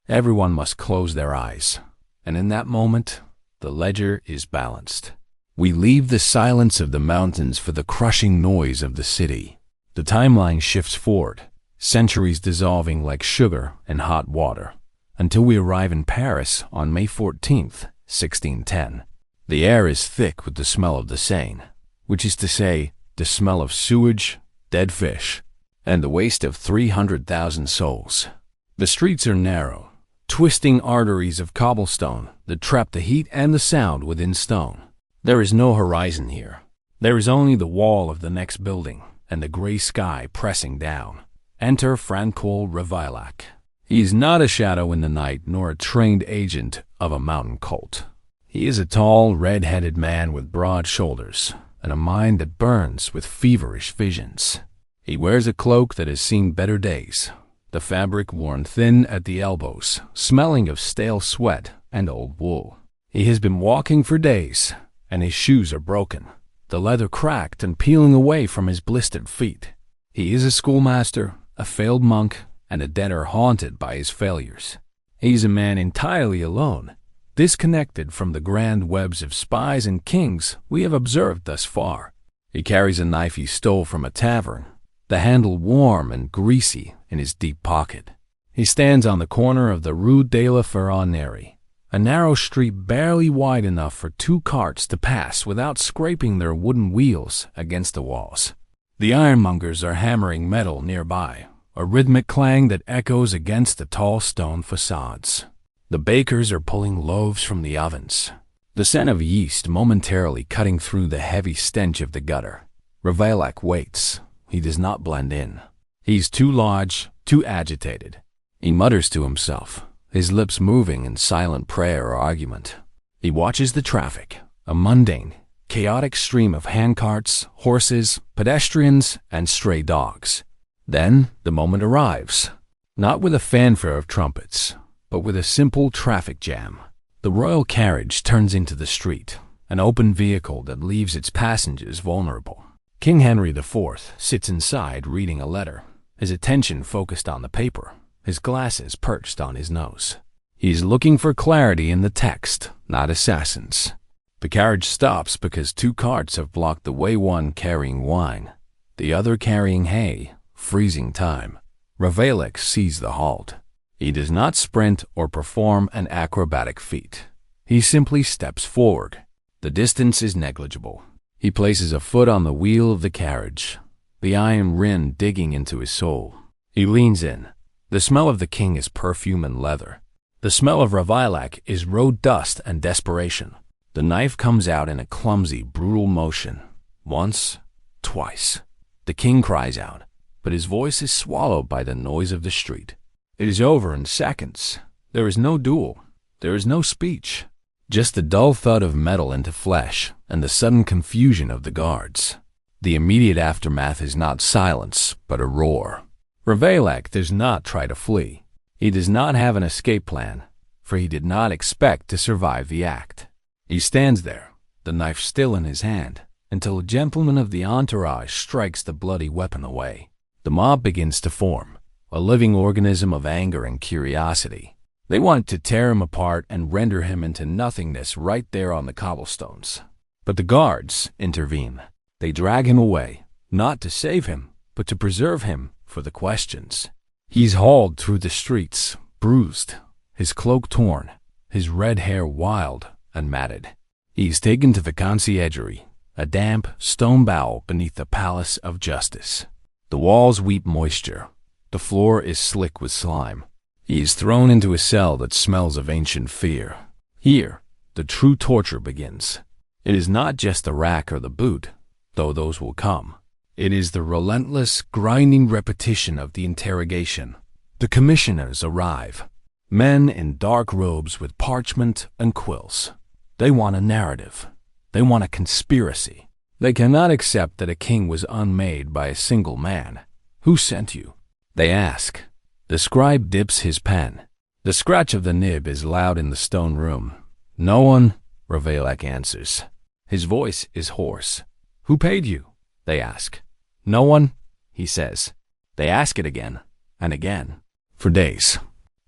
Everyone must close their eyes. And in that moment, the ledger is balanced. We leave the silence of the mountains for the crushing noise of the city. The timeline shifts forward, centuries dissolving like sugar in hot water, until we arrive in Paris on May 14th, 1610. The air is thick with the smell of the Seine, which is to say, the smell of sewage, dead fish, and the waste of 300,000 souls. The streets are narrow, twisting arteries of cobblestone that trap the heat and the sound within stone. There is no horizon here. There is only the wall of the next building and the gray sky pressing down. Enter Francois Ravaillac. He is not a shadow in the night nor a trained agent of a mountain cult. He is a tall, red-headed man with broad shoulders and a mind that burns with feverish visions. He wears a cloak that has seen better days, the fabric worn thin at the elbows, smelling of stale sweat and old wool. He has been walking for days, and his shoes are broken, the leather cracked and peeling away from his blistered feet. He is a schoolmaster, a failed monk, and a debtor haunted by his failures. He is a man entirely alone, disconnected from the grand webs of spies and kings we have observed thus far. He carries a knife he stole from a tavern, the handle warm and greasy in his deep pocket. He stands on the corner of the Rue de la Ferronnerie, a narrow street barely wide enough for two carts to pass without scraping their wooden wheels against the walls. The ironmongers are hammering metal nearby, a rhythmic clang that echoes against the tall stone facades. The bakers are pulling loaves from the ovens, the scent of yeast momentarily cutting through the heavy stench of the gutter. Ravaillac waits. He does not blend in. He's too large, too agitated. He mutters to himself, his lips moving in silent prayer or argument. He watches the traffic, a mundane, chaotic stream of handcarts, horses, pedestrians, and stray dogs. Then the moment arrives, not with a fanfare of trumpets, but with a simple traffic jam. The royal carriage turns into the street, an open vehicle that leaves its passengers vulnerable. King Henry IV sits inside reading a letter, his attention focused on the paper, his glasses perched on his nose. He is looking for clarity in the text, not assassins. The carriage stops because two carts have blocked the way, one carrying wine, the other carrying hay, freezing time. Ravaillac sees the halt. He does not sprint or perform an acrobatic feat. He simply steps forward. The distance is negligible. He places a foot on the wheel of the carriage, the iron rim digging into his soul. He leans in. The smell of the king is perfume and leather. The smell of Ravaillac is road dust and desperation. The knife comes out in a clumsy, brutal motion. Once, twice. The king cries out, but his voice is swallowed by the noise of the street. It is over in seconds. There is no duel. There is no speech. Just the dull thud of metal into flesh and the sudden confusion of the guards. The immediate aftermath is not silence, but a roar. Ravaillac does not try to flee. He does not have an escape plan, for he did not expect to survive the act. He stands there, the knife still in his hand, until a gentleman of the entourage strikes the bloody weapon away. The mob begins to form, a living organism of anger and curiosity. They want to tear him apart and render him into nothingness right there on the cobblestones. But the guards intervene. They drag him away, not to save him, but to preserve him for the questions. He's hauled through the streets, bruised, his cloak torn, his red hair wild and matted. He's taken to the conciergerie, a damp stone bowl beneath the palace of justice. The walls weep moisture. The floor is slick with slime. He is thrown into a cell that smells of ancient fear. Here, the true torture begins. It is not just the rack or the boot, though those will come. It is the relentless, grinding repetition of the interrogation. The commissioners arrive. Men in dark robes with parchment and quills. They want a narrative. They want a conspiracy. They cannot accept that a king was unmade by a single man. Who sent you? They ask. The scribe dips his pen. The scratch of the nib is loud in the stone room. No one, Ravaillac answers. His voice is hoarse. Who paid you? They ask. No one, he says. They ask it again and again. For days,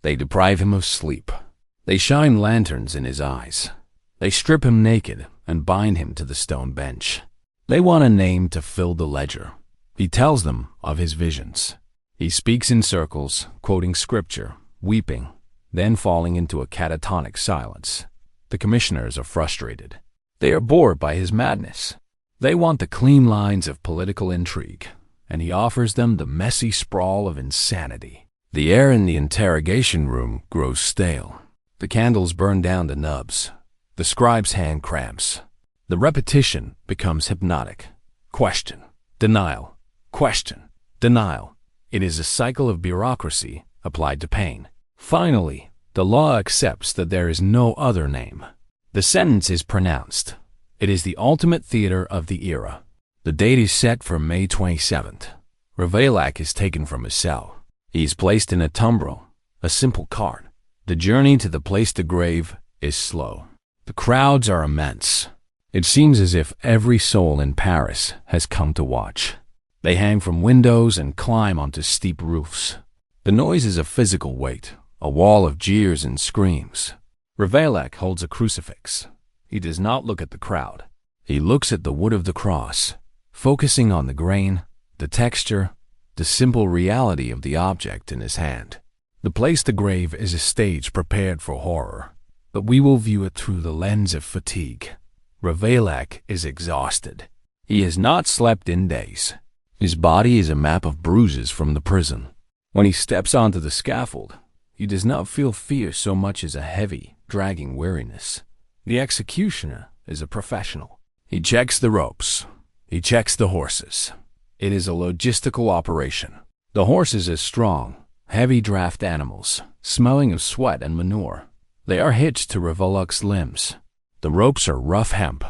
they deprive him of sleep. They shine lanterns in his eyes. They strip him naked and bind him to the stone bench. They want a name to fill the ledger. He tells them of his visions. He speaks in circles, quoting scripture, weeping, then falling into a catatonic silence. The commissioners are frustrated. They are bored by his madness. They want the clean lines of political intrigue, and he offers them the messy sprawl of insanity. The air in the interrogation room grows stale. The candles burn down the nubs. The scribe's hand cramps. The repetition becomes hypnotic. Question, denial, question, denial. It is a cycle of bureaucracy applied to pain. Finally, the law accepts that there is no other name. The sentence is pronounced. It is the ultimate theater of the era. The date is set for May 27th. Ravaillac is taken from his cell. He is placed in a tumbril, a simple cart. The journey to the place de grave is slow. The crowds are immense. It seems as if every soul in Paris has come to watch. They hang from windows and climb onto steep roofs. The noise is a physical weight, a wall of jeers and screams. Ravaillac holds a crucifix. He does not look at the crowd. He looks at the wood of the cross, focusing on the grain, the texture, the simple reality of the object in his hand. The place de grave is a stage prepared for horror, but we will view it through the lens of fatigue. Ravaillac is exhausted. He has not slept in days. His body is a map of bruises from the prison. When he steps onto the scaffold, he does not feel fear so much as a heavy, dragging weariness. The executioner is a professional. He checks the ropes. He checks the horses. It is a logistical operation. The horses are strong, heavy draft animals, smelling of sweat and manure. They are hitched to Ravaillac limbs. The ropes are rough hemp.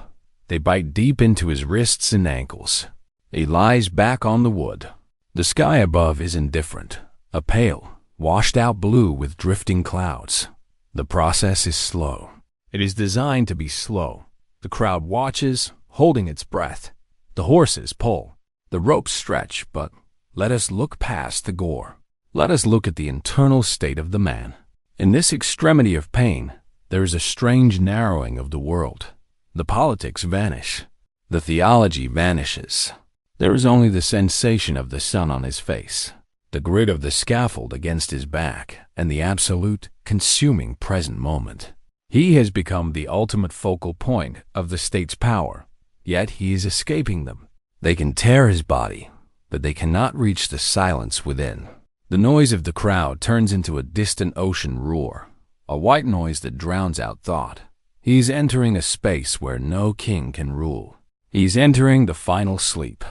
They bite deep into his wrists and ankles. He lies back on the wood. The sky above is indifferent, a pale, washed-out blue with drifting clouds. The process is slow. It is designed to be slow. The crowd watches, holding its breath. The horses pull. The ropes stretch, but let us look past the gore. Let us look at the internal state of the man. In this extremity of pain, there is a strange narrowing of the world. The politics vanish. The theology vanishes. There is only the sensation of the sun on his face, the grit of the scaffold against his back, and the absolute, consuming present moment. He has become the ultimate focal point of the state's power, yet he is escaping them. They can tear his body, but they cannot reach the silence within. The noise of the crowd turns into a distant ocean roar, a white noise that drowns out thought. He is entering a space where no king can rule. He is entering the final sleep.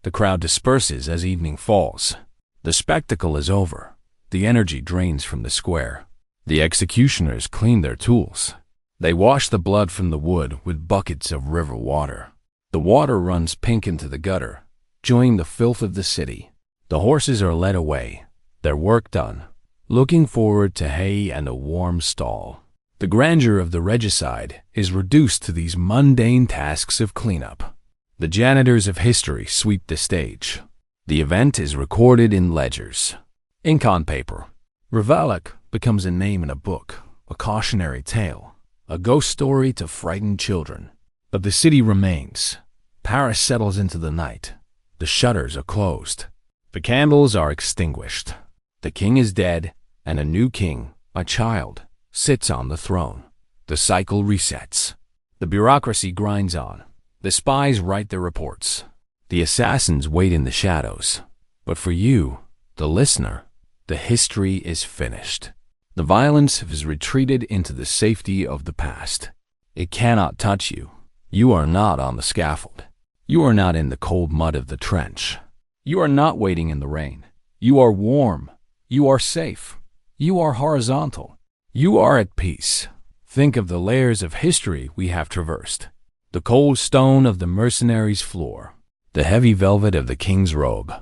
The crowd disperses as evening falls. The spectacle is over. The energy drains from the square. The executioners clean their tools. They wash the blood from the wood with buckets of river water. The water runs pink into the gutter, joining the filth of the city. The horses are led away, their work done, looking forward to hay and a warm stall. The grandeur of the regicide is reduced to these mundane tasks of cleanup. The janitors of history sweep the stage. The event is recorded in ledgers. Ink on paper. Ravaillac becomes a name in a book, a cautionary tale, a ghost story to frighten children. But the city remains. Paris settles into the night. The shutters are closed. The candles are extinguished. The king is dead, and a new king, a child, sits on the throne. The cycle resets. The bureaucracy grinds on. The spies write their reports. The assassins wait in the shadows. But for you, the listener, the history is finished. The violence has retreated into the safety of the past. It cannot touch you. You are not on the scaffold. You are not in the cold mud of the trench. You are not waiting in the rain. You are warm. You are safe. You are horizontal. You are at peace. Think of the layers of history we have traversed. The cold stone of the mercenary's floor. The heavy velvet of the king's robe.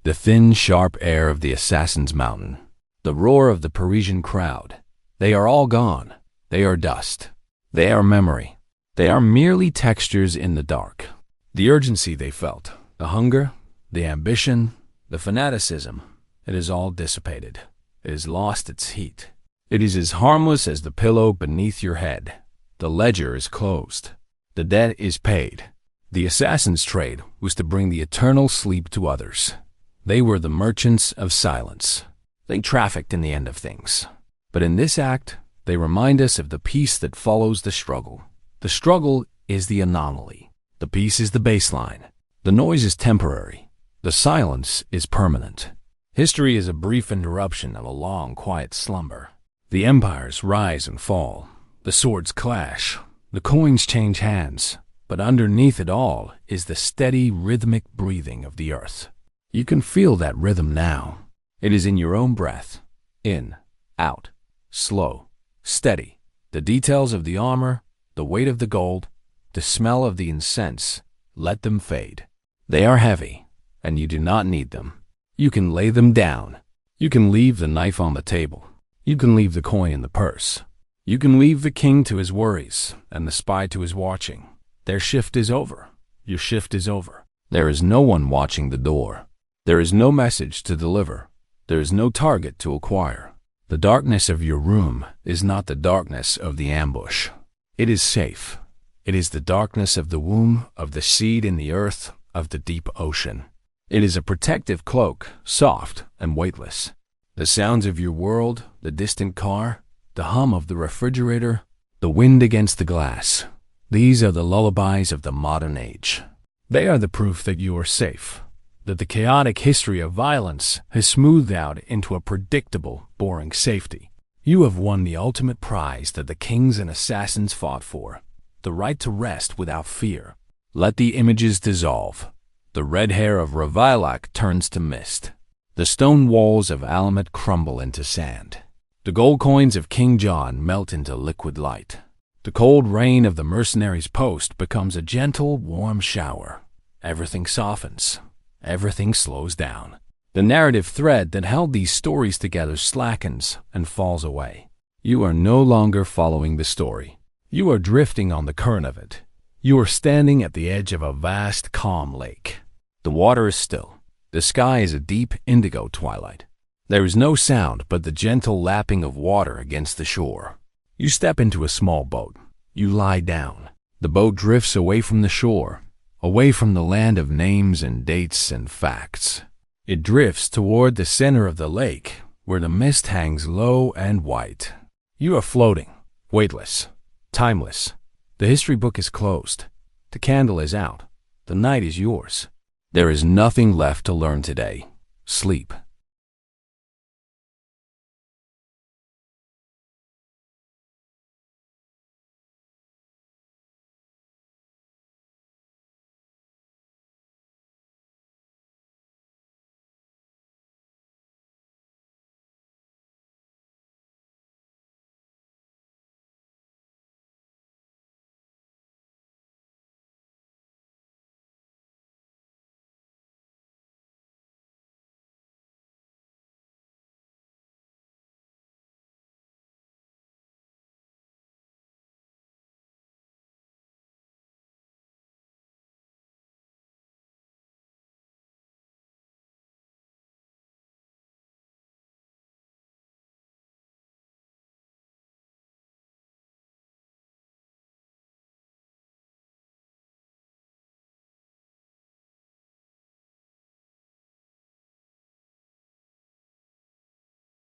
The thin, sharp air of the assassin's mountain. The roar of the Parisian crowd. They are all gone. They are dust. They are memory. They are merely textures in the dark. The urgency they felt, the hunger, the ambition, the fanaticism, it is all dissipated. It has lost its heat. It is as harmless as the pillow beneath your head. The ledger is closed. The debt is paid. The assassin's trade was to bring the eternal sleep to others. They were the merchants of silence. They trafficked in the end of things. But in this act, they remind us of the peace that follows the struggle. The struggle is the anomaly. The peace is the baseline. The noise is temporary. The silence is permanent. History is a brief interruption of a long, quiet slumber. The empires rise and fall. The swords clash. The coins change hands. But underneath it all is the steady, rhythmic breathing of the earth. You can feel that rhythm now. It is in your own breath. In, out, slow, steady. The details of the armor, the weight of the gold, the smell of the incense, let them fade. They are heavy, and you do not need them. You can lay them down. You can leave the knife on the table. You can leave the coin in the purse. You can leave the king to his worries and the spy to his watching. Their shift is over. Your shift is over. There is no one watching the door. There is no message to deliver. There is no target to acquire. The darkness of your room is not the darkness of the ambush. It is safe. It is the darkness of the womb, of the seed in the earth, of the deep ocean. It is a protective cloak, soft and weightless. The sounds of your world, the distant car, the hum of the refrigerator, the wind against the glass. These are the lullabies of the modern age. They are the proof that you are safe, that the chaotic history of violence has smoothed out into a predictable, boring safety. You have won the ultimate prize that the kings and assassins fought for, the right to rest without fear. Let the images dissolve. The red hair of Ravillac turns to mist. The stone walls of Alamut crumble into sand. The gold coins of King John melt into liquid light. The cold rain of the mercenary's post becomes a gentle, warm shower. Everything softens. Everything slows down. The narrative thread that held these stories together slackens and falls away. You are no longer following the story. You are drifting on the current of it. You are standing at the edge of a vast, calm lake. The water is still. The sky is a deep indigo twilight. There is no sound but the gentle lapping of water against the shore. You step into a small boat. You lie down. The boat drifts away from the shore, away from the land of names and dates and facts. It drifts toward the center of the lake, where the mist hangs low and white. You are floating, weightless, timeless. The history book is closed. The candle is out. The night is yours. There is nothing left to learn today. Sleep.